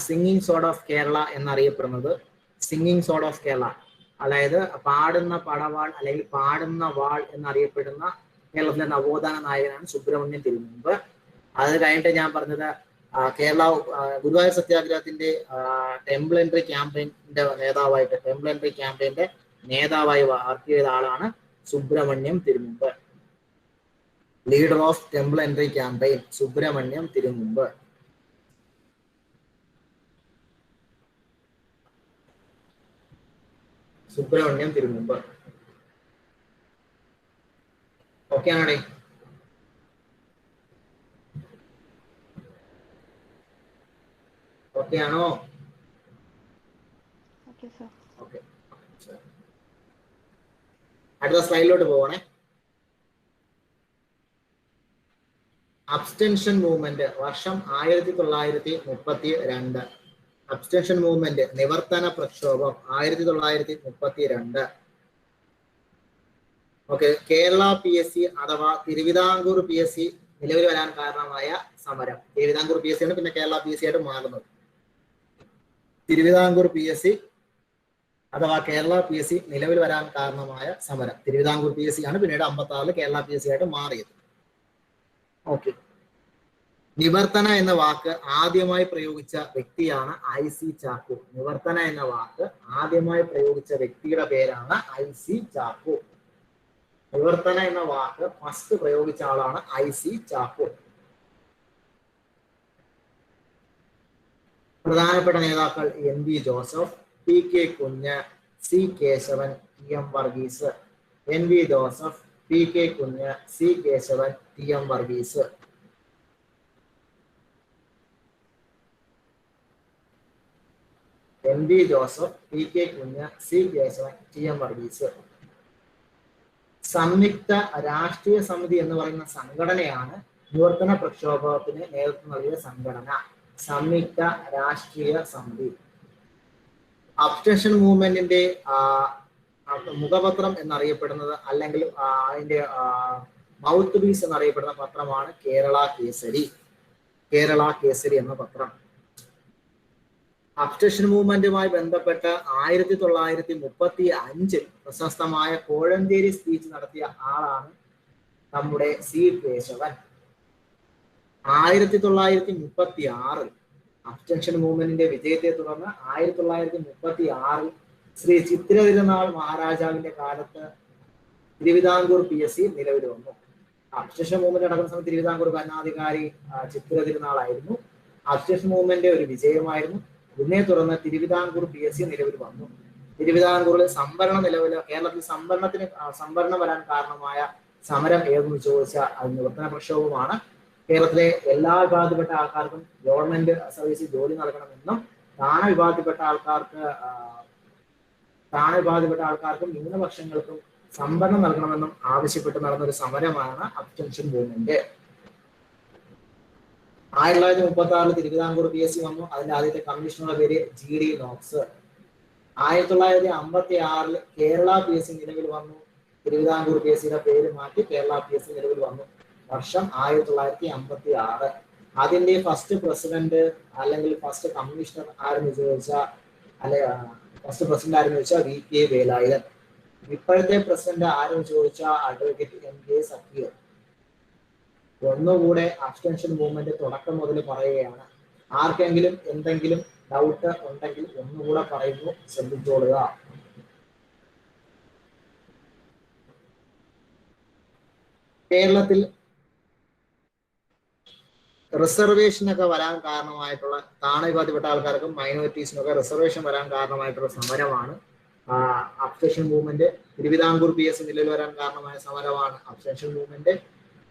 സിംഗിങ് സോർഡ് ഓഫ് കേരള എന്നറിയപ്പെടുന്നത്. സിംഗിങ് സോർഡ് ഓഫ് കേരള, അതായത് പാടുന്ന പടവാൾ അല്ലെങ്കിൽ പാടുന്ന വാൾ എന്നറിയപ്പെടുന്ന കേരളത്തിലെ നവോത്ഥാന നായകനാണ് സുബ്രഹ്മണ്യം തിരുമുമ്പ്. അത് കഴിഞ്ഞിട്ട് ഞാൻ പറഞ്ഞത് കേരള ഗുരുവായൂർ സത്യാഗ്രഹത്തിന്റെ ടെമ്പിൾ എൻട്രി ക്യാമ്പയിന്റെ നേതാവായി വർക്ക് ചെയ്ത ആളാണ് Subramaniam Thirumumbu. Leader of temple entry campaign Subramaniam Thirumumbu. Subramaniam Thirumumbu. Okay ആണേ? ഓക്കെ ആണോ? Okay sir. ഓക്കെ, അടുത്ത സ്ലൈഡിലോട്ട് പോകണേ. അബ്സ്റ്റൻഷൻ മൂവ്മെന്റ് വർഷം 1932. അബ്സ്റ്റൻഷൻ മൂവ്മെന്റ് നിവർത്തന പ്രക്ഷോഭം 1932. ഓക്കെ. കേരള PSC അഥവാ തിരുവിതാംകൂർ PSC നിലവിൽ വരാൻ കാരണമായ സമരം. തിരുവിതാംകൂർ PSC ആണ് പിന്നെ കേരള PSC ആയിട്ട് മാറുന്നത്. തിരുവിതാംകൂർ PSC അഥവാ കേരള PSC നിലവിൽ വരാൻ കാരണമായ സമരം. തിരുവിതാംകൂർ PSC ആണ് പിന്നീട് 56 കേരള PSC ആയിട്ട് മാറിയത്. ഓക്കെ. നിവർത്തന എന്ന വാക്ക് ആദ്യമായി പ്രയോഗിച്ച വ്യക്തിയാണ് IC ചാക്കോ. നിവർത്തന എന്ന വാക്ക് ആദ്യമായി പ്രയോഗിച്ച വ്യക്തിയുടെ പേരാണ് IC ചാക്കോ. നിവർത്തന എന്ന വാക്ക് ഫസ്റ്റ് പ്രയോഗിച്ച ആളാണ് IC ചാക്കോ. പ്രധാനപ്പെട്ട നേതാക്കൾ NV Joseph, PK Kunju, C Kesavan, TM Varghese. NV Joseph, PK Kunju, C Kesavan, TM Varghese. NV Joseph, PK Kunju, C Kesavan, TM Varghese. സംയുക്ത രാഷ്ട്രീയ സമിതി എന്ന് പറയുന്ന സംഘടനയാണ് നിവർത്തന പ്രക്ഷോഭത്തിന് നേതൃത്വം നൽകിയ സംഘടന. സംയുക്ത രാഷ്ട്രീയ സമിതി. അബ്സ്റ്റൻഷൻ മൂവ്മെന്റിന്റെ മുഖപത്രം എന്നറിയപ്പെടുന്നത് അല്ലെങ്കിൽ അതിന്റെ മൗത്ത് പീസ് എന്നറിയപ്പെടുന്ന പത്രമാണ് കേരള കേസരി. കേരള കേസരി എന്ന പത്രം. അബ്സ്റ്റൻഷൻ മൂവ്മെന്റുമായി ബന്ധപ്പെട്ട് 1935 പ്രശസ്തമായ കോഴഞ്ചേരി സ്പീച്ച് നടത്തിയ ആളാണ് നമ്മുടെ C കേശവൻ. 1936 അബ്സ്റ്റൻഷൻ മൂവ്മെന്റിന്റെ വിജയത്തെ തുടർന്ന് 1936 ശ്രീ ചിത്തിര തിരുനാൾ മഹാരാജാവിന്റെ കാലത്ത് തിരുവിതാംകൂർ PSC നിലവിൽ വന്നു. അബ്സ്റ്റൻഷൻ മൂവ്മെന്റ് നടക്കുന്ന സമയത്ത് തിരുവിതാംകൂർ ഭരണാധികാരി ചിത്തിര തിരുനാളായിരുന്നു. അബ്സ്റ്റൻഷൻ മൂവ്മെന്റ് ഒരു വിജയമായിരുന്നു. ഇതിനെ തുടർന്ന് തിരുവിതാംകൂർ PSC നിലവിൽ വന്നു. തിരുവിതാംകൂറിൽ സംവരണം കേരളത്തിൽ സംവരണം വരാൻ കാരണമായ സമരം ഏതെന്ന് ചോദിച്ചാൽ അത് നിവർത്തന പ്രക്ഷോഭമാണ്. കേരളത്തിലെ എല്ലാ വിഭാഗത്തിൽപ്പെട്ട ആൾക്കാർക്കും ഗവൺമെന്റ് സർവീസിൽ ജോലി നൽകണമെന്നും താണ വിഭാഗത്തിൽപ്പെട്ട ആൾക്കാർക്കും ന്യൂനപക്ഷങ്ങൾക്കും സംവരണം നൽകണമെന്നും ആവശ്യപ്പെട്ട് നടന്നൊരു സമരമാണ് അബ്സ്റ്റൻഷൻ മൂവ്മെന്റ്. 1936 തിരുവിതാംകൂർ PSC വന്നു. അതിന്റെ ആദ്യത്തെ കമ്മീഷണറുടെ പേര് GD നോക്സ്. 1956 കേരള PSC നിലവിൽ വന്നു. തിരുവിതാംകൂർ PSCയുടെ പേര് മാറ്റി കേരള PSC നിലവിൽ വന്നു. വർഷം 1956. അതിന്റെ ഫസ്റ്റ് പ്രസിഡന്റ് അല്ലെങ്കിൽ ഫസ്റ്റ് കമ്മീഷണർ ആരെന്ന് ചോദിച്ചാൽ ഫസ്റ്റ് പ്രസിഡന്റ് ആരെന്ന് ചോദിച്ചാൽ VK വേലായുധൻ. ഇപ്പോഴത്തെ പ്രസിഡന്റ് ആരെന്ന് ചോദിച്ചാൽ അഡ്വക്കേറ്റ് MK സക്കീർ. ഒന്നുകൂടെ അബ്സ്റ്റൻഷൻ മൂവ്മെന്റ് തുടക്കം മുതൽ പറയുകയാണ്. ആർക്കെങ്കിലും എന്തെങ്കിലും ഡൗട്ട് ഉണ്ടെങ്കിൽ ഒന്നുകൂടെ പറയുന്നു, ശ്രദ്ധിച്ചോളുക. കേരളത്തിൽ റിസർവേഷനൊക്കെ വരാൻ കാരണമായിട്ടുള്ള താണവിഭാഗത്തിൽപ്പെട്ട ആൾക്കാർക്കും മൈനോറിറ്റീസിനൊക്കെ റിസർവേഷൻ വരാൻ കാരണമായിട്ടുള്ള സമരമാണ് അബ്സ്റ്റൻഷൻ മൂവ്മെന്റ്. തിരുവിതാംകൂർ PS നിലവിൽ വരാൻ കാരണമായ സമരമാണ് അബ്സ്റ്റൻഷൻ മൂവ്മെന്റ്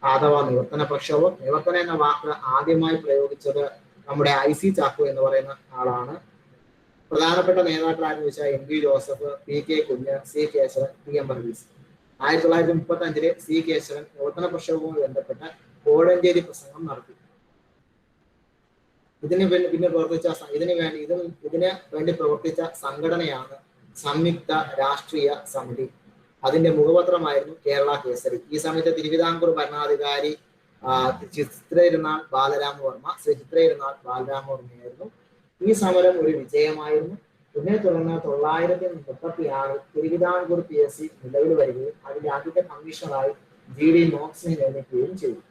അഥവാ നിവർത്തന പ്രക്ഷോഭം. നിവർത്തന എന്ന വാക്ക് ആദ്യമായി പ്രയോഗിച്ചത് നമ്മുടെ IC ചാക്കോ എന്ന് പറയുന്ന ആളാണ്. പ്രധാനപ്പെട്ട നേതാക്കൾ ആരെന്ന് വെച്ചാൽ MV Joseph, PK Kunju, C Kesavan, TM Varghese. 1935 C Kesavan Nivarthana പ്രക്ഷോഭവുമായി ബന്ധപ്പെട്ട കോഴഞ്ചേരി പ്രസംഗം നടത്തി. ഇതിനു വേണ്ടി പ്രവർത്തിച്ച സംഘടനയാണ് സംയുക്ത രാഷ്ട്രീയ സമിതി. അതിന്റെ മുഖപത്രമായിരുന്നു കേരള കേസരി. ഈ സമയത്ത് തിരുവിതാംകൂർ ഭരണാധികാരി ശ്രീ ചിത്രയിരുന്നാൾ ബാലരാമവർമ്മയായിരുന്നു. ഈ സമരം ഒരു വിജയമായിരുന്നു. ഇതിനെ തുടർന്ന് 1936 തിരുവിതാംകൂർ PSC നിലവിൽ വരികയും അതിന്റെ ആദ്യത്തെ കമ്മീഷണറായി GD നോക്സിനെ നിയമിക്കുകയും ചെയ്തു.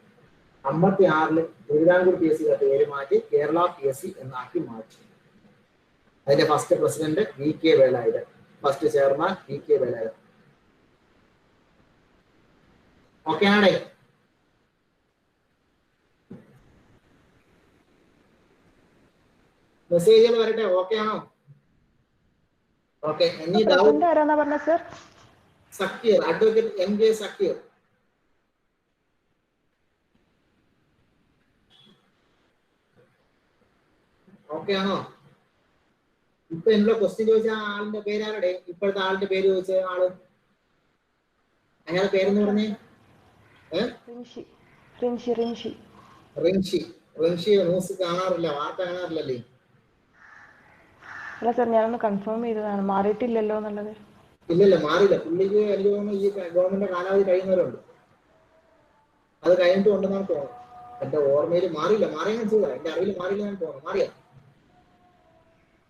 56 തിരുവിതാംകൂർ PSCയുടെ പേര് മാറ്റി കേരള PSC എന്നാക്കി മാറ്റി. അതിന്റെ first president VK Velayudhan, first chairman VK Velayudhan. Okay ആണേ? മെസ്സേജുകൾ വരട്ടെ. ഓക്കെ ആണോ? ഓക്കെ. ആരാന്നാ പറഞ്ഞ sir? Zakir, advocate MK Zakir. Okay ആണോ? ഇപ്പൊ എന്നോട് ക്വസ്റ്റ്യൻ ചോദിച്ച ആളിന്റെ പേരാരുടെ? ഇപ്പോഴത്തെ ആളിന്റെ പേര് ചോദിച്ച ആള് അയാളുടെ പേരെന്ന് പറഞ്ഞേ? റിൻഷി ന്യൂസ് കാണാറില്ല, വാർത്ത കാണാറില്ലല്ലേ? അല്ല സർ, ഞാനൊന്ന് കൺഫേം ചെയ്തതാണ്, മാറിയിട്ടില്ലല്ലോ എന്നുള്ളത്. ഇല്ലല്ല, മാറിയില്ല. പുള്ളിക്ക് എനിക്ക് തോന്നുന്നു ഈ ഗവൺമെന്റ് കാലാവധി കഴിയുന്നവരുണ്ട്, അത് കഴിഞ്ഞിട്ട് ഉണ്ടെന്നാണ് തോന്നുന്നത്. എന്റെ ഓർമ്മയിൽ മാറിയില്ല. മാറിയാൻ ചെയ്താ എന്റെ അറിവിൽ മാറിയില്ല എന്ന് തോന്നുന്നു. മാറിയാ?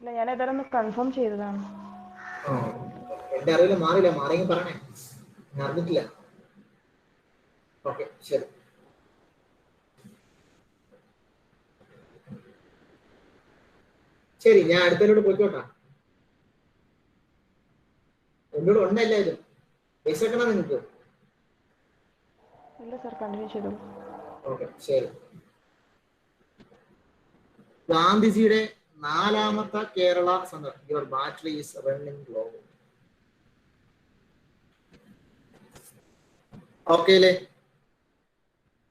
ഇല്ല, ഞാൻ ഏതായാലും ഒന്ന് കൺഫേം ചെയ്തതാണ്. എന്റെ അറിവിൽ മാറിയില്ല. മാറിയെങ്കിൽ പറഞ്ഞേ, ഞാൻ അറിഞ്ഞിട്ടില്ല. ഓക്കെ, ശരി. ശരി, ഞാൻ അടുത്തതിലോട്ട് പോയിക്കോട്ടാ. എന്നോട് ഉണ്ടല്ലായാലും വിശക്കണം നിങ്ങൾക്ക്? ഇല്ല സർ, കണ്ടിന്യൂ ചെയ്തോളൂ. ഓക്കെ, ശരി. ഗാന്ധിജിയുടെ 4ാമത്തെ കേരള സന്ദർശനം. Your battery is running low. Okay അല്ലേ?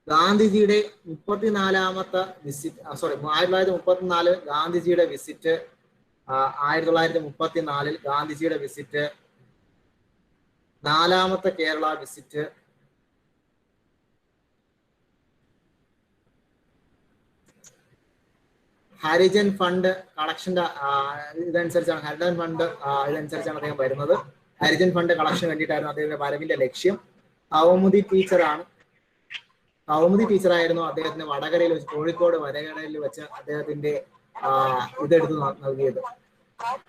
ഗാന്ധിജിയുടെ 34ാമത്തെ വിസിറ്റ്, 1934 ഗാന്ധിജിയുടെ വിസിറ്റ്, 1934 ഗാന്ധിജിയുടെ വിസിറ്റ്, 4ാമത്തെ കേരള വിസിറ്റ്, ഹരിജൻ ഫണ്ട് കളക്ഷന്റെ ഇതനുസരിച്ചാണ് അദ്ദേഹം വരുന്നത്. ഹരിജൻ ഫണ്ട് കളക്ഷന് വേണ്ടിയിട്ടായിരുന്നു അദ്ദേഹത്തിന്റെ വരവിന്റെ ലക്ഷ്യം. കൗമുദി ടീച്ചറായിരുന്നു അദ്ദേഹത്തിന് വടകരയിൽ വെച്ച്, കോഴിക്കോട് വടകരയിൽ വെച്ച് അദ്ദേഹത്തിന്റെ ഇതെടുത്ത് നൽകിയത്.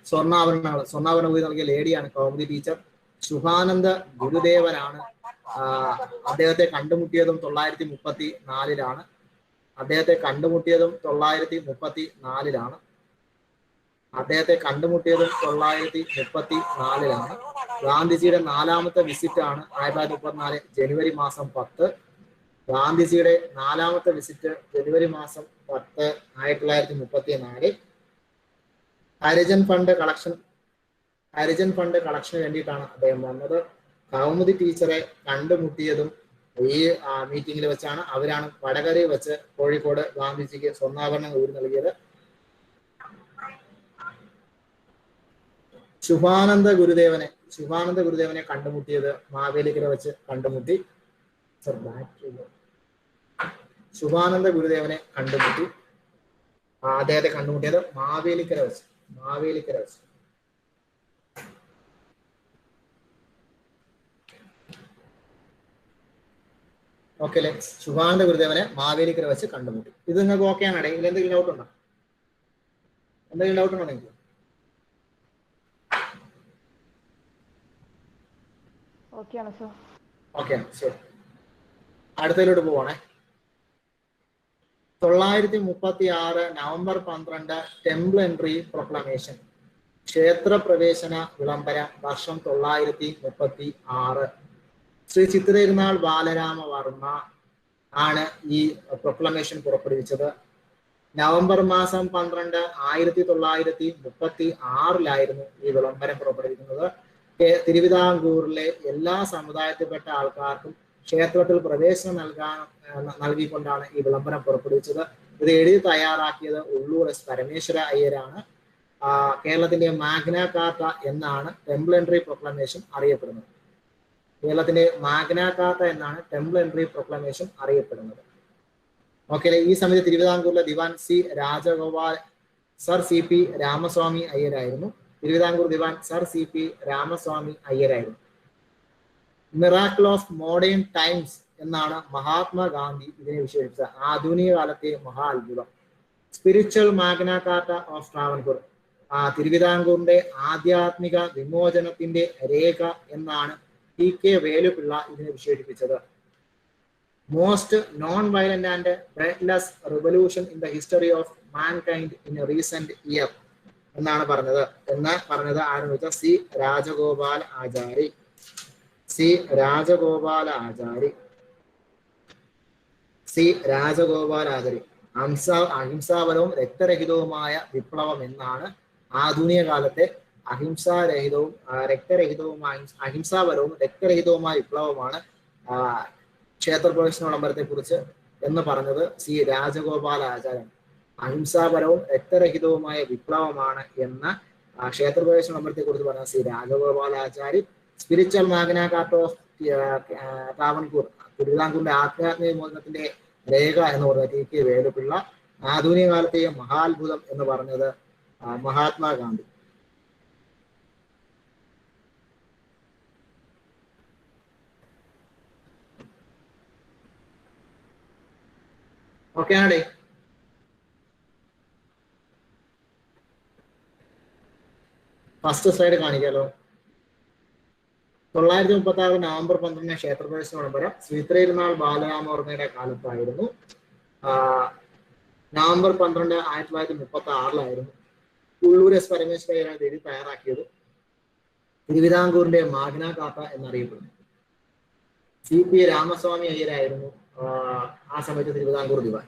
സ്വർണ്ണാഭരണം കൂടി നൽകിയ ലേഡിയാണ് കൗമുദി ടീച്ചർ. ശുഭാനന്ദ ഗുരുദേവനാണ് അദ്ദേഹത്തെ കണ്ടുമുട്ടിയതും 1934 അദ്ദേഹത്തെ കണ്ടുമുട്ടിയതും 1934 ഗാന്ധിജിയുടെ 4ാമത്തെ വിസിറ്റ് ആണ് 1934 ജനുവരി മാസം 10. ഗാന്ധിജിയുടെ 4ാമത്തെ വിസിറ്റ് ജനുവരി മാസം 10 1934. ഹരിജൻ ഫണ്ട് കളക്ഷന് വേണ്ടിയിട്ടാണ് അദ്ദേഹം വന്നത്. കൗമുദി ടീച്ചറെ കണ്ടുമുട്ടിയതും ഈ മീറ്റിംഗിൽ വെച്ചാണ്. അവരാണ് വടകരയിൽ വെച്ച് കോഴിക്കോട് ഗാന്ധിജിക്ക് സ്വർണ്ണാഭരണം ഊരി നൽകിയത്. ശുഭാനന്ദ ഗുരുദേവനെ കണ്ടുമുട്ടിയത് മാവേലിക്കര വെച്ച് കണ്ടുമുട്ടി. ശുഭാനന്ദ ഗുരുദേവനെ കണ്ടുമുട്ടി, അദ്ദേഹത്തെ കണ്ടുമുട്ടിയത് മാവേലിക്കര വെച്ച്. ഓക്കെ അല്ലേ? ശുഭാനന്ദ ഗുരുദേവനെ മാവേലിക്കര വെച്ച് കണ്ടുമുട്ടി. ഇത് നിങ്ങൾക്ക് ഓക്കെ ആണ്? ഇതിൽ എന്തെങ്കിലും ഡൗട്ട് ഉണ്ടോ? എന്തെങ്കിലും ഡൗട്ട് ഉണ്ടോ നിങ്ങൾക്ക്? ഓക്കെയാണ് സർ. ഓക്കെ, ശരി. അടുത്തതിലോട്ട് പോവാണേ. 936 നവംബർ 12 ടെമ്പിൾ എൻട്രി പ്രൊക്ലമേഷൻ, ക്ഷേത്ര പ്രവേശന വിളംബരം, വർഷം 936. ശ്രീ ചിത്തിരതിരുനാൾ ബാലരാമവർമ്മ ആണ് ഈ പ്രൊക്ലമേഷൻ പുറപ്പെടുവിച്ചത്. നവംബർ മാസം 12 1936 ഈ വിളംബരം പുറപ്പെടുവിക്കുന്നത്. തിരുവിതാംകൂറിലെ എല്ലാ സമുദായത്തിൽപ്പെട്ട ആൾക്കാർക്കും ക്ഷേത്രത്തിൽ പ്രവേശനം നൽകിക്കൊണ്ടാണ് ഈ വിളംബരം പുറപ്പെടുവിച്ചത്. ഇത് എഴുതി തയ്യാറാക്കിയത് ഉള്ളൂർ എസ് പരമേശ്വര അയ്യരാണ്. കേരളത്തിന്റെ മാഗ്ന കാർട്ട എന്നാണ് ടെമ്പിൾ എൻട്രി പ്രൊക്ലമേഷൻ അറിയപ്പെടുന്നത്. കേരളത്തിന്റെ മാഗ്ന കാർട്ട എന്നാണ് ടെമ്പിൾ എൻട്രി പ്രൊക്ലമേഷൻ അറിയപ്പെടുന്നത്. ഓക്കെ, ഈ സമയത്ത് തിരുവിതാംകൂറിലെ ദിവാൻ സർ സി പി രാമസ്വാമി അയ്യരായിരുന്നു. തിരുവിതാംകൂർ ദിവാൻ സർ സി പി രാമസ്വാമി അയ്യരായിരുന്നു. മിറാക്കിൾ ഓഫ് മോഡേൺ ടൈംസ് എന്നാണ് മഹാത്മാഗാന്ധി ഇതിനെ വിശേഷിപ്പിച്ചത്. ആധുനിക കാലത്തെ മഹാ അത്ഭുതം. Spiritual magna carta of Travancore, തിരുവിതാംകൂറിന്റെ ആധ്യാത്മിക വിമോചനത്തിന്റെ രേഖ എന്നാണ് TK വേലുപിള്ള ഇതിനെ വിശേഷിപ്പിച്ചത്. Most non violent and bloodless revolution in the history of mankind in recent year എന്നാണ് പറഞ്ഞത്. ആരെന്ന് വെച്ചാൽ സി രാജഗോപാൽ ആചാരി. അഹിംസാപരവും രക്തരഹിതവുമായ വിപ്ലവം എന്നാണ് ആധുനിക കാലത്തെ അഹിംസാപരവും രക്തരഹിതവുമായ വിപ്ലവമാണ് ക്ഷേത്ര പ്രവേശന വിളംബരത്തെ കുറിച്ച് എന്ന് പറഞ്ഞത് സി രാജഗോപാൽ ആചാര്യൻ. അഹിംസാപരവും രക്തരഹിതവുമായ വിപ്ലവമാണ് എന്ന ക്ഷേത്ര പ്രവേശന വിളംബരത്തെ കുറിച്ച് പറഞ്ഞ C Rajagopal Acharya. Spiritual magna carta of Travancore, തിരുവിതാംകൂറിന്റെ ആധ്യാത്മിക വിമോചനത്തിന്റെ രേഖ എന്ന് പറഞ്ഞത് TK വേലുപിള്ള. ആധുനിക കാലത്തെ മഹാത്ഭുതം എന്ന് പറഞ്ഞത് മഹാത്മാഗാന്ധി. ഓക്കെ ആണേ? ഫസ്റ്റ് സ്ലൈഡ് കാണിക്കാലോ. 936 നവംബർ 12 ക്ഷേത്രപ്രവേശന വിളംബരം ശ്രീധരനാൾ ബാലരാമവർമ്മയുടെ കാലത്തായിരുന്നു. നവംബർ 12 1936 ഉള്ളൂർ എസ് പരമേശ്വരയ്യരാണ് എഴുതി തയ്യാറാക്കിയത്. തിരുവിതാംകൂറിന്റെ മാഗ്ന കാർട്ട എന്നറിയപ്പെടുന്നു. CP രാമസ്വാമി അയ്യരായിരുന്നു ആ സമയത്ത് തിരുവിതാംകൂർ ദിവാൻ.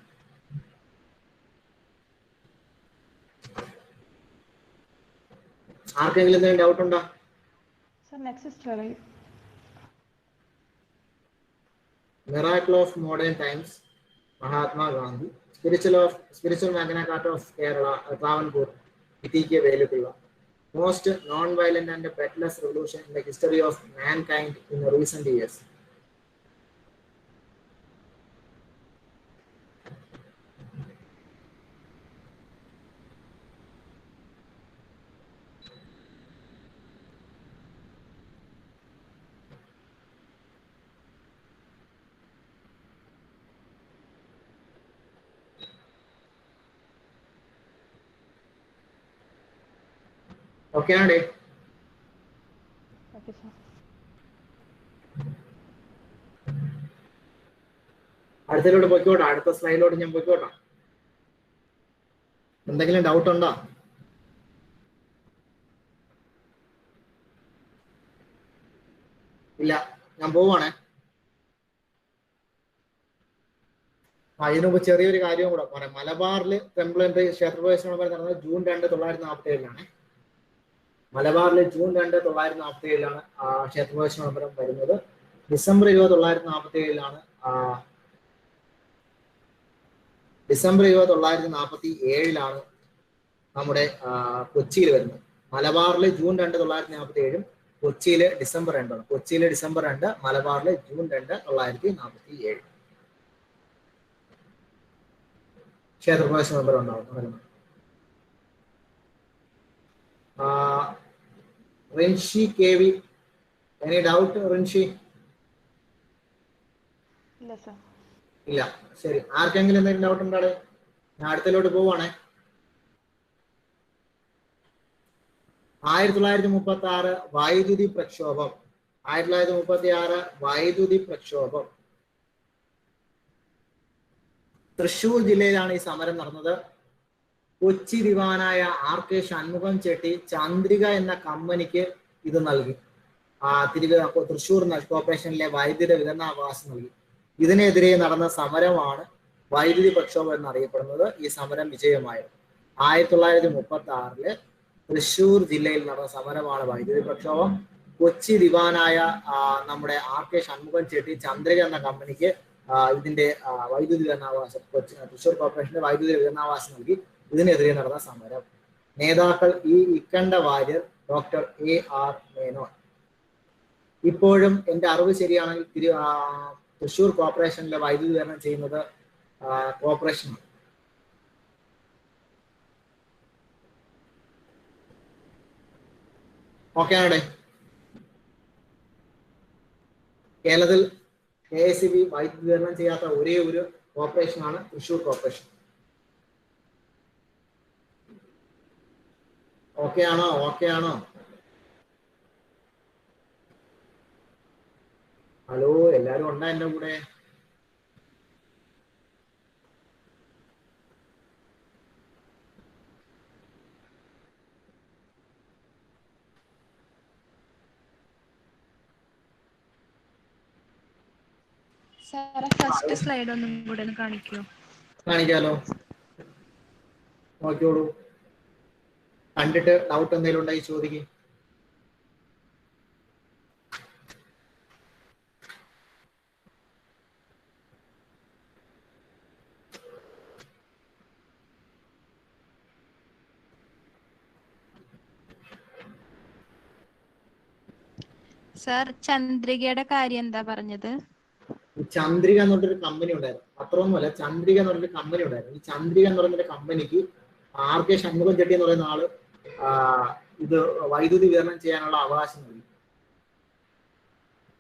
ആർക്കെങ്കിലും എന്തെങ്കിലും ഡൗട്ട് ഉണ്ടോ? Miracle of modern times Mahatma Gandhi. Spiritual magna carta of Kerala Travancore TK Velu Pillai. Most non violent and bloodless revolution in the history of mankind in recent years. Okay ആണേ? അടുത്തതിലോട്ട് പൊയ്ക്കോട്ടെ. അടുത്ത സ്ലൈഡിലോട്ട് ഞാൻ പൊയ്ക്കോട്ടെ. എന്തെങ്കിലും ഡൗട്ട് ഉണ്ടോ? ഇല്ല, ഞാൻ പോവാണേ. ഇതിനു മുമ്പ് ചെറിയൊരു കാര്യവും കൂടെ പറയാം. മലബാറിൽ ടെമ്പിൾ എൻട്രി ക്ഷേത്രപ്രവേശനം നടന്നത് ജൂൺ 2 1947 മലബാറിലെ ജൂൺ 2 1947 ക്ഷേത്രപ്രവേശന വിളംബരം വരുന്നത്. ഡിസംബർ 20 1947 നമ്മുടെ കൊച്ചിയിൽ വരുന്നത്. മലബാറിലെ ജൂൺ 2 1947, കൊച്ചിയിലെ ഡിസംബർ 2. കൊച്ചിയിലെ ഡിസംബർ 2, മലബാറിലെ ജൂൺ 2 1947 ക്ഷേത്രപ്രവേശന വിളംബരം ഉണ്ടാവും. Rinshi KV, any doubt, Rinshi? ഇല്ല സർ. ഇല്ല. ശരി, ആർക്കെങ്കിലും എന്തെങ്കിലും ഡൗട്ട് ഉണ്ടോ? ഞാൻ അടുത്തതിലോട്ട് പോവാണേ. 1936 വൈദ്യുതി പ്രക്ഷോഭം. 1936 വൈദ്യുതി പ്രക്ഷോഭം. തൃശൂർ ജില്ലയിലാണ് ഈ സമരം നടന്നത്. കൊച്ചി ദിവാനായ RK ഷൺമുഖം ചെട്ടി ചന്ദ്രിക എന്ന കമ്പനിക്ക് ഇത് നൽകി. തൃശൂർ കോർപ്പറേഷനിലെ വൈദ്യുത വിതരണാവകാശം നൽകി. ഇതിനെതിരെ നടന്ന സമരമാണ് വൈദ്യുതി പ്രക്ഷോഭം എന്നറിയപ്പെടുന്നത്. ഈ സമരം വിജയമായിരുന്നു. 1936 തൃശൂർ ജില്ലയിൽ നടന്ന സമരമാണ് വൈദ്യുതി പ്രക്ഷോഭം. കൊച്ചി ദിവാനായ നമ്മുടെ RK ഷൺമുഖം ചെട്ടി ചന്ദ്രിക എന്ന കമ്പനിക്ക് ഇതിന്റെ വൈദ്യുതി വിതരണാവകാശം, തൃശൂർ കോർപ്പറേഷന്റെ വൈദ്യുതി വിതരണാവകാശം നൽകി. ഇതിനെതിരെ നടന്ന സമരം. നേതാക്കൾ ഇക്കണ്ട വാര്യർ, ഡോക്ടർ AR മേനോൻ. ഇപ്പോഴും എന്റെ അറിവ് ശരിയാണെങ്കിൽ തൃശൂർ കോർപ്പറേഷനിലെ വൈദ്യുതി വിതരണം ചെയ്യുന്നത് കോർപ്പറേഷനാണ്. ഓക്കെ ആണേ? കേരളത്തിൽ KSEB വൈദ്യുതി വിതരണം ചെയ്യാത്ത ഒരേ ഒരു കോർപ്പറേഷനാണ് തൃശൂർ കോർപ്പറേഷൻ. ഓക്കെ ആണോ? ഓക്കെ ആണോ? ഹലോ, എല്ലാരും ഉണ്ടോ എന്റെ കൂടെ? ഫസ്റ്റ് സ്ലൈഡ് ഒന്നും കൂടെ ഒന്ന് കാണിക്കോ? കാണിക്കാലോ, നോക്കിയോളൂ. കണ്ടിട്ട് ഡൗട്ട് എന്തെങ്കിലും ഉണ്ടെങ്കിൽ ചോദിക്കും. സർ, ചന്ദ്രികയുടെ കാര്യം എന്താ പറഞ്ഞത്? ചന്ദ്രിക എന്ന് പറഞ്ഞൊരു കമ്പനി ഉണ്ടായിരുന്നു. അത്രയൊന്നുമല്ല, ചന്ദ്രിക എന്ന് പറഞ്ഞൊരു കമ്പനി ഉണ്ടായിരുന്നു. ഈ ചന്ദ്രിക എന്ന് പറയുന്ന കമ്പനിക്ക് RK ഷൺമുഖം ചെട്ടി എന്ന് പറയുന്ന ആള് ഇത് വൈദ്യുതി വിതരണം ചെയ്യാനുള്ള അവകാശം നൽകി.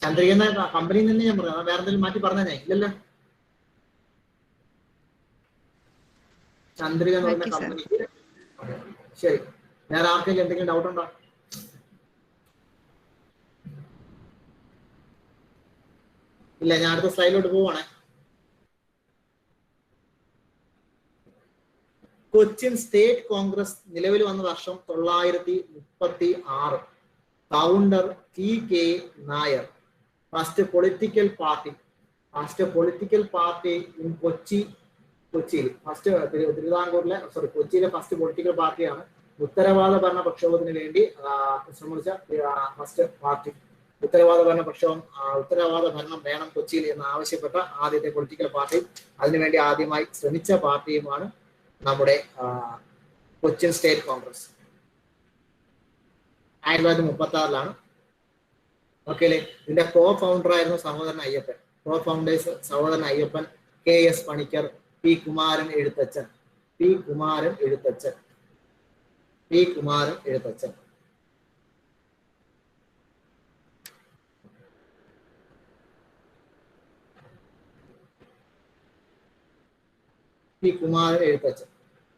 ചന്ദ്രിക എന്ന കമ്പനിയിൽ നിന്ന് ഞാൻ പറയാം, വേറെ എന്തെങ്കിലും മാറ്റി പറഞ്ഞേ? ഇല്ലല്ലോ. ചന്ദ്രിക എന്ന് പറയുന്ന കമ്പനിക്ക്. ശരി, വേറെ ആർക്കെങ്കിലും എന്തെങ്കിലും ഡൗട്ട് ഉണ്ടോ? ഇല്ല, ഞാൻ അടുത്ത സ്ലൈഡിലോട്ട് പോവാണേ. കൊച്ചിൻ സ്റ്റേറ്റ് കോൺഗ്രസ് നിലവിൽ വന്ന വർഷം 936. Founder TK Nair. First political party in കൊച്ചിയിൽ ഫസ്റ്റ് തിരുവിതാംകൂറിലെ കൊച്ചിയിലെ ഫസ്റ്റ് പൊളിറ്റിക്കൽ പാർട്ടിയാണ്. ഉത്തരവാദ ഭരണ പ്രക്ഷോഭത്തിന് വേണ്ടി ശ്രമിച്ച ഫസ്റ്റ് പാർട്ടി. ഉത്തരവാദ ഭരണം വേണം കൊച്ചിയിൽ എന്ന് ആവശ്യപ്പെട്ട ആദ്യത്തെ പൊളിറ്റിക്കൽ പാർട്ടി, അതിനുവേണ്ടി ആദ്യമായി ശ്രമിച്ച പാർട്ടിയുമാണ് നമ്മുടെ കൊച്ചിൻ സ്റ്റേറ്റ് കോൺഗ്രസ്. 1936 ഓക്കെ അല്ലേ? ഇതിന്റെ ഫൗണ്ടർ ആയിരുന്നു സഹോദരൻ അയ്യപ്പൻ. ഫൗണ്ടേഴ്സ് സഹോദരൻ Ayyappan, KS Panicker, P Kumaran Ezhuthachan.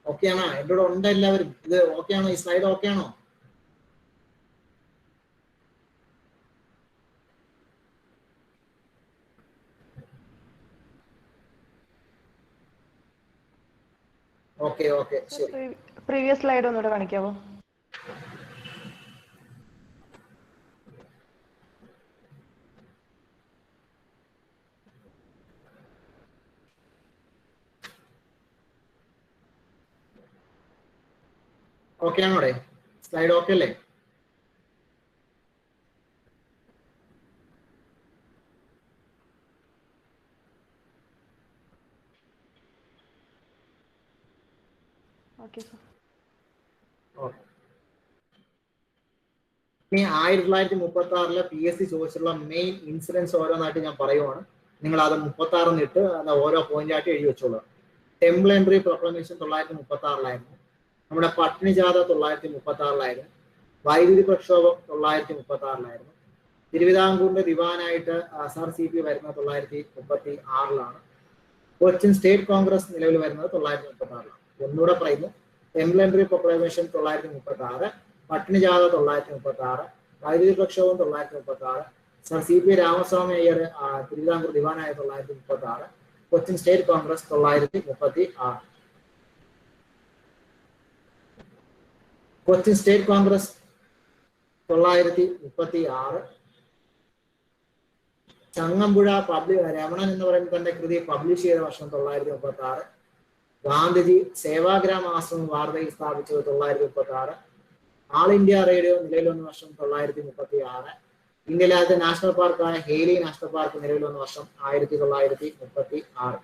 Okay ആണോ? എൻ്റെ കൂടെ ഉണ്ട് എല്ലാവരും? ഇത് ഓക്കെ ആണോ? ഈ സ്ലൈഡ് ഓക്കെ ആണോ? ഓക്കെ ശരി. പ്രീവിയസ് സ്ലൈഡ് ഒന്നുകൂടെ കാണിക്കാവോ? ഓക്കെ ആണോടെ? സ്ലൈഡ് ഓക്കെ അല്ലേ? ഇനി 1936 PSC ചോദിച്ചുള്ള മെയിൻ ഇൻസിഡൻസ് ഓരോന്നായിട്ട് ഞാൻ പറയുവാണ്. നിങ്ങൾ അത് 36 ഇട്ട് ഓരോ പോയിന്റ് ആയിട്ട് എഴുതി വെച്ചോളൂ. ടെമ്പിൾ എൻട്രി പ്രൊക്ലമേഷൻ 936 നമ്മുടെ പട്ടിണി ജാഥ 936 വൈദ്യുതി പ്രക്ഷോഭം 936 തിരുവിതാംകൂറിന്റെ ദിവാനായിട്ട് സർ CP വരുന്നത് 936 കൊച്ചിൻ സ്റ്റേറ്റ് കോൺഗ്രസ് നിലവിൽ വരുന്നത് 936 ഒന്നുകൂടെ പറയുന്നു. ടെംപ്ലൻഡറി പ്രൊക്ലമേഷൻ 936, പട്ടിണിജാഥ 936, വൈദ്യുതി പ്രക്ഷോഭം 936, സർ CP രാമസ്വാമി അയ്യർ തിരുവിതാംകൂർ ദിവാനായ 936, Cochin State Congress 936. Cochin State Congress 936. Changampuzha Ramanan എന്ന് പറയുന്ന തന്റെ കൃതി പബ്ലിഷ് ചെയ്ത വർഷം 936. ഗാന്ധിജി സേവാഗ്രാം ആശ്രമം വാർത്തയിൽ സ്ഥാപിച്ചത് 936. ആൾ ഇന്ത്യ റേഡിയോ നിലവിൽ വന്ന വർഷം 936. ഇന്ത്യയിലെ ആദ്യത്തെ നാഷണൽ പാർക്കായ ഹേലി നാഷണൽ പാർക്ക് നിലവിൽ വന്ന വർഷം 1936.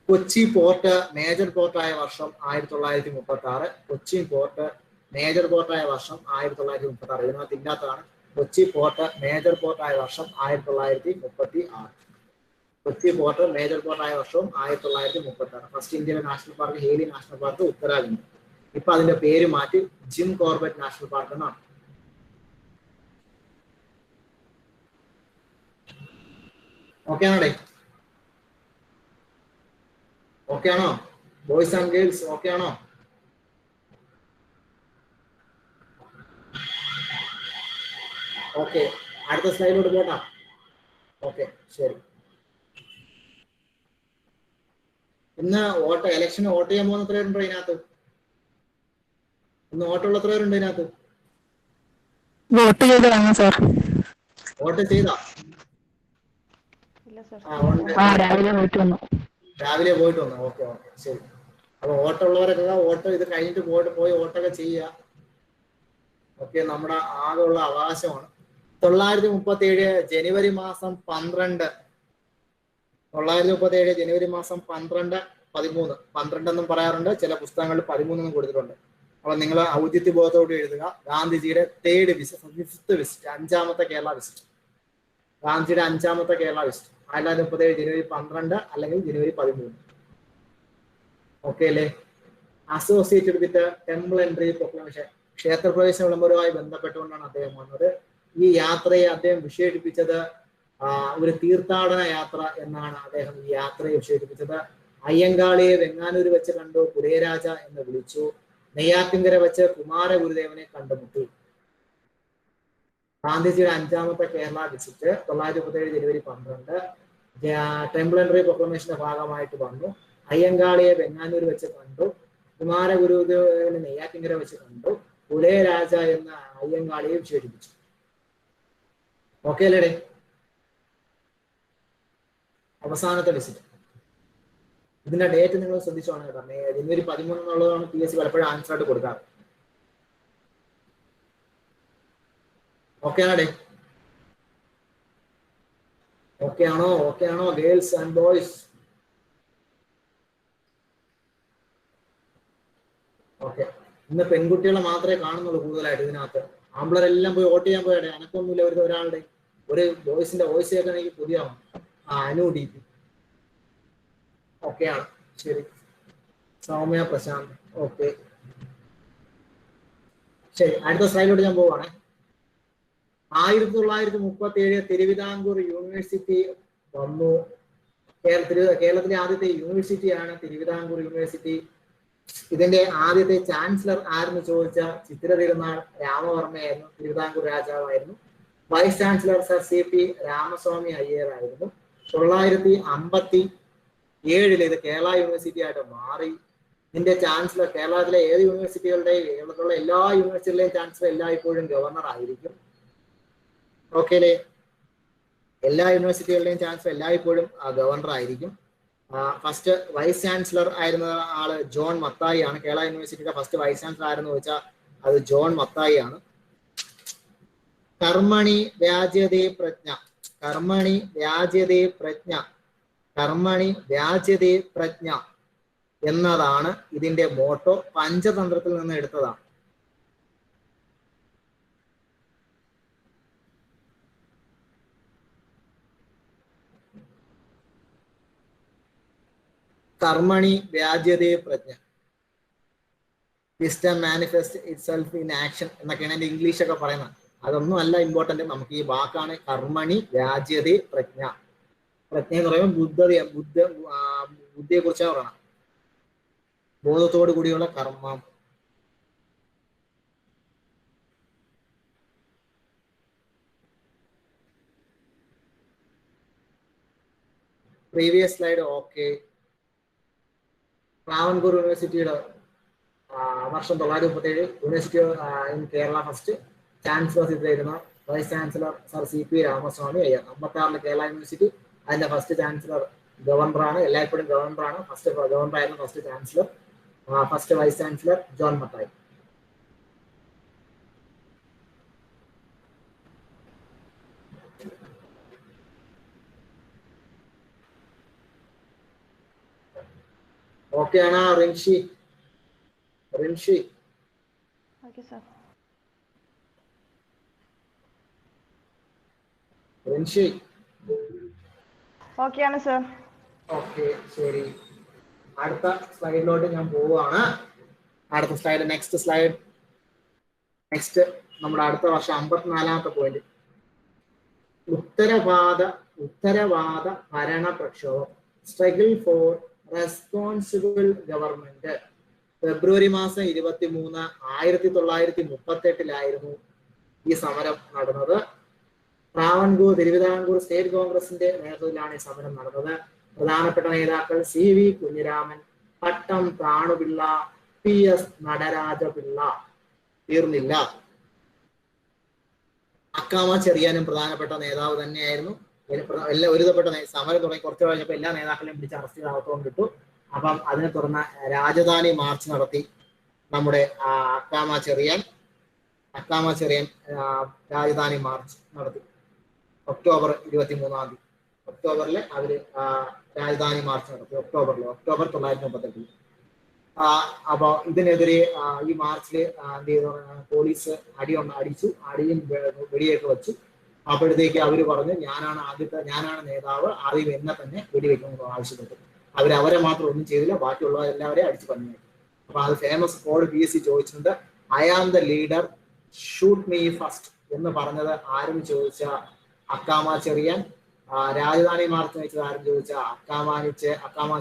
കൊച്ചി പോർട്ട് മേജർ പോർട്ടായ വർഷം 1936. കൊച്ചി പോർട്ട് മേജർ പോർട്ടായ വർഷം 1936. ഇതിനകത്ത് ഇല്ലാത്തതാണ്. കൊച്ചി പോർട്ട് മേജർ പോർട്ടായ വർഷം 1936. കൊച്ചി പോർട്ട് മേജർ പോർട്ടായ വർഷവും 1936. ഫസ്റ്റ് ഇന്ത്യയിലെ national park Haley national park Uttarakhand. ഇപ്പൊ അതിന്റെ പേര് മാറ്റി ജിം കോർബറ്റ് നാഷണൽ പാർക്ക് എന്നാണ്. ഓക്കെ ആണോ? ഓക്കെ ആണോ ബോയ്സ് ആൻഡ് ഗേൾസ്? ഓക്കെ ആണോ? ഓക്കെ, അടുത്ത സ്ലൈഡിലോട്ട് പോട്ടാ. ഓക്കെ, ശരി. ഇന്ന് ഇലക്ഷന് വോട്ട് ചെയ്യാൻ പോകുന്ന എത്ര പേരുണ്ടോ ഇതിനകത്ത്? ഇന്ന് വോട്ടുള്ള എത്ര പേരുണ്ട് ഇതിനകത്ത്? വോട്ട് ചെയ്ത് വാങ്ങാം സാർ. വോട്ട് ചെയ്താ? ഇല്ല സർ. രാവിലെ പോയിട്ട് വന്നു. രാവിലെ പോയിട്ട് വന്നു. ഓക്കെ ഓക്കെ, ശരി. അപ്പൊ വോട്ടുള്ളവരൊക്കെ വോട്ട് ഇത് കഴിഞ്ഞിട്ട് പോയി വോട്ടൊക്കെ ചെയ്യുക. ഓക്കെ, നമ്മുടെ ആകെയുള്ള അവകാശമാണ്. 937 ജനുവരി മാസം 12. 937 ജനുവരി മാസം 12, 13. 12 എന്നും പറയാറുണ്ട്, ചില പുസ്തകങ്ങളിൽ 13 എന്നും കൊടുത്തിട്ടുണ്ട്. അപ്പോൾ നിങ്ങൾ ഔചിത്യ ബോധത്തോടെ എഴുതുക. ഗാന്ധിജിയുടെ 5th വിസിറ്റ്, 5ാമത്തെ കേരള വിസിറ്റ്. ഗാന്ധിജിയുടെ 5ാമത്തെ കേരള വിസിറ്റ് 1937 ജനുവരി 12 അല്ലെങ്കിൽ ജനുവരി 13. ഓക്കെ അല്ലേ? Associated with temple entry proclamation, ക്ഷേത്രപ്രവേശന വിളംബരവുമായി ബന്ധപ്പെട്ടുകൊണ്ടാണ് അദ്ദേഹം വന്നത്. ഈ യാത്രയെ അദ്ദേഹം വിശേഷിപ്പിച്ചത് ഒരു തീർത്ഥാടന യാത്ര എന്നാണ് അദ്ദേഹം ഈ യാത്രയെ വിശേഷിപ്പിച്ചത്. അയ്യങ്കാളിയെ വെങ്ങാനൂർ വെച്ച് കണ്ടു, പുലയരാജ എന്ന് വിളിച്ചു. നെയ്യാറ്റിൻകര വെച്ച് കുമാരഗുരുദേവനെ കണ്ടുമുട്ടി. ഗാന്ധിജിയുടെ 5ാമത്തെ കേരള വിസിറ്റ് 937 ജനുവരി 12 ടെമ്പിൾ എൻട്രി പ്രൊക്ലമേഷന്റെ ഭാഗമായിട്ട് വന്നു. അയ്യങ്കാളിയെ വെങ്ങാനൂർ വെച്ച് കണ്ടു, കുമാരഗുരുദേവനെ നെയ്യാറ്റിൻകര വെച്ച് കണ്ടു, പുലയരാജ എന്ന അയ്യങ്കാളിയെ വിശേഷിപ്പിച്ചു. ഓക്കെ അല്ലേ? അവസാനത്തെ വിസിറ്റ്. ഇതിന്റെ ഡേറ്റ് നിങ്ങൾ ശ്രദ്ധിച്ചോണം കേട്ടോ. ജനുവരി 13 എന്നുള്ളതാണ് PSC പലപ്പോഴും ആൻസർ ആയിട്ട് കൊടുക്കാറ്. ഓക്കെ ആണേ? ഓക്കെ ആണോ? ഓക്കെ ആണോ ഗേൾസ് ആൻഡ് ബോയ്സ്? ഓക്കെ. ഇന്ന് പെൺകുട്ടികളെ മാത്രമേ കാണുന്നുള്ളൂ കൂടുതലായിട്ട് ഇതിനകത്ത്. ആമ്പിളരെല്ലാം പോയി വോട്ട് ചെയ്യാൻ പോയാടെ. അനക്കൊന്നുമില്ല ഒരാളുടെ. ഒരു ബോയ്സിന്റെ വോയിസ് കേൾക്കാൻ എനിക്ക് പുതിയതാണ്. അനു DP. ഓക്കെയാണ്, ശരി. സൗമ്യ പ്രശാന്ത്. ഓക്കെ, ശരി. അടുത്ത സ്ലൈഡിലോട്ട് ഞാൻ പോവാണേ. 1937 തിരുവിതാംകൂർ യൂണിവേഴ്സിറ്റി വന്നു. കേരളത്തിലെ ആദ്യത്തെ യൂണിവേഴ്സിറ്റിയാണ് തിരുവിതാംകൂർ യൂണിവേഴ്സിറ്റി. ഇതിന്റെ ആദ്യത്തെ ചാൻസലർ ആരെന്ന് ചോദിച്ചാൽ ചിത്തിര തിരുനാൾ രാമവർമ്മയായിരുന്നു, തിരുവിതാംകൂർ രാജാവായിരുന്നു. Vice chancellor sir CP Ramaswamy Iyer ആയിരുന്നു. 1957 ഇത് കേരള യൂണിവേഴ്സിറ്റി ആയിട്ട് മാറി. ഇതിന്റെ ചാൻസലർ കേരളത്തിലെ ഏത് യൂണിവേഴ്സിറ്റികളുടെയും കേരളത്തിലുള്ള എല്ലാ യൂണിവേഴ്സിറ്റികളുടെയും ചാൻസലർ എല്ലായ്പ്പോഴും ഗവർണർ ആയിരിക്കും. ഓക്കെ അല്ലേ? എല്ലാ യൂണിവേഴ്സിറ്റികളുടെയും ചാൻസലർ എല്ലായ്പ്പോഴും ഗവർണർ ആയിരിക്കും. ഫസ്റ്റ് വൈസ് ചാൻസലർ ആയിരുന്ന ആള് ജോൺ മത്തായി ആണ്. കേരള യൂണിവേഴ്സിറ്റിയുടെ ഫസ്റ്റ് വൈസ് ചാൻസലർ ആരെന്ന് ചോദിച്ചാൽ അത് ജോൺ മത്തായി ആണ്. കർമ്മണി വ്യാജ്യതേ പ്രജ്ഞ, കർമ്മണി വ്യാജ്യതേ പ്രജ്ഞ, കർമ്മണി വ്യാജ്യതേ പ്രജ്ഞ എന്നതാണ് ഇതിന്റെ മോട്ടോ. പഞ്ചതന്ത്രത്തിൽ നിന്ന് എടുത്തതാണ്. കർമ്മണി വ്യാജ്യതേ പ്രജ്ഞ. Wisdom manifest itself in action എന്നൊക്കെയാണ് എൻ്റെ ഇംഗ്ലീഷ് ഒക്കെ പറയുന്നത്. അതൊന്നും അല്ല ഇമ്പോർട്ടന്റ്. നമുക്ക് ഈ വാക്കാണ് കർമ്മണി വ്യാജ്യതേ പ്രജ്ഞ. പ്രജ്ഞ എന്ന് പറയുമ്പോൾ ബുദ്ധിയെ കുറിച്ചാണ് പറയണം. ബോധത്തോടു കൂടിയുള്ള കർമ്മം. Previous slide okay. ട്രാവൻകൂർ യൂണിവേഴ്സിറ്റിയുടെ വർഷം 1937 university in Kerala first chancellor ചെയ്തിരുന്ന vice chancellor sir CP Ramaswamy Iyer. 56 Kerala university അതിന്റെ ഫസ്റ്റ് ചാൻസലർ ഗവർണറാണ്. എല്ലായ്പ്പോഴും ഗവർണറാണ്. ഫസ്റ്റ് ഗവർണർ ആയിരുന്നു first chancellor. First vice chancellor John Mathai. Okay ആണോ റിൻഷി? Okay sir. ഓക്കെയാണ് സർ. ഓക്കെ ശരി. അടുത്ത സ്ലൈഡിലോട്ട് ഞാൻ പോവുകയാണ്. അടുത്ത സ്ലൈഡ്, നെക്സ്റ്റ് സ്ലൈഡ്. നെക്സ്റ്റ് നമ്മുടെ അടുത്ത വർഷം 54ാമത്തെ പോയിന്റ്. ഉത്തരവാദ ഭരണ പ്രക്ഷോഭം. Struggle for responsible government. February മാസം 23, 1938 ഈ സമരം നടന്നത്. തിരുവിതാംകൂർ സ്റ്റേറ്റ് കോൺഗ്രസിന്റെ നേതൃത്വത്തിലാണ് ഈ സമരം നടന്നത്. പ്രധാനപ്പെട്ട നേതാക്കൾ CV കുഞ്ഞിരാമൻ, പട്ടം താണുപിള്ള, PS നടരാജപിള്ള. തീർന്നില്ല. അക്കാമ ചെറിയാനും പ്രധാനപ്പെട്ട നേതാവ് തന്നെയായിരുന്നു. ഒരുതപ്പെട്ട സമരം തുടങ്ങി കുറച്ച് കഴിഞ്ഞപ്പോൾ എല്ലാ നേതാക്കളെയും പിടിച്ച് അറസ്റ്റ് ചെയ്ത് അകത്തോളം കിട്ടു. അപ്പം അതിനെ തുടർന്ന് രാജധാനി മാർച്ച് നടത്തി നമ്മുടെ അക്കാമ ചെറിയാൻ രാജധാനി മാർച്ച് നടത്തി. ഒക്ടോബർ 23 ഒക്ടോബറിൽ അവര് രാജധാനി മാർച്ച് നടത്തി. ഒക്ടോബർ 1938. അപ്പൊ ഇതിനെതിരെ ഈ മാർച്ചിൽ എന്ത് ചെയ്തു? പോലീസ് അടിച്ചു, അടിയും വെടിയൊക്കെ വെച്ചു. അപ്പോഴത്തേക്ക് അവര് പറഞ്ഞു ഞാനാണ് നേതാവ്, ആദ്യം എന്നെ തന്നെ വെടിവെക്കണമെന്ന് ആവശ്യപ്പെട്ടു. അവരെ മാത്രം ഒന്നും ചെയ്തില്ല, ബാക്കിയുള്ള എല്ലാവരെയും അടിച്ചു പണിയായി. അപ്പൊ അത് ഫേമസ് കോഡ് PSC ചോദിച്ചിട്ടുണ്ട്. I am the leader, shoot me first എന്ന് പറഞ്ഞത് ആരും ചോദിച്ച അക്കാമ ചെറിയാൻ. രാജധാനി മാർച്ച് നയിച്ചത് ആരും ചോദിച്ച അക്കാമ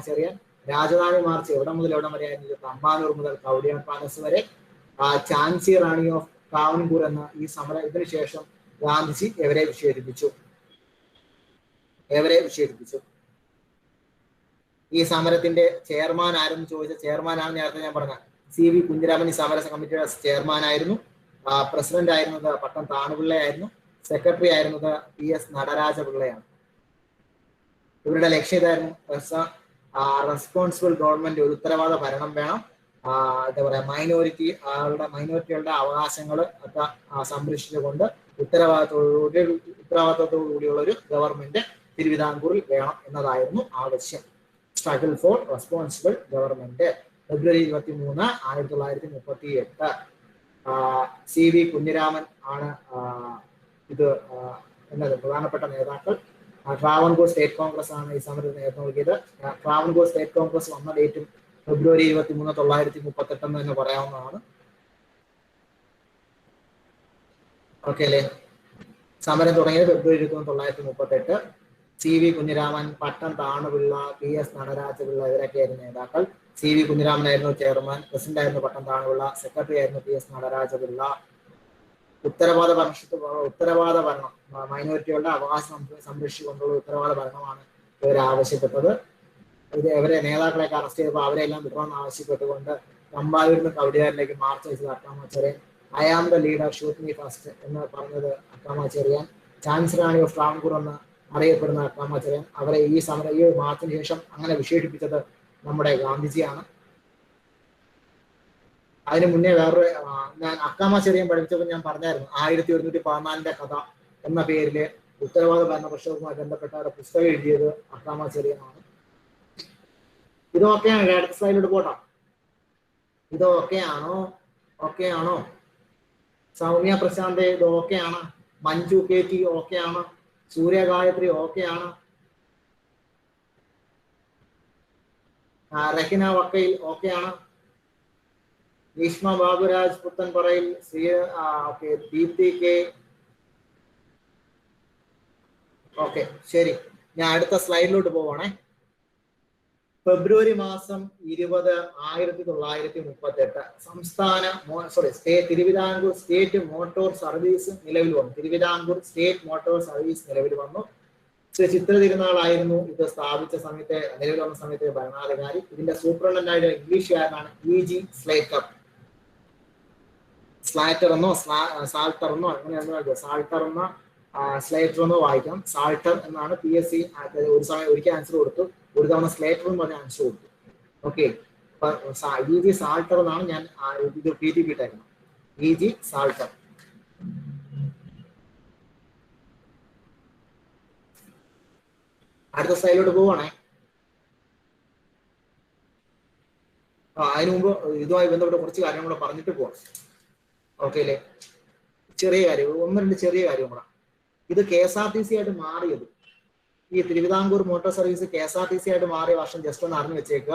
ചെറിയാൻ. രാജധാനി മാർച്ച് എവിടെ മുതൽ എവിടെ വരെ ആയിരുന്നു? തമ്പാനൂർ മുതൽ കൗഡിയ പാലസ് വരെ. ഝാൻസി റാണി ഓഫ് ട്രാവൻകൂർ എന്ന ഈ സമരം. ഇതിനുശേഷം ഗാന്ധിജി എവരെ വിശേഷിപ്പിച്ചു? ഈ സമരത്തിന്റെ ചെയർമാൻ ആരെന്ന് ചോദിച്ച ചെയർമാനാണ് നേരത്തെ ഞാൻ പറഞ്ഞ CV കുഞ്ഞിരാമൻ. ഈ സമര കമ്മിറ്റിയുടെ ചെയർമാൻ ആയിരുന്നു. പ്രസിഡന്റ് ആയിരുന്നത് പട്ടം താണുപിള്ളയായിരുന്നു. സെക്രട്ടറി ആയിരുന്നത് PS നടരാജപിള്ളയാണ്. ഇവരുടെ ലക്ഷ്യം ഇതായിരുന്നു: റെസ്പോൺസിബിൾ ഗവൺമെന്റ്, ഒരു ഉത്തരവാദ ഭരണം വേണം. എന്താ പറയാ, മൈനോറിറ്റികളുടെ അവകാശങ്ങൾ ഒക്കെ സംരക്ഷിച്ചുകൊണ്ട് ഉത്തരവാദിത്തോടു കൂടിയുള്ള ഒരു ഗവൺമെന്റ് തിരുവിതാംകൂറിൽ വേണം എന്നതായിരുന്നു ആവശ്യം. Struggle for responsible government. February 23, 1938. CV Kunhiraman ആണ് ഇത് എന്നത് പ്രധാനപ്പെട്ട നേതാക്കൾ. ട്രാവൻകൂർ സ്റ്റേറ്റ് കോൺഗ്രസ് ആണ് ഈ സമരത്തിന് നേതൃത്വം നൽകിയത്. ട്രാവൻകൂർ സ്റ്റേറ്റ് കോൺഗ്രസ് വന്ന ഡേറ്റും ഫെബ്രുവരി 23, 1938 എന്ന് തന്നെ പറയാവുന്നതാണ്. ഓക്കെ അല്ലേ? സമരം തുടങ്ങിയത് ഫെബ്രുവരി 23, 1938. CV കുഞ്ഞിരാമൻ, പട്ടം താണുപിള്ള, PS നടരാജപിള്ള ഇവരൊക്കെയായിരുന്നു നേതാക്കൾ. CV കുഞ്ഞിരാമനായിരുന്നു ചെയർമാൻ, പ്രസിഡന്റ് ആയിരുന്നു പട്ടം താണുപിള്ള, സെക്രട്ടറി ആയിരുന്നു PS നടരാജപിള്ള. ഉത്തരവാദ ഭരണം, മൈനോറിറ്റികളുടെ അവകാശം സംരക്ഷിച്ചുകൊണ്ടുള്ള ഉത്തരവാദ ഭരണമാണ് ഇവർ ആവശ്യപ്പെട്ടത്. ഇവരെ നേതാക്കളെയൊക്കെ അറസ്റ്റ് ചെയ്തപ്പോൾ അവരെല്ലാം വിടണമെന്ന് ആവശ്യപ്പെട്ടുകൊണ്ട് തമ്പാനൂരിൽ നിന്ന് കവടിയാറിലേക്ക് മാർച്ച് ചെയ്തത് Accamma Cherian. I am the leader, shoot me first എന്ന് പറഞ്ഞത് അക്കാമ ചെറിയാൻ. ഝാൻസി റാണി ഓഫ് ട്രാവൻകൂർ എന്ന് അറിയപ്പെടുന്ന അക്കാമ ചെറിയാൻ. അവരെ ഈ മാർച്ചിന് ശേഷം അങ്ങനെ വിശേഷിപ്പിച്ചത് നമ്മുടെ ഗാന്ധിജിയാണ്. അതിന് മുന്നേ ഞാൻ അക്കാമ ചെറിയാൻ പഠിച്ചപ്പോൾ ഞാൻ പറഞ്ഞായിരുന്നു, 1114 കഥ എന്ന പേരില് ഉത്തരവാദ ഭരണ പ്രക്ഷോഭവുമായി ബന്ധപ്പെട്ട ഒരു പുസ്തകം എഴുതിയത് അക്കാമ ചെറിയാനാണ്. ഇതൊക്കെയാണ്. അടുത്ത സ്ലൈഡിലോട്ട് പോട്ടാം. ഓക്കെയാണോ? സൗമ്യ പ്രശാന്ത് ഇത് ഓക്കെയാണ്? മഞ്ജു KT ഓക്കെയാണ്? സൂര്യഗായത്രി ഓക്കെയാണ്? റഹിന വക്കയിൽ ഓക്കെ ആണ്. Bhishma Baburaj Puthan Parayil okay. Deepthi K okay. ശരി, ഞാൻ അടുത്ത സ്ലൈഡിലോട്ട് പോവാണേ. ഫെബ്രുവരി മാസം 20, 1938 തിരുവിതാംകൂർ സ്റ്റേറ്റ് മോട്ടോർ സർവീസ് നിലവിൽ വന്നു. തിരുവിതാംകൂർ സ്റ്റേറ്റ് മോട്ടോർ സർവീസ് നിലവിൽ വന്നു. ചിത്ര തിരുനാളായിരുന്നു ഇത് സ്ഥാപിച്ച സമയത്തെ, നിലവിൽ വന്ന സമയത്തെ ഭരണാധികാരി. ഇതിന്റെ സൂപ്രണ്ടന്റായ ഇംഗ്ലീഷുകാരനാണ് EG സ്ലേറ്റർ. സ്ലാറ്റർ എന്നോ സാൾട്ടർ എന്നോ അങ്ങനെയൊന്നും, സാൾട്ടർ എന്ന സ്ലേറ്റർ എന്നോ വായിക്കാം. സാൾട്ടർ എന്നാണ് PSC ഒരു സമയം ഒരിക്കൽ ആൻസർ കൊടുത്തു, ഒരു തവണ സ്ലേറ്റർ എന്ന് പറഞ്ഞ ആൻസർ കൊടുത്തു. ഓക്കെ, EG സാൾട്ടർ എന്നാണ് ഞാൻ ഇത് PTP ഇട്ടായിരുന്നു. EG Salter. അടുത്ത സ്ലൈഡിലോട്ട് പോവാണേ. അതിനു മുമ്പ് ഇതുമായി ബന്ധപ്പെട്ട കുറച്ച് കാര്യം കൂടെ പറഞ്ഞിട്ട് പോവാം. ഓക്കെ അല്ലേ? ചെറിയ കാര്യം, 1-2 ചെറിയ കാര്യം കൂടെ. ഇത് KSRTC ആയിട്ട് മാറിയത്, ഈ തിരുവിതാംകൂർ മോട്ടോർ സർവീസ് KSRTC ആയിട്ട് മാറിയ വർഷം ജസ്റ്റ് ഒന്ന് അറിഞ്ഞു വെച്ചേക്കുക.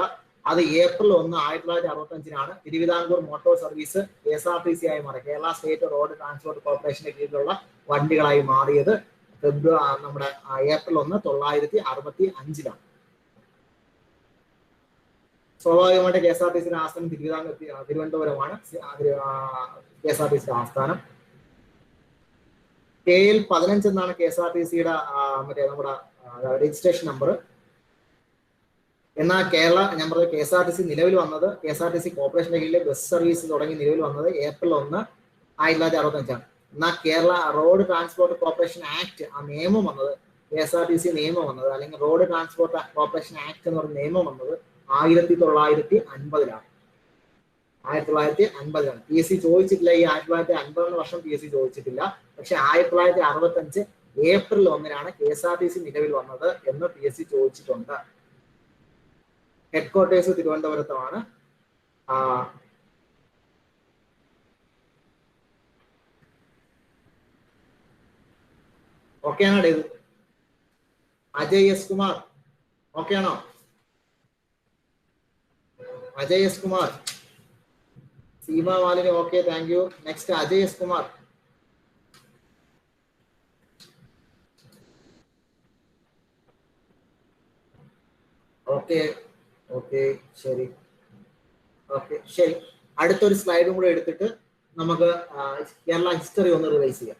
അത് April 1, 1965 Thiruvithamkoor motor service KSRTC ആയി മാറി. കേരള സ്റ്റേറ്റ് റോഡ് ട്രാൻസ്പോർട്ട് കോർപ്പറേഷന്റെ കീഴിലുള്ള വണ്ടികളായി മാറിയത് നമ്മുടെ April 1, 1965. സ്വാഭാവികമായിട്ട് KSRTCയുടെ ആസ്ഥാനം തിരുവനന്തപുരമാണ്. KSRTCയുടെ ആസ്ഥാനം. KL 15 എന്നാണ് KSRTCയുടെ നമ്മുടെ രജിസ്ട്രേഷൻ നമ്പർ. എന്നാൽ ഞാൻ പറഞ്ഞത് KSRTC നിലവിൽ വന്നത്, KSRTC കോർപ്പറേഷന്റെ കീഴിലെ ബസ് സർവീസ് തുടങ്ങി നിലവിൽ വന്നത് April 1, 1965. എന്നാൽ Kerala road transport corporation act, ആ നിയമം വന്നത്, KSRTC നിയമം വന്നത്, അല്ലെങ്കിൽ റോഡ് ട്രാൻസ്പോർട്ട് കോർപ്പറേഷൻ ആക്ട് എന്ന് പറഞ്ഞ നിയമം വന്നത് 1950. 1950. PSC ചോദിച്ചിട്ടില്ല ഈ 1950 വർഷം PSC ചോദിച്ചിട്ടില്ല. പക്ഷെ 1965 April 1 KSRTC നിലവിൽ വന്നത് എന്ന് PSC ചോദിച്ചിട്ടുണ്ട്. ഹെഡ്ക്വാർട്ടേഴ്സ് തിരുവനന്തപുരത്താണ്. ഓക്കെ ആണോ ഇത്? അജയ് എസ് കുമാർ ഓക്കെ ആണോ? Ajay S Kumar. Seema Malini okay, thank you. Next Ajay S Kumar. Okay okay ശരി. ഓക്കെ ശരി, അടുത്തൊരു സ്ലൈഡും കൂടെ എടുത്തിട്ട് നമുക്ക് കേരള ഹിസ്റ്ററി ഒന്ന് റിവൈസ് ചെയ്യാം.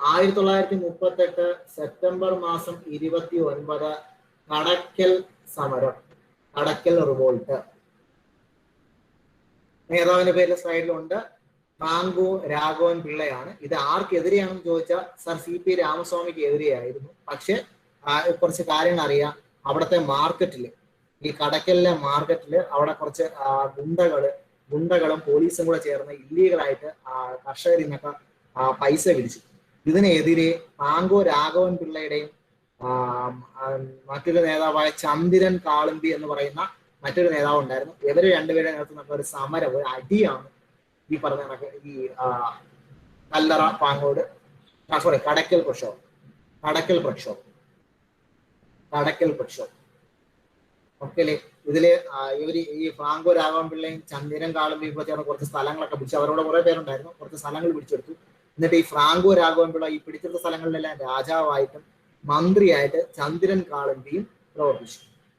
1938 സെപ്റ്റംബർ മാസം 29 കടക്കൽ സമരം, കടക്കൽ റിവോൾട്ട്. നേതാവിന്റെ പേര് സ്ലൈഡിലുണ്ട്. ഫ്രാങ്കോ രാഘവൻ പിള്ളയാണ്. ഇത് ആർക്കെതിരെയാണെന്ന് ചോദിച്ചാൽ സർ CP രാമസ്വാമിക്ക് എതിരെയായിരുന്നു. പക്ഷെ കുറച്ച് കാര്യങ്ങൾ അറിയാം. അവിടുത്തെ മാർക്കറ്റില്, ഈ കടക്കലിലെ മാർക്കറ്റില് അവിടെ കുറച്ച് ഗുണ്ടകളും പോലീസും കൂടെ ചേർന്ന് ഇല്ലീഗലായിട്ട് കർഷകരിൽ നിന്നൊക്കെ പൈസ പിടിച്ചു. ഇതിനെതിരെ ഫ്രാങ്കോ രാഘവൻ പിള്ളയുടെയും മറ്റൊരു നേതാവായ ചന്ദ്രൻ കാളുമ്പി എന്ന് പറയുന്ന മറ്റൊരു നേതാവ് ഉണ്ടായിരുന്നു. ഇവര് രണ്ടുപേരെ നേതൃത്വം ഒരു സമരം, ഒരു അടിയാണ് ഈ പറഞ്ഞ ഈ കല്ലറ പാങ്ങോട് കടക്കൽ പ്രക്ഷോഭം. ഓക്കെ അല്ലേ? ഇതില് ഇവര് ഈ ഫ്രാങ്കോ രാഘവൻ പിള്ളയും ചന്ദ്രൻ കാളുമ്പിയും ഇപ്പൊ ചേർന്ന് കുറച്ച് സ്ഥലങ്ങളൊക്കെ പിടിച്ചു. അവരോട് കുറെ പേരുണ്ടായിരുന്നു, കുറച്ച് സ്ഥലങ്ങൾ പിടിച്ചെടുത്തു. എന്നിട്ട് ഈ ഫ്രാങ്കോ രാഘവൻ പിള്ള ഈ പിടിച്ചെടുത്ത സ്ഥലങ്ങളിലെല്ലാം രാജാവായിട്ടും മന്ത്രിയായിട്ട് ചന്ദ്രൻ കാളുമ്പിയും പ്രവർത്തിച്ചു.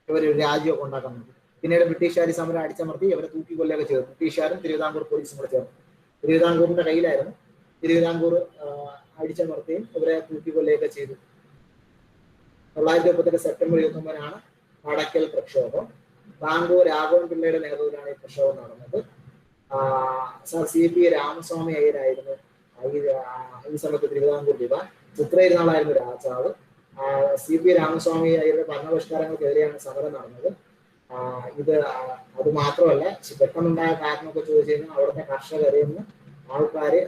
ഇവർ രാജ്യമൊക്കെ ഉണ്ടാക്കാൻ വേണ്ടി. പിന്നീട് ബ്രിട്ടീഷുകാർ സമരം അടിച്ചമർത്തി ഇവരെ തൂക്കിക്കൊല്ലൊക്കെ ചെയ്തു. ബ്രിട്ടീഷുകാരും തിരുവിതാംകൂർ പോലീസും കൂടെ ചേർന്നു. തിരുവിതാംകൂറിന്റെ കയ്യിലായിരുന്നു. തിരുവിതാംകൂർ അടിച്ചമർത്തിയും ഇവരെ തൂക്കിക്കൊല്ലയൊക്കെ ചെയ്തു. 1938 സെപ്റ്റംബർ 29 കടക്കൽ പ്രക്ഷോഭം. ഫ്രാങ്കോ രാഘവൻ പിള്ളയുടെ നേതൃത്വത്തിലാണ് ഈ പ്രക്ഷോഭം നടന്നത്. സർ CP രാമസ്വാമി അയ്യരായിരുന്നു ഈ സമയത്ത് തിരുവിതാംകൂർ ദിവാൻ. ചിത്രയിരുന്നാളായിരുന്നു രാജാവ്. CP രാമസ്വാമി അയ്യരുടെ ഭരണപരിഷ്കാരങ്ങൾക്കെതിരെയാണ് സമരം നടന്നത്. അത് മാത്രമല്ല, പെട്ടെന്നുണ്ടായ കാരണമൊക്കെ ചോദിച്ചു കഴിഞ്ഞാൽ അവിടുത്തെ കർഷകരിൽ നിന്ന് ആൾക്കാര്,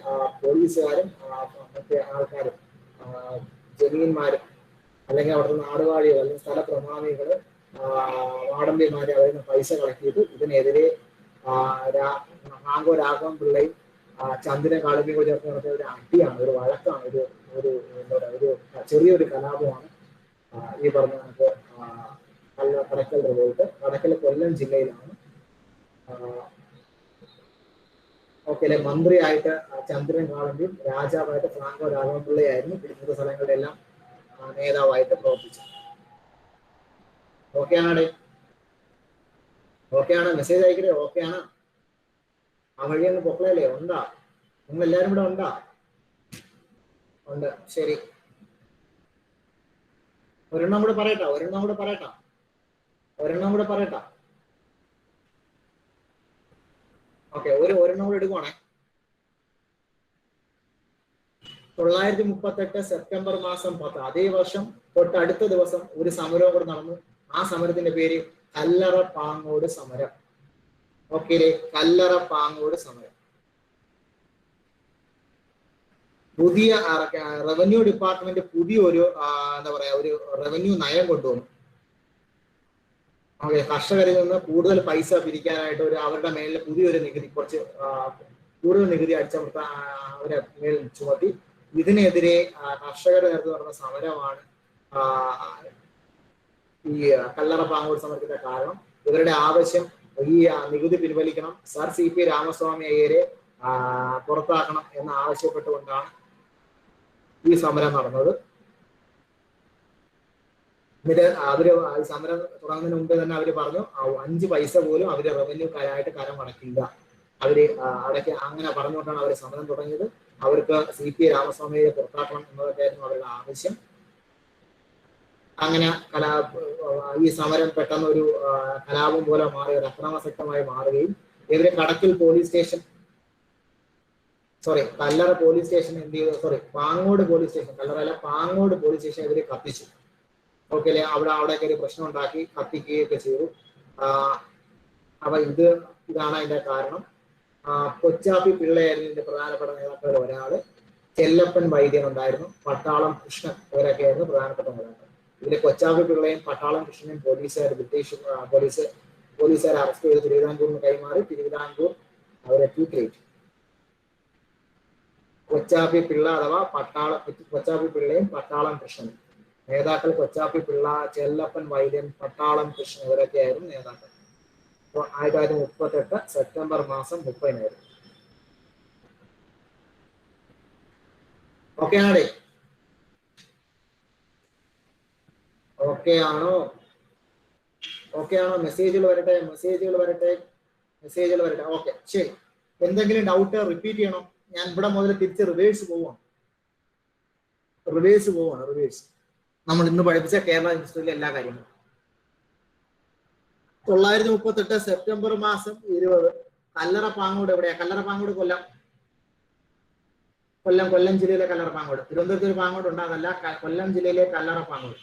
പോലീസുകാരും മറ്റേ ആൾക്കാരും, ജമീന്മാരും അല്ലെങ്കിൽ അവിടുത്തെ നാടുവാഴികൾ അല്ലെങ്കിൽ സ്ഥല പ്രമാണികള്, വാടമ്പിമാര് അവരിൽ നിന്ന് പൈസ കളക്ട് ചെയ്തു. ഇതിനെതിരെ ഫ്രാങ്കോ രാഘവൻ പിള്ളയും ചന്ദ്രൻ കാളുമ്പിയും കൂടി ചേർത്ത് നടത്തിയ ഒരു അടിയാണ്, ഒരു വഴക്കാണ്, ഒരു എന്താ പറയുക, ഒരു ചെറിയൊരു കലാപമാണ് ഈ പറഞ്ഞ നമുക്ക് കടക്കൽ റിവോൾട്ട്. കടക്കൽ കൊല്ലം ജില്ലയിലാണ്. ഓക്കെ അല്ലെ. മന്ത്രിയായിട്ട് ചന്ദ്രൻ കാളന്തിയും രാജാവായിട്ട് ഫ്രാങ്കോ രാഘവൻപിള്ളയായിരുന്നു. പിടിച്ച സ്ഥലങ്ങളുടെ എല്ലാം നേതാവായിട്ട് പ്രവർത്തിച്ചു. ഓക്കെ ആണേ? ഓക്കെ ആണ്? മെസ്സേജ് അയക്കണേ. ഓക്കെ ആണ്? ആ വഴി അങ്ങ് പൊക്കളല്ലേ? ഉണ്ടാ? നിങ്ങൾ എല്ലാവരും ഇവിടെ ഉണ്ടാ? ഉണ്ട്. ശരി, ഒരെണ്ണം കൂടെ പറയട്ടാ. ഓക്കെ, ഒരെണ്ണം കൂടെ എടുക്കുവാണേ. 938 സെപ്റ്റംബർ മാസം 10, അതേ വർഷം തൊട്ടടുത്ത ദിവസം ഒരു സമരവും കൂടെ നടന്നു. ആ സമരത്തിന്റെ പേര് കല്ലറ പാങ്ങോട് സമരം. ഓക്കെ, കല്ലറ പാങ്ങോട് സമരം. പുതിയ റവന്യൂ ഡിപ്പാർട്ട്മെന്റ് പുതിയൊരു എന്താ പറയാ ഒരു റവന്യൂ നയം കൊണ്ടുവന്നു. ഓക്കെ, കർഷകരിൽ നിന്ന് കൂടുതൽ പൈസ പിരിക്കാനായിട്ട് അവരുടെ മേലിൽ പുതിയൊരു നികുതി, കുറച്ച് കൂടുതൽ നികുതി അടിച്ചമർത്താൻ അവരെ മേലിൽ ചുമത്തി. ഇതിനെതിരെ കർഷകർ നേരത്തെ നടന്ന സമരമാണ് ഈ കല്ലറ പാങ്ങോട് സമരത്തിന്റെ കാരണം. ഇവരുടെ ആവശ്യം ഈ നികുതി പിൻവലിക്കണം, സർ CP രാമസ്വാമി അയ്യരെ പുറത്താക്കണം എന്ന് ആവശ്യപ്പെട്ടുകൊണ്ടാണ് ഈ സമരം നടന്നത്. എന്നിട്ട് അവര് ഈ സമരം തുടങ്ങുന്നതിന് മുമ്പ് തന്നെ അവര് പറഞ്ഞു 5 പൈസ പോലും അവര് റവന്യൂക്കാരായിട്ട് കരം അടക്കില്ല. അവര് അടയ്ക്ക് അങ്ങനെ പറഞ്ഞുകൊണ്ടാണ് അവർ സമരം തുടങ്ങിയത്. അവർക്ക് CP രാമസ്വാമിയെ പുറത്താക്കണം എന്നതൊക്കെയായിരുന്നു അവരുടെ ആവശ്യം. അങ്ങനെ ഈ സമരം പെട്ടെന്ന് ഒരു കലാപം പോലെ മാറി, ഒരു അക്രമാസക്തമായി മാറുകയും ഇവര് കടക്കൽ പോലീസ് സ്റ്റേഷൻ, കല്ലറ പോലീസ് സ്റ്റേഷൻ എന്ത് ചെയ്തു, പാങ്ങോട് പോലീസ് സ്റ്റേഷൻ, കല്ലറ പാങ്ങോട് പോലീസ് സ്റ്റേഷൻ ഇവര് കത്തിച്ചു. ഓക്കെ അല്ലെ. അവിടെയൊക്കെ ഒരു പ്രശ്നം ഉണ്ടാക്കി കത്തിക്കുകയൊക്കെ ചെയ്തു. അപ്പൊ ഇതാണ് അതിന്റെ കാരണം. കൊച്ചാപ്പി പിള്ളയായിരുന്നു ഇതിന്റെ പ്രധാനപ്പെട്ട നേതാക്കളിൽ ഒരാള്. ചെല്ലപ്പൻ വൈദ്യൻ ഉണ്ടായിരുന്നു, പട്ടാളം കൃഷ്ണൻ, ഇവരൊക്കെയായിരുന്നു പ്രധാനപ്പെട്ട നേതാക്കൾ. ഇതിലെ കൊച്ചാപ്പി പിള്ളയും പട്ടാളം കൃഷ്ണനും പോലീസുകാർ അറസ്റ്റ് ചെയ്ത് തിരുവിതാംകൂറിന് കൈമാറി. തിരുവിതാംകൂർ അവരെ തൂക്കിലേറ്റു. കൊച്ചാപ്പി പിള്ള അഥവാ കൊച്ചാപ്പി പിള്ളയും പട്ടാളം കൃഷ്ണനും നേതാക്കൾ. കൊച്ചാപ്പി പിള്ള, ചെല്ലപ്പൻ വൈദ്യൻ, പട്ടാളം കൃഷ്ണൻ ഇവരൊക്കെയായിരുന്നു നേതാക്കൾ. 1938 സെപ്റ്റംബർ മാസം 30. ഓക്കെ ആണേ? ഓക്കെ ആണോ? മെസ്സേജുകൾ വരട്ടെ. ഓക്കെ, ശരി. എന്തെങ്കിലും ഡൗട്ട് റിപ്പീറ്റ് ചെയ്യണം? ഞാൻ ഇവിടെ മുതൽ തിരിച്ച് റിവേഴ്സ് പോവാണ്. നമ്മൾ ഇന്ന് പഠിപ്പിച്ച കേരള ഹിസ്റ്ററിയിലെ എല്ലാ കാര്യങ്ങളും. 938 സെപ്റ്റംബർ മാസം 20 കല്ലറ പാങ്ങോട് എവിടെയാ? കല്ലറ പാങ്ങോട് കൊല്ലം ജില്ലയിലെ കല്ലറ പാങ്ങോട്. തിരുവനന്തപുരത്ത് ഒരു പാങ്ങോട് ഉണ്ട്, അതല്ല, കൊല്ലം ജില്ലയിലെ കല്ലറ പാങ്ങോട്.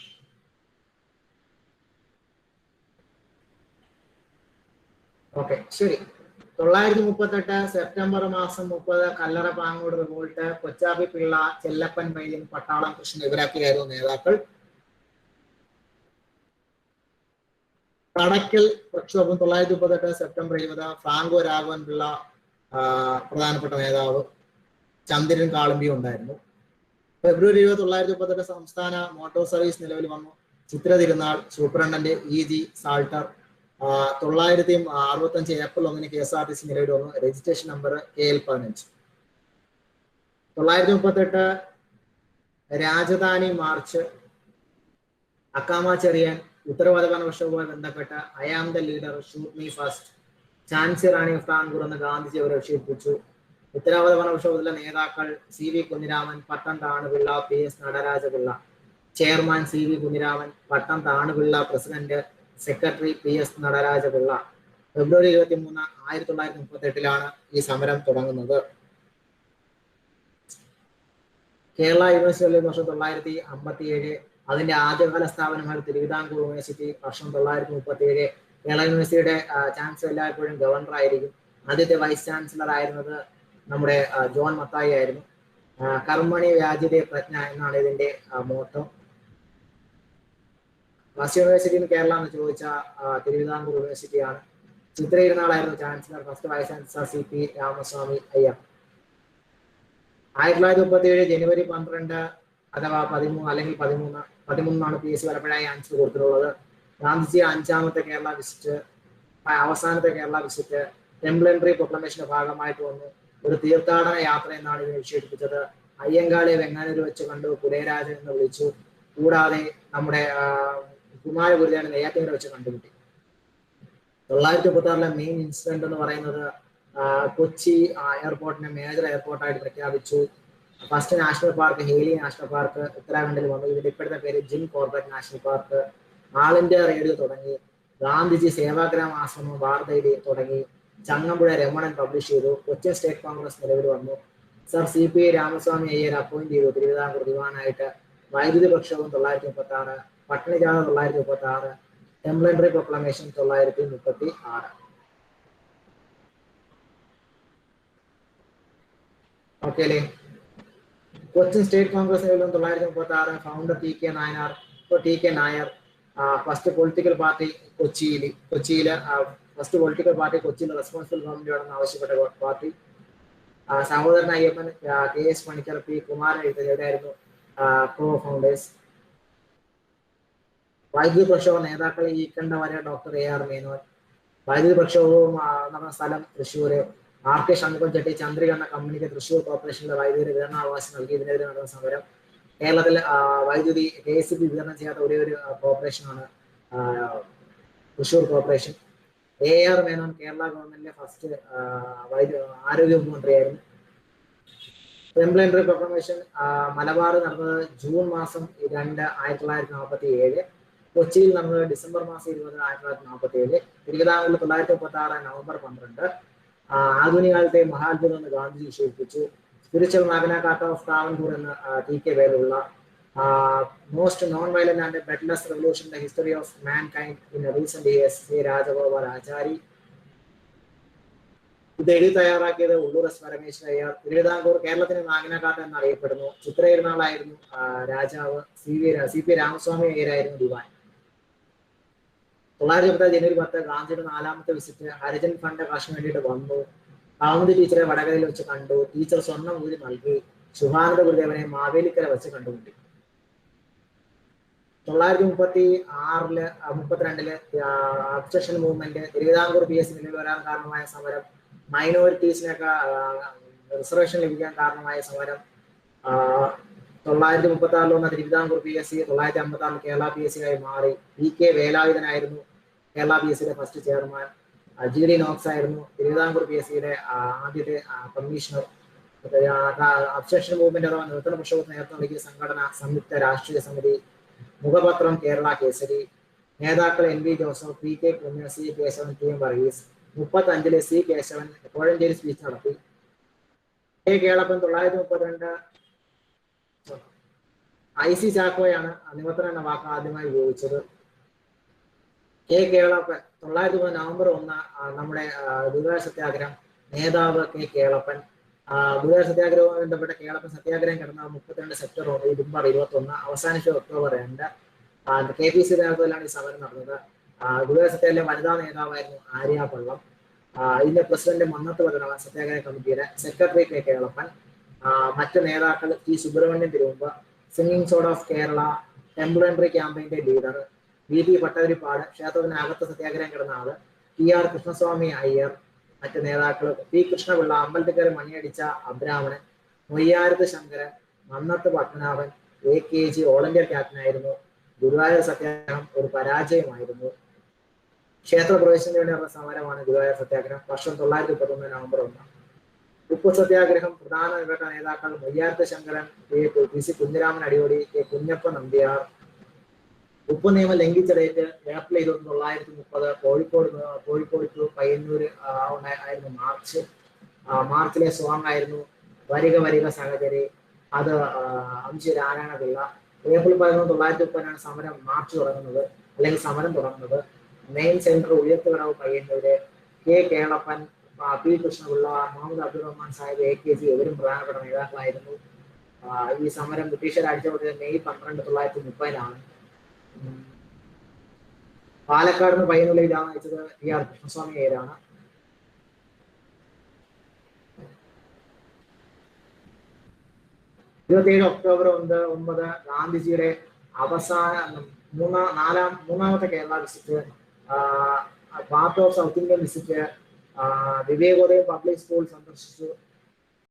ഓക്കെ, ശരി. 938 സെപ്റ്റംബർ മാസം 30 കല്ലറ പാങ്ങോട് റിവോൾട്ട്. കൊച്ചാപ്പി പിള്ള, ചെല്ലപ്പൻ വൈദ്യൻ, പട്ടാളം കൃഷ്ണൻ ഇവരൊക്കെയായിരുന്നു നേതാക്കൾ. കടക്കൽ പ്രക്ഷോഭം 938 സെപ്റ്റംബർ 20 ഫ്രാങ്കോ രാഘവൻ പിള്ള പ്രധാനപ്പെട്ട നേതാവ്. ചന്ദ്രൻ കാളമ്പി ഉണ്ടായിരുന്നു. ഫെബ്രുവരി 20 938 സംസ്ഥാന മോട്ടോർ സർവീസ് നിലവിൽ വന്നു. Chithira Thirunal superintendent EG Salter. 965 April 1 KSRTC നിലവിൽ വന്നു. Registration number KL 15. 938 Rajadhani march. Accamma Cherian ഉത്തരവാദപര പ്രക്ഷോഭവുമായി ബന്ധപ്പെട്ട് I am the leader, shoot me first. Jhansi Rani of Kanpur എന്ന് ഗാന്ധിജി അവരെ വിക്ഷേപിച്ചു. ഉത്തരവാദപര പ്രക്ഷോഭത്തിലെ നേതാക്കൾ CV Kunhiraman, Pattom Thanu Pillai, PS Nataraja Pillai. Chairman CV Kunhiraman, Pattom Thanu Pillai president, secretary PS Nataraja Pillai. February 23 1938 ഈ സമരം തുടങ്ങുന്നത്. കേരള യൂണിവേഴ്സിറ്റി വർഷം 957. അതിന്റെ ആദ്യകാല സ്ഥാപനമാണ് തിരുവിതാംകൂർ യൂണിവേഴ്സിറ്റി. വർഷം 937. കേരള യൂണിവേഴ്സിറ്റിയുടെ ചാൻസലർ എല്ലായ്പ്പോഴും ഗവർണർ ആയിരിക്കും. ആദ്യത്തെ വൈസ് ചാൻസലർ ആയിരുന്നത് നമ്മുടെ ജോൺ മത്തായി ആയിരുന്നു. കർമ്മണി വ്യാജിതേ പ്രജ്ഞ എന്നാണ് ഇതിന്റെ motto. First university in Kerala എന്ന് ചോദിച്ച തിരുവിതാംകൂർ യൂണിവേഴ്സിറ്റിയാണ്. ചിത്ര ഇരുന്നാളായിരുന്നു chancellor. First vice chancellor CP Ramaswamy Iyer. 1937 ജനുവരി 12 അഥവാ 13 അല്ലെങ്കിൽ 13 13 PSC പലപ്പോഴായി ആൻസർ കൊടുത്തിട്ടുള്ളത്. ഗാന്ധിജി 5ാമത്തെ കേരള വിസിറ്റ്, അവസാനത്തെ കേരള വിസിറ്റ്, ടെമ്പിൾ എൻട്രി പ്രൊക്ലമേഷന്റെ ഭാഗമായിട്ട് വന്നു. ഒരു തീർത്ഥാടന യാത്ര എന്നാണ് ഇതിനെ വിശേഷിപ്പിച്ചത്. അയ്യങ്കാളിയെ വെങ്ങാനൂർ വെച്ച് കണ്ടു, കുലയരാജൻ എന്ന് വിളിച്ചു. കൂടാതെ നമ്മുടെ കുമാരഗുരുദേവനെ നെയ്യാറ്റിൻകര വെച്ച് കണ്ടുമുട്ടി. 936 മെയിൻ ഇൻസിഡന്റ് എന്ന് പറയുന്നത് കൊച്ചി എയർപോർട്ടിനെ മേജർ എയർപോർട്ടായിട്ട് പ്രഖ്യാപിച്ചു. First national park Haley national park ഉത്തരാഖണ്ഡിൽ വന്നു. ഇതിന്റെ ഇപ്പോഴത്തെ പേര് ജിം കോർബറ്റ് നാഷണൽ പാർക്ക്. ആൾ ഇന്ത്യ റേഡിയോ തുടങ്ങി. ഗാന്ധിജി സേവാഗ്രാം ആശ്രമം വാർധയില് തുടങ്ങി. ചങ്ങമ്പുഴ രമണൻ പബ്ലിഷ് ചെയ്തു. കൊച്ചിൻ സ്റ്റേറ്റ് കോൺഗ്രസ് നിലവിൽ വന്നു. Sir CPI Ramaswami Iyer appoint ചെയ്തു തിരുവിതാംകൂർ ദിവാനായിട്ട്. വൈദ്യുതി പ്രക്ഷോഭം 936, പട്ടിണിജാഥ 936, ടെമ്പിൾ എൻട്രി പ്രൊക്ലമേഷൻ 936. ഓക്കെ അല്ലേ? Cochin State Congress 936, founder TK Nair. First political party കൊച്ചിയിൽ ഫസ്റ്റ് പൊളിറ്റിക്കൽ പാർട്ടി കൊച്ചിയിൽ റെസ്പോൺസിബിൾ ഗവൺമെന്റ് വേണമെന്ന് ആവശ്യപ്പെട്ട party. Sahodaran Ayyappan, KS Panicker, P Kumaran ഇവരായിരുന്നു കോ ഫൗണ്ടേഴ്സ്. വൈദ്യുതി പ്രക്ഷോഭ നേതാക്കൾ ഈക്കണ്ടവര ഡോക്ടർ AR മേനോൻ. വൈദ്യുതി പ്രക്ഷോഭവും നടന്ന സ്ഥലം തൃശ്ശൂര്. RK ഷൺമുഖം ചെട്ടി ചന്ദ്രിക എന്ന കമ്പനിക്ക് തൃശ്ശൂർ കോർപ്പറേഷനിലെ വൈദ്യുതി വിതരണാവകാശം നൽകി. ഇതിനെതിരെ നടന്ന സമരം. കേരളത്തിൽ വൈദ്യുതി KSB വിതരണം ചെയ്യാത്ത ഒരേ ഒരു കോർപ്പറേഷനാണ് തൃശ്ശൂർ കോർപ്പറേഷൻ. AR മേനോൻ കേരള ഗവൺമെന്റിലെ ഫസ്റ്റ് ആരോഗ്യ മന്ത്രിയായിരുന്നു. ടെമ്പിൾ എൻട്രി പ്രൊക്ലമേഷൻ മലബാർ നടന്നത് ജൂൺ മാസം 2, 1947. കൊച്ചിയിൽ നടന്നത് ഡിസംബർ മാസം 20, 1947. തിരുവിതാംകൂറിൽ 936 നവംബർ 12. ആധുനിക കാലത്തെ മഹാത്ഭുതം എന്ന് ഗാന്ധിജി വിശേഷിപ്പിച്ചു. Spiritual magna carta of Travancore എന്ന് TK വേലുള്ള. Most non violent and bloodless revolution the history of mankind in recent years C Rajagopal Achari. ഇത് എഴുതി തയ്യാറാക്കിയത് ഉള്ളൂർ S പരമേശ്വര അയ്യർ. തിരുവിതാംകൂർ കേരളത്തിന് മാഗ്ന കാർട്ട എന്നറിയപ്പെടുന്നു. ചിത്രയിരുന്നാളായിരുന്നു രാജാവ്. CP രാമസ്വാമി അയ്യരായിരുന്നു ദിവാൻ. 910 ജനുവരി 10 ഗാന്ധിയുടെ 4ാമത്തെ വിസിറ്റ്. ഹരിജൻ ഫണ്ട് കാശിന് വേണ്ടിയിട്ട് വന്നു. കൗമുദി ടീച്ചറെ വടകരയിൽ വെച്ച് കണ്ടു. ടീച്ചർ സ്വർണ്ണം ഊരി നൽകി. ശുഭാനന്ദ ഗുരുദേവനെ മാവേലിക്കര വെച്ച് കണ്ടുമുട്ടി. 932 അബ്ജക്ഷൻ മൂവ്മെന്റ്. തിരുവിതാംകൂർ PSC നിലവിൽ വരാൻ കാരണമായ സമരം. മൈനോറിറ്റീസിനൊക്കെ റിസർവേഷൻ ലഭിക്കാൻ കാരണമായ സമരം. 936 വന്ന തിരുവിതാംകൂർ PSC 956 കേരള PSC ആയി മാറി. PK വേലായുധനായിരുന്നു കേരള PSCയുടെ ഫസ്റ്റ് ചെയർമാൻ. GD നോക്സ് ആയിരുന്നു തിരുവിതാംകൂർ PSCയുടെ ആദ്യത്തെ കമ്മീഷണർ. അബ്ജക്ഷൻ മൂവ്മെന്റ് അഥവാ നിർത്തണ പ്രക്ഷോഭത്തിന് നേതൃത്വം നൽകിയ സംഘടന സംയുക്ത രാഷ്ട്രീയ സമിതി. മുഖപത്രം കേരള കേസരി. നേതാക്കൾ NV Joseph, PK Kunju, C Kesavan, TM Varghese. 35 C Kesavan Kozhencherry speech നടത്തി. K കേളപ്പൻ 932 IC ചാക്കോയാണ് നിമന്ത്രണം എന്ന വാക്ക് ആദ്യമായി ഉപയോഗിച്ചത്. K കേളപ്പൻ 930 നവംബർ 1 നമ്മുടെ ഗുരുവായൂർ സത്യാഗ്രഹം. നേതാവ് K കേളപ്പൻ. ഗുരുവായൂർ സത്യാഗ്രഹവുമായി ബന്ധപ്പെട്ട കേളപ്പൻ സത്യാഗ്രഹം കിടന്ന 32 സെപ്റ്റംബർ 21 അവസാനിച്ച ഒക്ടോബർ 2. KPC നേതൃത്വത്തിലാണ് ഈ സമരം നടന്നത്. ഗുരുവായൂർ സത്യാഗ്രഹത്തിലെ വനിതാ നേതാവായിരുന്നു ആര്യ പള്ളം. ഇതിന്റെ പ്രസിഡന്റ് മന്നത്ത് ഭദ്രനാഥൻ, സത്യാഗ്രഹ കമ്മിറ്റിയുടെ സെക്രട്ടറി K കേളപ്പൻ. മറ്റു നേതാക്കൾ T Subramanian Thirumumbu, singing sword of Kerala, temple entry ക്യാമ്പയിന്റെ ലീഡർ VT പട്ടതിരിപ്പാട്, ക്ഷേത്രത്തിനകത്ത് സത്യാഗ്രഹം കിടന്ന ആള് TR കൃഷ്ണസ്വാമി അയ്യർ. മറ്റു നേതാക്കൾ P കൃഷ്ണപിള്ള, അമ്പലത്തിക്കര മണിയടിച്ച അബ്രാഹ്മണൻ, Moyyarath Sankaran, Mannath Padmanabhan, AKG all India ക്യാപ്റ്റനായിരുന്നു. ഗുരുവായൂർ സത്യാഗ്രഹം ഒരു പരാജയമായിരുന്നു. ക്ഷേത്രപ്രവേശനത്തിന് വേണ്ടി നടന്ന സമരമാണ് ഗുരുവായൂർ സത്യാഗ്രഹം. വർഷം 931 നവംബർ 1. ഉപ്പു സത്യാഗ്രഹം പ്രധാനപ്പെട്ട നേതാക്കൾ മൊയ്യാരത്ത് ശങ്കരൻ, PC കുഞ്ഞിരാമൻ അടിയോടി, K കുഞ്ഞപ്പ നമ്പ്യാർ. ഉപ്പ് നിയമം ലംഘിച്ചടേറ്റ് ഏപ്രിൽ 1930 കോഴിക്കോട് ടു പയ്യന്നൂർ ആയിരുന്നു മാർച്ചിലെ സോങ് ആയിരുന്നു വരിക വരിക സഹചരി. അത് അംശി നാരായണപിള്ള. ഏപ്രിൽ 11, 1930 സമരം മാർച്ച് തുടങ്ങുന്നത് അല്ലെങ്കിൽ സമരം തുടങ്ങുന്നത്. മെയിൻ സെന്റർ ഉയർത്തുകടവ് Payyanur. K Kelappan, P Krishna Pillai, Muhammad Abdul Rahman Sahib, AKG ഇവരും പ്രധാനപ്പെട്ട നേതാക്കളായിരുന്നു. ഈ സമരം ബ്രിട്ടീഷുകാർ അടിച്ചമർത്തിയത് മെയ് 12, 1930 പാലക്കാട് നിന്ന് പയ്യന്നൂരിലേക്ക് അയച്ചത് TR കൃഷ്ണസ്വാമി അയ്യരാണ്. ഒക്ടോബർ 9 ഗാന്ധിജിയുടെ അവസാന മൂന്നാമത്തെ Kerala visit, part of south Indian visit, Vivekodayam public school സന്ദർശിച്ചു,